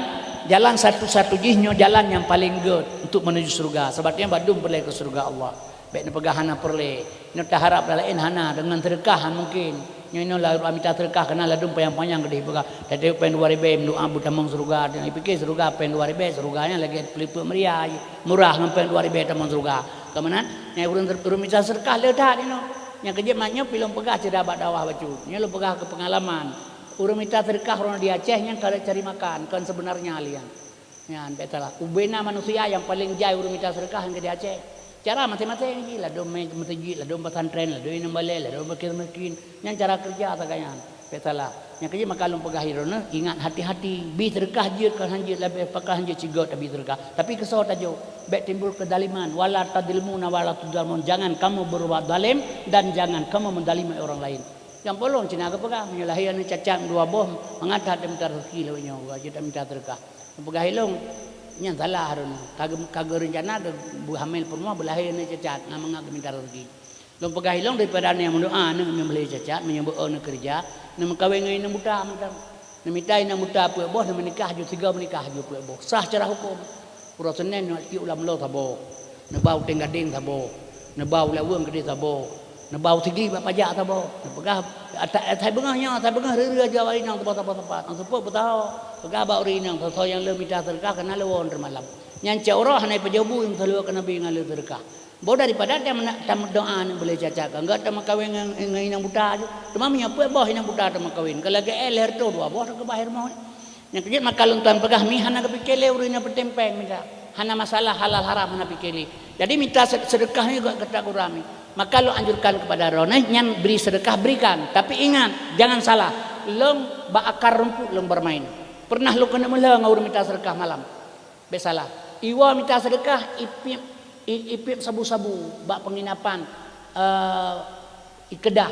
A: jalan satu-satu jihnya jalan yang paling good untuk menuju surga sebabnya badum perle ke surga Allah baik pegahana perle nya harap lain hana dengan sedekah mungkin nyono la amita terkah kenal ladung panjang gede boga tadi pen 2000 doa butamang surga dan pikir surga pen 2000 surganya lagi peliput meriah murah ngampen 2000 tamang surga kemenan nya urang terumita sedekah leudah dino nya kejep maknya pilong pegah cedabat dawah bacu nya lu pegah ke pengalaman urang minta sedekah orang di Aceh nya kada cari makan kan sebenarnya alian nya betalah ubena manusia yang paling jai urang minta sedekah yang di Aceh cara masing-masing gila dom masjid lah dom pesantren lah dom balai lah dom makin yang cara kerja tagayan betalah Yang kerja makalung pegahirona ingat hati-hati bi terkah je kan hanje lebih pakah hanje cigot bi terkah. Tapi kesau tajo baik timbul kedaliman wala tadilmuna wala tudalmun, jangan kamu berbuat zalim dan jangan kamu mendalimi orang lain. Yang polong cina ke pegah menyelahian cacat dua boh mengadat dia minta rezeki lawanya wajib minta terkah. Pegahilong nya salah harun kagak rencana bu hamil perempuan belahian cacat ngamang minta rezeki. Long pegahilong daripada yang mendoa nang membeli cacat menyebut nak kerja nak kawin dengan buta macam nak minta nak buta puak boh nak menikah ju tiga menikah ju puak boh sah cara hukum pura senen nak ti ulam lo tabo nak bau tenggading tabo nak bau lawang gede tabo nak bau tinggi bak pajak tabo nak pegah atai bengahnya atai bengah rere aja wali nang tempat-tempat nang sepuk betau pegah bau ri nang so yang le minta terkah kena lewon malam nyanca orang hanai pejabu yang telu kena bi ngalir terkah. Bawa daripada dia tamat doa nak boleh cacat. Enggak tamat kawin dengan inang buta aja. Cuma menyapa boh inang buta tamat kawin. Kalau lagi leher tu dua boh ke bahir mau. Yang kerja makalun tuan pegah mi hana ke pikele urina petempeng minta. Hana masalah halal haram hana pikele. Jadi minta sedekah ni juga kata kurami. Maka lo anjurkan kepada rona nyan beri sedekah berikan. Tapi ingat jangan salah. Long bakar rumput long bermain. Pernah lo kena mula ngau minta sedekah malam. Besalah. Iwa minta sedekah ipip sabu-sabu bak penginapan ikedah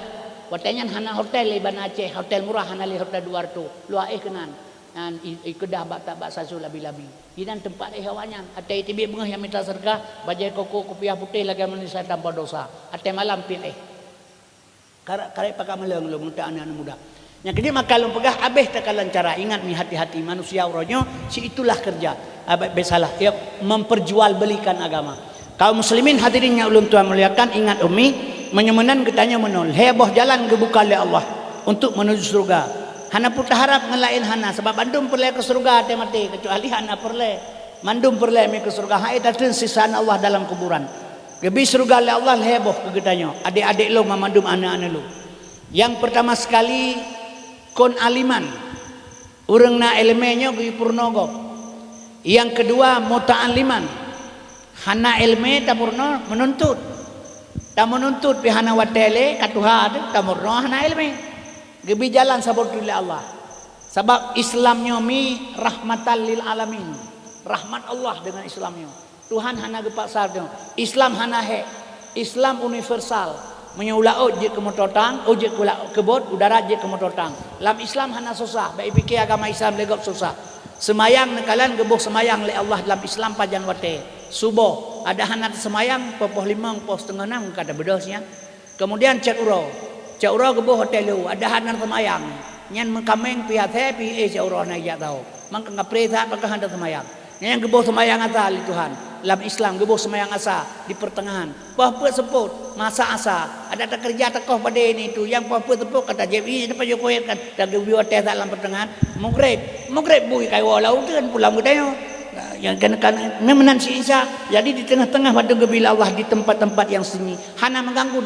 A: watanya hana hotel Iban Aceh hotel murah hana li hotel 200 luar kenan dan ikedah bak tak bak sasu labi-labi idan tempat hawanyan ate tibi bengah yang minta sedekah bajai koko kopiah putih lagi manusia tanpa dosa ate malam pilih karek pakai meleng lu minta anak-anak muda yang kedua makalung pegah abeh takalan cara ingat mi hati-hati manusia uronyo si itulah kerja abeh besalah dia memperjualbelikan agama. Kaum muslimin hadirin yang ulun tuan muliakan ingat umi menyemenan ketanya menol heboh jalan kebuka oleh Allah untuk menuju surga hana putar harap ngelain hana sebab mandum perle ke surga te mati kecuali hana perle mandum perle mi ke surga hai datun sisaan Allah dalam kuburan gebi surga oleh Allah heboh ke ketanya adik-adik lo mamandum anak-anak lo yang pertama sekali kon aliman urang na ilmenyo gi purnogo yang kedua muta'alliman hana ilme tamurno menuntut pihana watele katuhad tamurno hana ilme gebi jalan sabot oleh Allah sebab Islamnya mi rahmatan lil alamin rahmat Allah dengan Islamnya Tuhan hana gepak sardo Islam hana he Islam universal menyula je ke mototang je kebot udara je ke mototang lam Islam hana susah baik fikir agama Islam legok susah semayang nekalan gebuh semayang le Allah dalam Islam pajan wate subuh ada hanat semayang poh 5 poh setengah 6 kata bedosnya kemudian cek uro gebuh hotel lu ada hanat semayang nyan mengkameng pihak pi cek uro na ya tahu mangka ngapreta maka hanat semayang yang gebuh semayang asa li Tuhan dalam Islam gebuh semayang asa di pertengahan poh seput masa asa ada tak kerja takoh pada ini tu yang poh seput kata JWI depan Jokowi kan dak gebuh hotel dalam pertengahan mugrib bui kai walau tu kan pulang gedayo yang kan memenan si Isa jadi di tengah-tengah pada gebila Allah di tempat-tempat yang sunyi hana mengganggu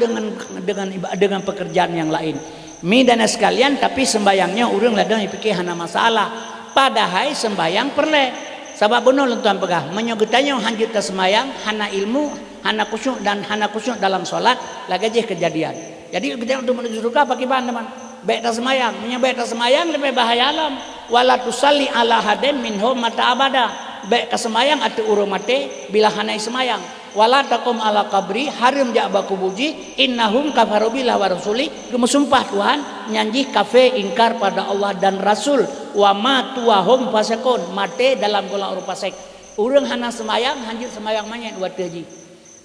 A: dengan pekerjaan yang lain mi dan sekalian tapi sembayangnya urang ladang pikir hana masalah padahal sembayang perle sebab benar tuan pegah menyogetanya hanjut ke sembayang hana ilmu hana khusyuk dan hana khusyuk dalam solat lagi je kejadian jadi kita untuk menuju surga pakai bahan teman baik tak semayang menyebab tak semayang lebih bahaya alam wala tusalli ala hadin minhum mata abada baik kesemayang atau urung mate bila hanai semayang wala takum ala qabri harim jak baku buji innahum kafaru billah wa rasuli gemesumpah Tuhan nyanjih kafe ingkar pada Allah dan Rasul wa matu wa hum fasikun mate dalam golongan rupa fasik urang hana semayang hanjut semayang manyet buat haji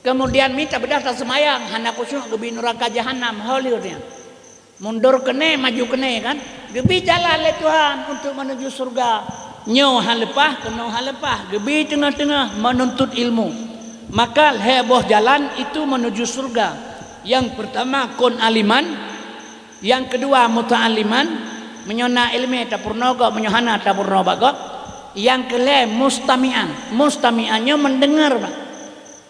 A: kemudian minta bedah tak semayang hana khusyuk gebi neraka jahanam Hollywoodnya mundur kene maju kene kan gebi jalan le Tuhan untuk menuju surga nyo halepah kena halepah gebi tengah-tengah menuntut ilmu maka heboh jalan itu menuju surga yang pertama kun aliman yang kedua muta'alliman menyona ilmu tapurnogo menyohana tapurnogo yang kele mustami'annya mendengar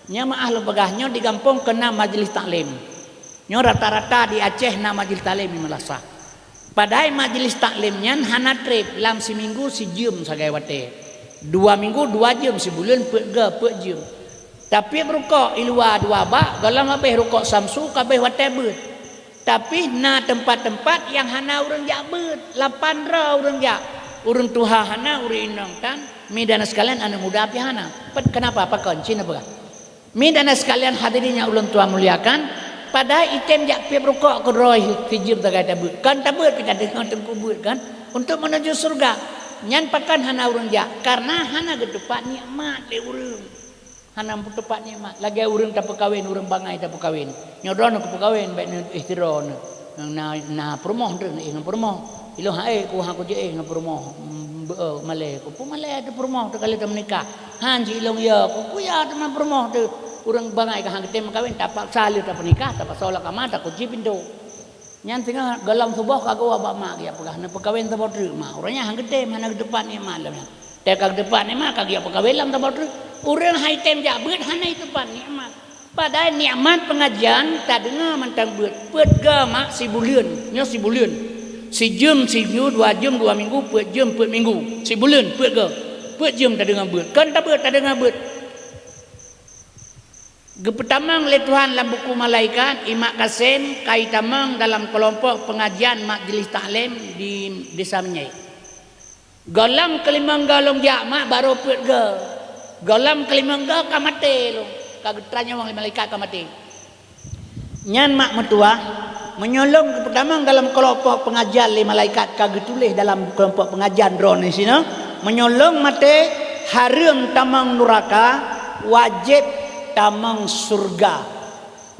A: nya mah ahlu begahnya di kampung kena majelis taklim nyo rata-rata di Aceh na majelis taklim melasa padahal majelis taklimnya hana trip dalam seminggu si jam sagai wate 2 minggu 2 jam sebulan pe jam tapi rukuk ilwa 2 bak dalam habis rukuk samsu kabeh wate beut Tapi na tempat-tempat yang hana urang jak beut, 8 ra urang jak. Urang tuha hana urang inang kan. Mi dan sekalian anu muda api hana. Kenapa? Apa koncin apa? Mi dan sekalian hadirinnya ulun tua muliakan, pada item jak pi rukuk ke roy hijib tak ada beut. Kan tak beut kita dengan tengku beut kan untuk menuju surga. Nyan pakan hana urang jak karena hana gedepan nikmat le urang. Hana tepat nikmat. Lagi urang tak perkawin, urang bangai tak perkawin. Nyodron ke perkawin baik ihtiron. Na permoh tu nang permoh. Ilo hae ku ha ku je nang permoh. Malay ku pu malay tu permoh tu kali tu menikah. Han ji ilong ya ku ya tu nang permoh tu. Urang bangai ka hang ketem kawin tak paksa liu tak pernikah tak paksa la kamata ku ji pintu. Nyan tengah galang subuh kagak wa mak ya pegah na perkawin tak bodru mah. Orangnya hang ketem hana depan ni malam. Te kag depan ni mah kagak perkawin lam tak bodru. Urang hai tem jak beut hana itu pan nikmat. Padahal nikmat pengajian tak dengar mentang beut. Beut ga mak si bulan, nyo si bulan. Si jam si minggu 2 jam 2 minggu, beut jam beut minggu. Si bulan beut ga. Beut jam tak dengar beut. Kan tak beut tak dengar beut. Gepetamang oleh Tuhan dalam buku malaikat Imak Kasim kaitamang dalam kelompok pengajian majlis taklim di Desa Menyai. Galang kelimang galong jak mak baru beut ga. Galam kelimang ga kamate lo. Kagetranya wang malaikat kamate. Nyan mak metua menyolong pertama dalam kelompok pengajian le malaikat kagetulih dalam kelompok pengajian drone di sini menyolong mate harum tamang neraka wajib tamang surga.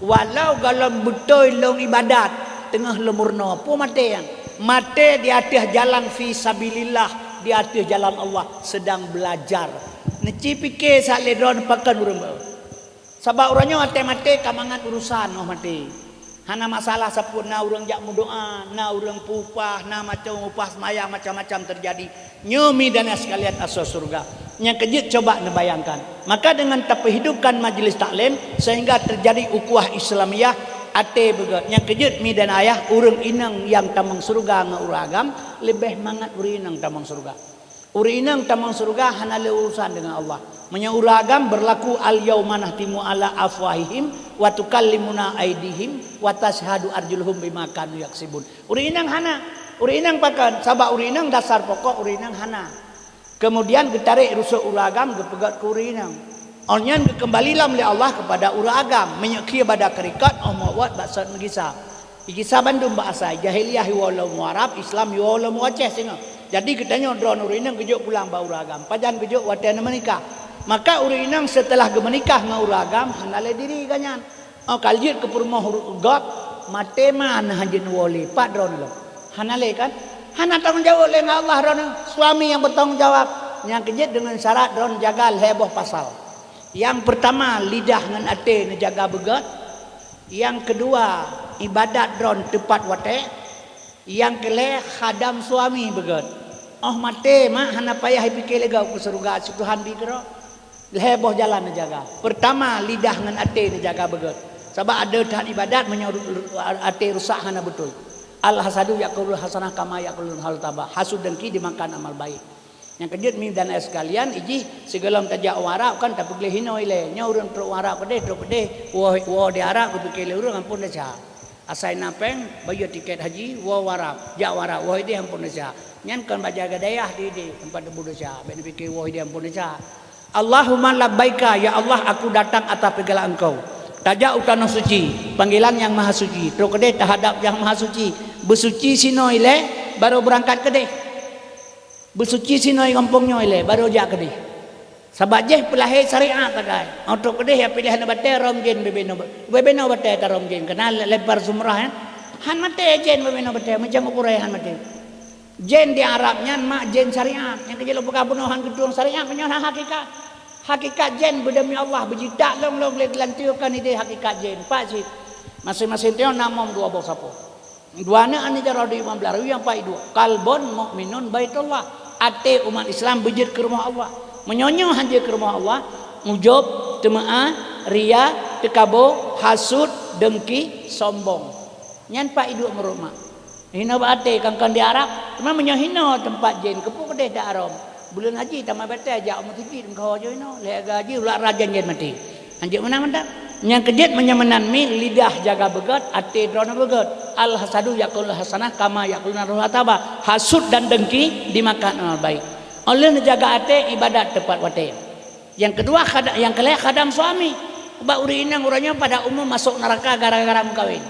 A: Walau galam betul long ibadat tengah lemurna apa mate yang mate di atas jalan fi sabilillah di atas jalan Allah sedang belajar. Neci fikir sale drone pakan urang bau. Sebab urangnya mate-mate kamangan urusan oh mate. Hana masalah sapun na urang jak doa, na urang pupah, na macam upah semayang macam-macam terjadi. Nyumi dan sekalian asal surga. Yang kejut coba nebayangkan. Maka dengan terhidupkan majlis taklim sehingga terjadi ukuah Islamiyah ate begat. Yang kejut mi dan ayah urang inang yang tamang surga ngauragam lebih mangat urang inang tamang surga. Urinang tamang surga hana le urusan dengan Allah. Menyauragam berlaku al yauma nahtimu ala afwahihim wa tukallimuna aidihim wa tashhadu arjuluhum bima kanu yaksibun. Urinang hana, urinang pakan sabab urinang dasar pokok urinang hana. Kemudian getarik rusuk uragam gepegat ke urinang. Onyan kembalilah oleh Allah kepada uragam menyekir pada kerikat omawat baksad mengisa. Ikisa Bandung bahasa jahiliyah wala muarab Islam wala muaceh singa. Jadi katanya drone urinang kejuk pulang bau uragam. Pajan kejuk watan menikah. Maka urinang setelah menikah ngau uragam hanale diri kanyan. Oh kaljit ke permoh got mate mana hanjin wali pak drone lo. Hanale kan? Hana tanggung jawab le Allah drone. Suami yang bertanggung jawab. Yang kejit dengan syarat drone jaga heboh pasal. Yang pertama lidah dengan ate ne jaga begat. Yang kedua ibadat drone tepat wate. Yang kele khadam suami begat. Oh mate mak hana payah fikir lega ke surga Tuhan bikro. Heboh jalan jaga. Pertama lidah dengan ate jaga begat. Sebab ada taat ibadat menyuruh ate rusak hana betul. Al hasadu yaqulul hasanah kama yaqulul hal tabah. Hasud dengki dimakan amal baik. Yang kedua mi dan sekalian iji segala tajak warap kan tak boleh hina ile. Nya urang tro warap pedeh tro pedeh. Wo di arab fikir urang ampun dah. Asai napeng bayar tiket haji wo warap. Jak warap wo dia ampun dah. Nyan kan baca gadayah di tempat debu dosa. Ben fikir wah dia ampun dosa. Allahumma labbaika ya Allah aku datang atas panggilan engkau. Tajak utana suci, panggilan yang maha suci. Terus kedai terhadap yang maha suci. Bersuci sinoi le baru berangkat kedai. Bersuci sinoi kampungnya le baru jak kedai. Sebab je pelahir syariat takai. Untuk kedai ya pilihan batai romjen bebeno batai ta romjen kenal lebar sumrah han mate jen bebeno batai macam ukurai han mate. Jen di Arabnya mak jen syariat yang kerja lupa kabunuhan gedung syariat menyolah hakikat hakikat jen berdemi Allah berjidak long boleh dilantirkan ide hakikat jen pak cik masing-masing tu namam dua bos apa dua ni ane cara di Imam Belaru yang pak dua kalbon mukminun baitullah ate umat Islam berjid ke rumah Allah menyonyo hanja ke rumah Allah mujub temaah ria tekabo hasud dengki sombong nyan pak dua merumah hina bate kangkan di Arab cuma menyohino tempat jen kepuk kedeh dak aram bulan haji tamai bate ajak umur TV engkau aja ino le gaji ulah rajan jen mati anjek mana mendak Yang kejit menyamanan mi lidah jaga begat, ati drona begat. Al hasadu yakul hasanah kama yakulna ruhataba. Hasud dan dengki dimakan amal baik. Oleh jaga ati ibadat tepat wate. Yang kedua yang kelih khadam suami. Ba urinang uranya pada umum masuk neraka gara-gara mengkawin.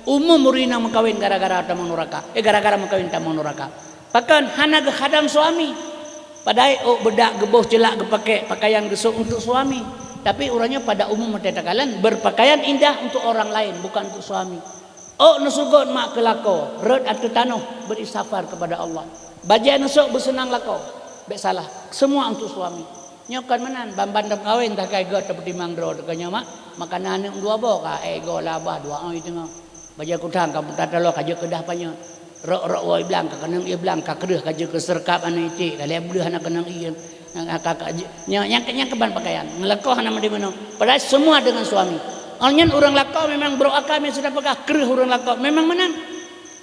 A: Umum urinang mengkawin gara-gara tamang neraka. Gara-gara mengkawin tamang neraka. Bahkan hana ke khadam suami. Padahal bedak geboh celak gepake pakaian gesuk untuk suami. Tapi uranya pada umum metetakalan berpakaian indah untuk orang lain, bukan untuk suami. Oh nusugot mak kelako, red atau tanuh beristighfar kepada Allah. Bajai nusuk bersenang lako, bek salah. Semua untuk suami. Nyokan menan, bambandam kawin tak kai got seperti mangdro dekanya mak. Makanan yang dua boh ka ego labah dua orang itu ngau. Bajai kutang kamu tata lo kaje kedah panyo. Rok woi bilang ka kenang ia bilang ka kedeh kaje keserkap anu iti, kali beuleuh anak kenang ieu. Yang keban pakaian ngelekoh nama di mana padahal semua dengan suami. Alnyan orang lakau memang bro akam yang sudah pegah kereh orang lakau memang menan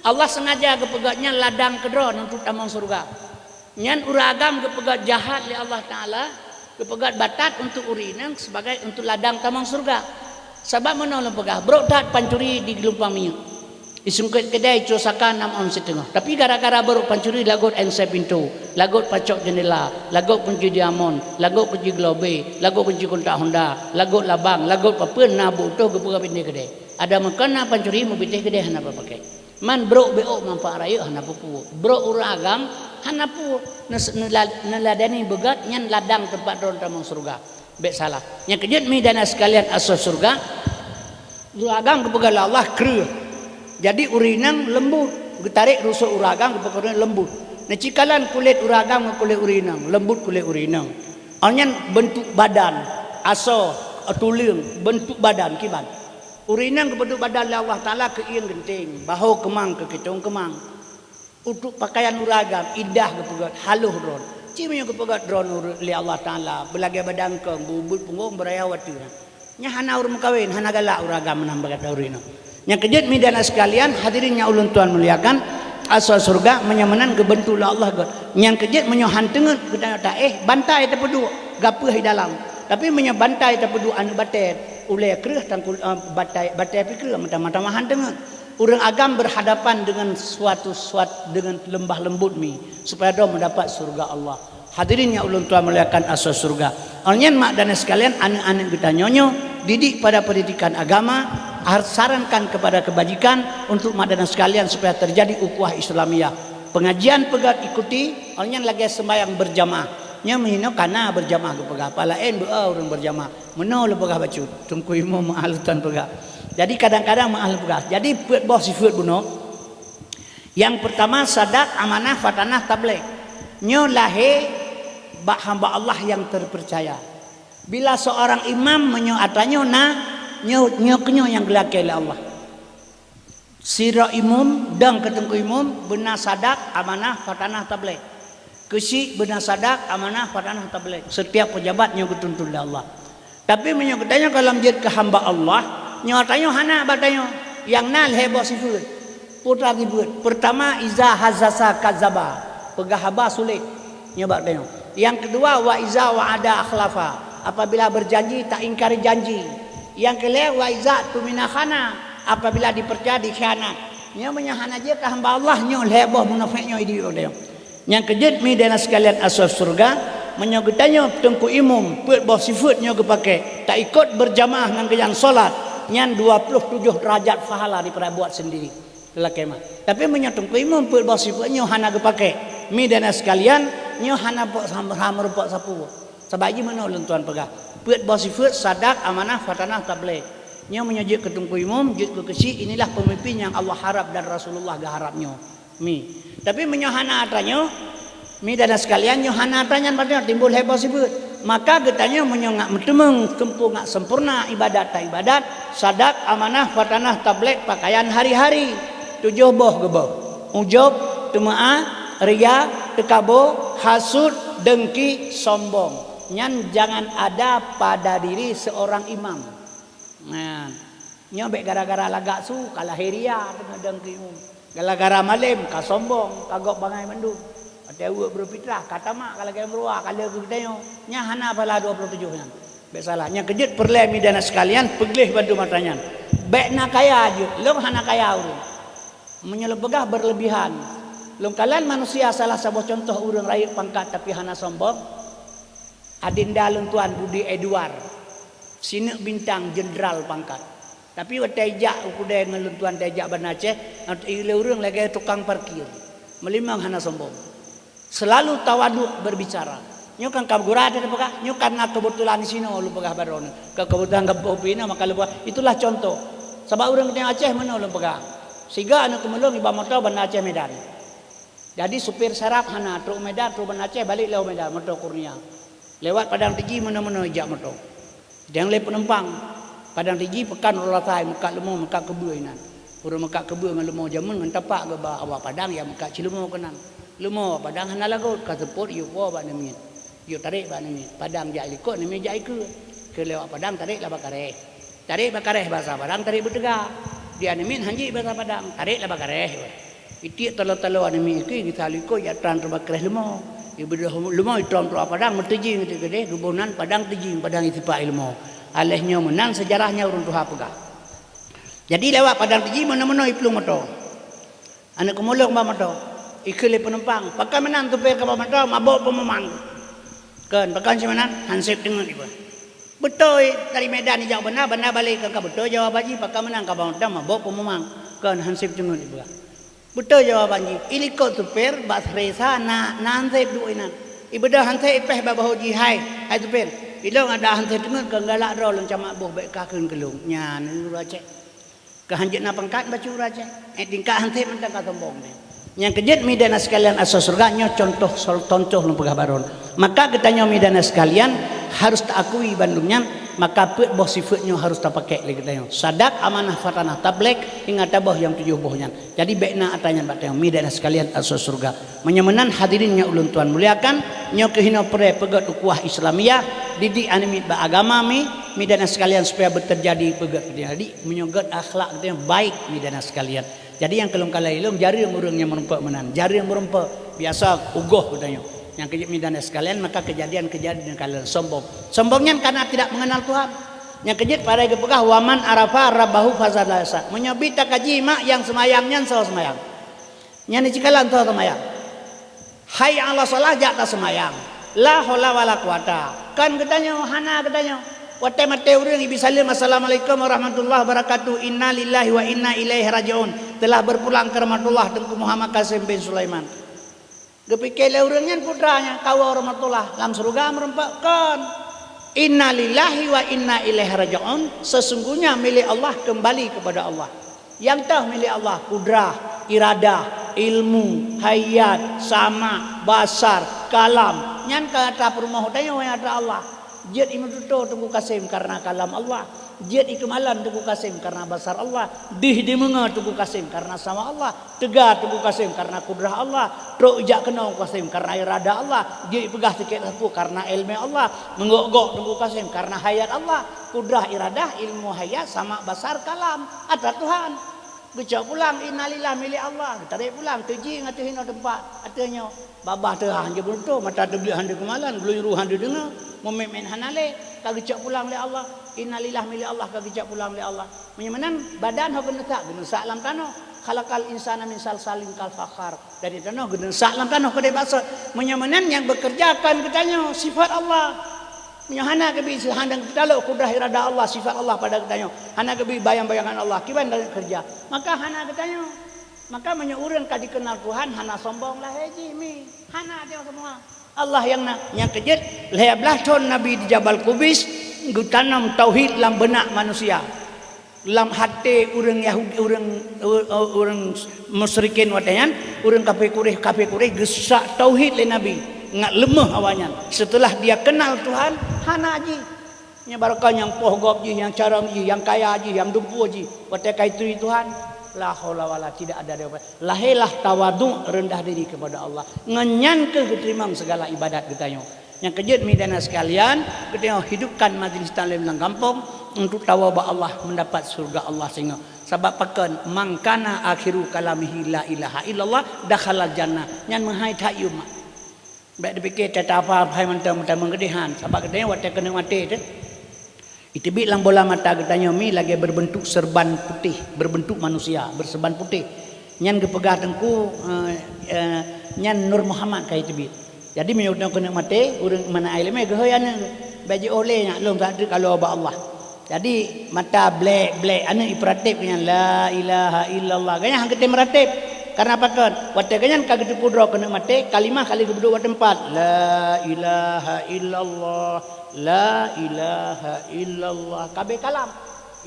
A: Allah sengaja kepegatnya ladang kedron untuk tamang surga. Nyan uragam kepegat jahat li Allah Taala kepegat batat untuk urinang sebagai untuk ladang tamang surga. Sebab mana orang pegah bro tat pancuri di gelumpang minyak isungkit kedai cosakan 6 on setengah. Tapi gara-gara baru pancuri lagot ensai pintu, lagot pacok jendela, lagot kunci diamond, lagot kunci globe, lagot kunci kontak Honda, lagot labang, lagot papen nabu tu gepura pindah kedai. Ada makana pancuri mubitih kedai hana pakai. Man bro beo mampak raya hana pupu. Bro uragam hana pu neladani begat nyan ladang tempat ron tamang surga. Bek salah. Yang kejut mi dana sekalian asal surga. Uragam kepegal Allah kreh. Jadi urinang lembut, getarik rusuk uragam kepekoran lembut. Necikalan kulit uragam ke kulit urinang, lembut kulit urinang. Alnyan bentuk badan, aso tulang, bentuk badan kiban. Urinang ke bentuk badan Allah Taala ke ieu genting, bahu kemang ke kitong kemang. Untuk pakaian uragam indah kepegat haluh ron. Cimnya kepegat ron li Allah Taala, belaga badan ke bubut punggung berayawati. Nya hana urang kawin, hana galak uragam menambah kata urinang. Yang kejut midana sekalian hadirinnya ulun tuan muliakan asal surga menyamanan ke bentuk Allah God. Yang kejut menyohan tengen kita bantai tepedu gapuh di dalam. Tapi bantai tepedu anu batet ulai kereh tangkul batai pikir mata-mata mahan tengen. Orang agam berhadapan dengan suatu dengan lembah lembut mi supaya dia mendapat surga Allah. Hadirinnya ulun tuan muliakan asal surga. Alnyan mak dan sekalian anak-anak kita nyonyo didik pada pendidikan agama. Sarankan kepada kebajikan untuk madana sekalian supaya terjadi ukhuwah Islamiyah. Pengajian pegat ikuti, alnya lagi sembahyang berjamaah. Nya menino kana berjamaah ke pegah. Palaen beu orang berjamaah. Meno le pegah bacu. Tungku imam mahalutan pegah. Jadi kadang-kadang mahal pegah. Jadi buat bos sifat buno. Yang pertama sadat amanah fatanah tabligh. Nyo lahe bak hamba Allah yang terpercaya. Bila seorang imam menyo atanyo nyoknyo yang gelake oleh Allah. Sira imum dan ketengku imum benar sadak amanah fatanah tabligh. Kesi benar sadak amanah fatanah tabligh. Setiap pejabat nyo ketuntun oleh Allah. Tapi menyokotanya kalau menjadi kehamba Allah, nyotanyo hana batanyo yang nal heboh sifut. Putra ribut. Pertama iza hazasa kadzaba. Pegahaba sulit nyobatanyo. Yang kedua wa iza wa'ada akhlafa. Apabila berjanji tak ingkari janji. Yang kelima wa iza tumina khana, apabila dipercaya dikhianat. Nya menyahana aja ke hamba Allah nyo leboh munafiknya idi dia. Yang kejut mi dana sekalian asal surga menyogetanyo tengku imum put bos sifatnya kepake tak ikut berjamaah dengan yang solat nyan 27 derajat pahala daripada buat sendiri. Lelaki mah. Tapi menyotongku imum put bos sifatnya hana kepake. Mi dana sekalian nyo hana pok hamur pok sapu. Sebagai mana ulun tuan pegah. Buat bos sifat sadak amanah fatanah tabligh. Nya menyajik ke tungku imum, jik ke kesi inilah pemimpin yang Allah harap dan Rasulullah harapnya. Mi. Tapi menyohana atanya mi dan sekalian nyohana atanya pada timbul heboh sifat. Maka getanya menyongak mentemeng kempu ngak sempurna ibadat tak ibadat, sadak amanah fatanah tabligh pakaian hari-hari. 7 boh geboh. Ujub, tumaah, riya, tekabo, hasud, dengki, sombong. Nyan jangan ada pada diri seorang imam. Nah, nyobek gara-gara lagak su kalahiria dengan dengki umum. Gara-gara malim ka sombong, kagok bangai mendung. Ada berfitrah kata mak kalau kaya berwa kalau kita nya hana pala 27 nya. Baik salahnya kejut perleh midana sekalian peglih bantu matanya. Baik nak kaya aja, long hana kaya urang. Menyelebegah berlebihan. Long kalian manusia salah sebuah contoh urang rakyat pangkat tapi hana sombong. Adinda lung tuan Budi Edward. Sini bintang jenderal pangkat. Tapi watejak ukudai ngelun tuan tejak ban Aceh, ile urang lagi tukang parkir. Melimang hana sombong. Selalu tawaduk berbicara. Nyo kan kabgura ada pegah, nyo karena kebetulan di sini lu pegah baron. Kebetulan gabopina maka lu itulah contoh. Sebab urang di Aceh mana lu pegah. Siga anak kemelung iba motor ban Aceh Medan. Jadi supir sarap hana truk Medan truk ban Aceh balik lewat Medan motor Kurnia. Lewat Padang Tinggi mana-mana ijak motor. Jangan le penumpang. Padang Tinggi pekan ulah tai mekat lemau mekat kebu inan. Urang mekat kebu ngan lemau jamun ngan tapak ke awak Padang yang mekat Cilemu kenan. Lemau Padang hana lagu kateput yu wa ba nemin. Yu tarik ba nemin. Padang jak likut nemin jak iku. Ke lewat Padang tarik lah bakareh. Tarik bakareh bahasa Padang tarik bertegak. Dia nemin hanji bahasa Padang tarik lah bakareh. Itiak talo-talo nemin iku kita likut ya tran bakareh lemau. Ibu lemau itram tu Padang merteji gitu gede gubunan Padang teji Padang itipak ilmu. Alehnya menang sejarahnya urang tuha pegah. Jadi lewat Padang teji mana-mana iplung motor. Anak kemulung ba motor. Ikele penumpang. Pakai menang tu per ke motor mabok pememang. Kan pakai menan hansip dengan ibu. Betul dari Medan jauh benar balik ke betul jawab haji pakai menang ke motor mabok pememang. Kan hansip dengan ibu. Betul jawabannya. Iliko tu per bas resa na hansip du inan. Ibu dah hansip ipeh ba bahoji hai tu per. Ilong ada hansip dengan ke galak ro lang camak boh baik kakeun kelung. Nya nu racek. Ke hanjit na pangkat bacu racek. Tingkah hansip mentang ka sombong ni. Yang kejut midana sekalian asal surga nyo contoh lu pegah baron. Maka katanya midana sekalian harus takui bandungnya maka pet boh sifatnya harus tak pakai lagi katanya. Sadak amanah fatanah tablek ingat tabah yang 7 bohnya. Jadi baikna atanya batang midana sekalian asal surga. Menyemenan hadirinnya ulun tuan muliakan nyo kehina pre pegat ukuah Islamiyah didik animi ba agama midana sekalian supaya berterjadi pegat jadi menyogat akhlak katanya baik midana sekalian. Jadi yang kelung kalai ilung jari yang urang yang merempak menan. Jari yang merempak biasa ugoh katanya. Yang kejadian midana sekalian maka kejadian kalian sombong. Sombongnya karena tidak mengenal Tuhan. Yang kejadian pada kepegah waman arafa rabbahu fazalasa. Menyebita kaji mak yang semayangnya so semayang. Yang cikalan so semayang. Hai Allah salah jatah semayang. La haula wala quwata. Kan katanya hana katanya. Wate mate urang ibi salim assalamualaikum warahmatullahi wabarakatuh. Inna lillahi wa inna ilaihi rajiun. Telah berpulang ke rahmatullah Tengku Muhammad Qasim bin Sulaiman. Gepikele urangnya putranya kawa rahmatullah lam surga merempakkan. Inna lillahi wa inna ilaihi rajiun. Sesungguhnya milik Allah kembali kepada Allah. Yang tahu milik Allah kudrah, iradah, ilmu, hayat, sama, basar, kalam. Nyan kata perumah hutanya yang ada Allah. Jid imuduto Tengku Qasim karena kalam Allah. Jid ikemalan Tengku Qasim karena basar Allah. Dih dimenga Tengku Qasim karena sama Allah. Tegar Tengku Qasim karena kudrah Allah. Truk ijak kena Tengku Qasim karena irada Allah. Jid pegah sikit sapu karena ilmu Allah. Menggok-gok Tengku Qasim karena hayat Allah. Kudrah iradah ilmu hayat sama basar kalam. Ada Tuhan. Gecok pulang innalillah milik Allah. Tarik pulang teji ngatu hina tempat. Atanya babah terah je buntu mata teblik hande kemalan belum hande dengar memen hanale kagecak pulang le Allah innalillah milik Allah kagecak pulang le Allah menyemenan badan ho gena sak lam tanah khalaqal insana min salsalin kal fakhar dari tanah gena sak lam tanah kedai bahasa menyemenan yang bekerjakan katanya sifat Allah menyahana kebi handang kita kudrah irada Allah sifat Allah pada katanya hana kebi bayang-bayangan Allah kiban dari kerja maka hana katanya maka menyuruh kadi kenal Tuhan hana sombong lah haji mi hana dia semua Allah yang kejut lehablah ton Nabi di Jabal Qubis gutanam tauhid lam benak manusia lam hati urang Yahudi urang musyrikin wadayan urang kafir kureh gesak tauhid le Nabi ngat lemah awalnya setelah dia kenal Tuhan hana haji nya barakah yang pohgop ji yang carang ji yang kaya ji yang dumpu ji wate kaitui Tuhan la haula wala tidak ada apa lahilah tawadu rendah diri kepada Allah ngenyan ke keterimang segala ibadat katanya yang kejut midana sekalian katanya hidupkan majlis taklim dalam kampung untuk tawaba Allah mendapat surga Allah sehingga sebab pakan mangkana akhiru kalamihi la ilaha illallah dakhalal jannah nyan menghai tayu mak baik dipikir kata apa hai mentang-mentang menggedehan sebab katanya waktu kena mati tu Itibik lang bola mata katanya mi lagi berbentuk serban putih, berbentuk manusia, berserban putih. Nyan gepegah tengku nyan Nur Muhammad kai itibik. Jadi menyudah kena mati urang mana ilmu gehayana baju oleh nak long tak ada kalau ba Allah. Jadi mata black anu ipratip nya la ilaha illallah. Ganya hang kita meratip. Karena apa kan? Wate ganyan kaged pudro kena mati kalimah kali duduk wa tempat la ilaha illallah. La ilaha illallah kabe kalam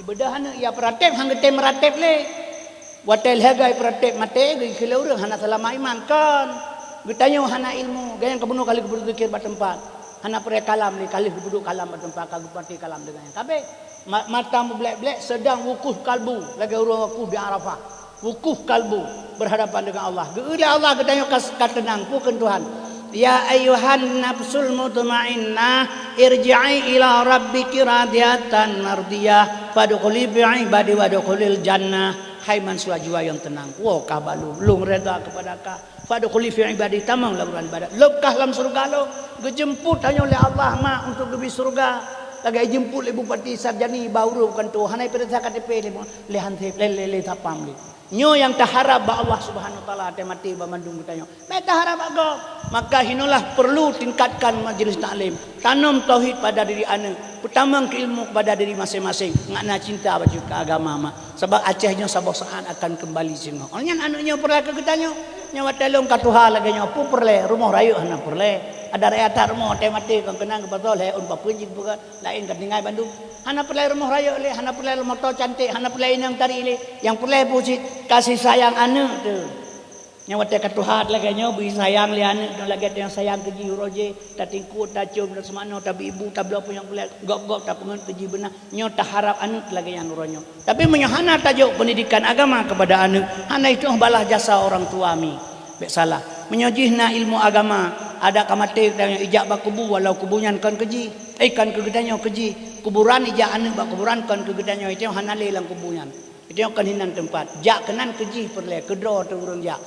A: ibadah hana ia peratip hang gete meratip le watel hagai peratip mate ge khila urang hana selama iman kan getanyo hana ilmu gayang kebunuh kali berzikir ba tempat hana pre kalam le kali duduk kalam ba tempat kagud mati kalam dengan kabe mata blek sedang wukuf kalbu lagi urang wukuf di Arafah wukuf kalbu berhadapan dengan Allah geula Allah getanyo katenang pukeun Tuhan. Ya ayuhan nafsul mutmainnah irji'i ila rabbiki radiyatan mardiyah fadkhuli bi ibadi wadkhulil jannah. Hai manusia jiwa yang tenang, wow kabalu lung reda kepada ka fadkhuli fi ibadi tamang laburan ibadat lekah dalam surga lo gejemput hanya oleh Allah mak untuk ke surga lagi jemput ibu bupati sarjani bauru kan tu hanai pada KTP le hante le tapam le nyo yang taharap ba Allah Subhanahu wa taala ate mati ba mandung bertanya me taharap ago maka hinulah perlu tingkatkan majlis taklim tanam tauhid pada diri ana pertama ilmu kepada diri masing-masing ngana cinta baju ke agama mak sebab Acehnya sabah saat akan kembali sino onyan anaknya perle ke getanyo nyawa telong ka Tuhan lagi nya pu perle rumah rayu hana perle ada rakyat rumah te mati kan kenang betul le un papunjing bukan lain kan dingai Bandung hana perle rumah rayu le hana perle motor cantik hana perle inang tari le yang perle puji kasih sayang anak tu nyawa te ka Tuhan lagi nya beri sayang le anak lagi yang sayang keji roje tatingkut tacum dan semano tapi ibu tak apa yang perle gop-gop tak pengen keji benar nyo tak harap anak lagi yang ronyo tapi menyahana tajuk pendidikan agama kepada anak hana itu balah jasa orang tua mi baik salah menyojihna ilmu agama ada kamate yang ijak ba kubu walau kubunyan kan keji kan kegedanyo keji kuburan ijak anak ba kuburan kan kegedanyo itu hana le lang kubunyan itu kan hinan tempat jak kenan keji perle kedro tu urang jak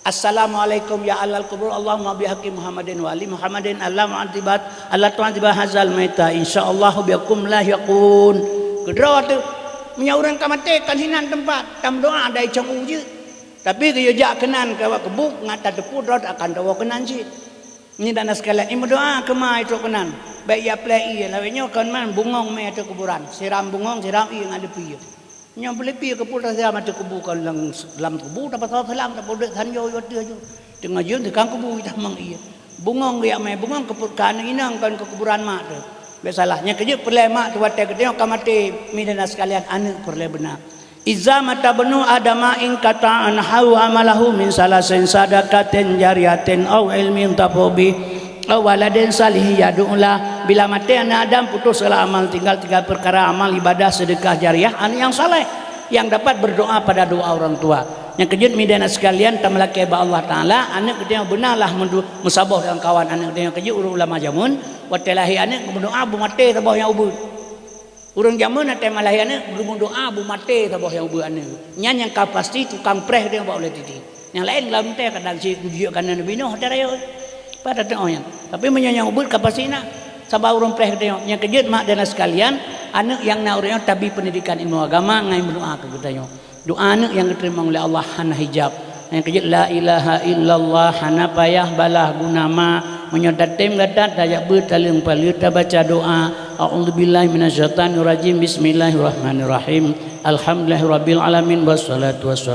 A: assalamualaikum ya alal kubur Allahumma bihaqqi Muhammadin wa ali Muhammadin Allah mu'adzibat Allah tu'adziba hazal maita insyaallah biakum la yaqun kedro tu menyaurang kamate kan hinan tempat tam doa ada icang uji tapi dia jak kenan ke kebuk ngata depu dot akan dawa kenan ji ni dana sekalian ini doa ke mai tu kenan baik ya play lawenya kan man bungong me tu kuburan siram bungong siram i ngade pi nya boleh pi ke pul siram tu kubu kan lam kubu dapat salam dapat dak han yo yo tu tengah jeun tekang kubu dah mang iya bungong ya me bungong ke pul kan inang kan ke kuburan mak tu biasalahnya kerja perle mak tu wate ketengok kamate mi dana sekalian anak perle benar Iza mata benu adama in kata anhahu amalahu min salasin sadaqatin jariyatin aw ilmin tafobi aw waladin salih yad'ula bila mati anak Adam putus segala amal tinggal 3 perkara amal ibadah sedekah jariah anak yang saleh yang dapat berdoa pada doa orang tua yang kejut midana sekalian tamalake ba Allah taala anak kedenya benarlah musabah dengan kawan anak kedenya kejut ulama jamun watelahi anak berdoa bu mati tabah yang ubud urang zaman ate malahana belum doa bu mate tabah yang bu ane nyan yang pasti tukang preh dia bawa oleh titi yang lain lawan teh kadang si kujiak kanan bino hotel ayo pada tengoknya tapi menyanyang ubud kapasina sabah urang preh dia yang kejut mak dan sekalian anak yang naurnya tabi pendidikan ilmu agama ngai berdoa ke gedanyo doa anak yang diterima oleh Allah hana hijab yang kejut la ilaha illallah hana payah balah gunama menyodatem gadat dayak bertaling palita baca doa a'udzubillahi minasyaitonir rajim bismillahirrahmanirrahim alhamdulillahirabbil alamin wassalatu wassalamu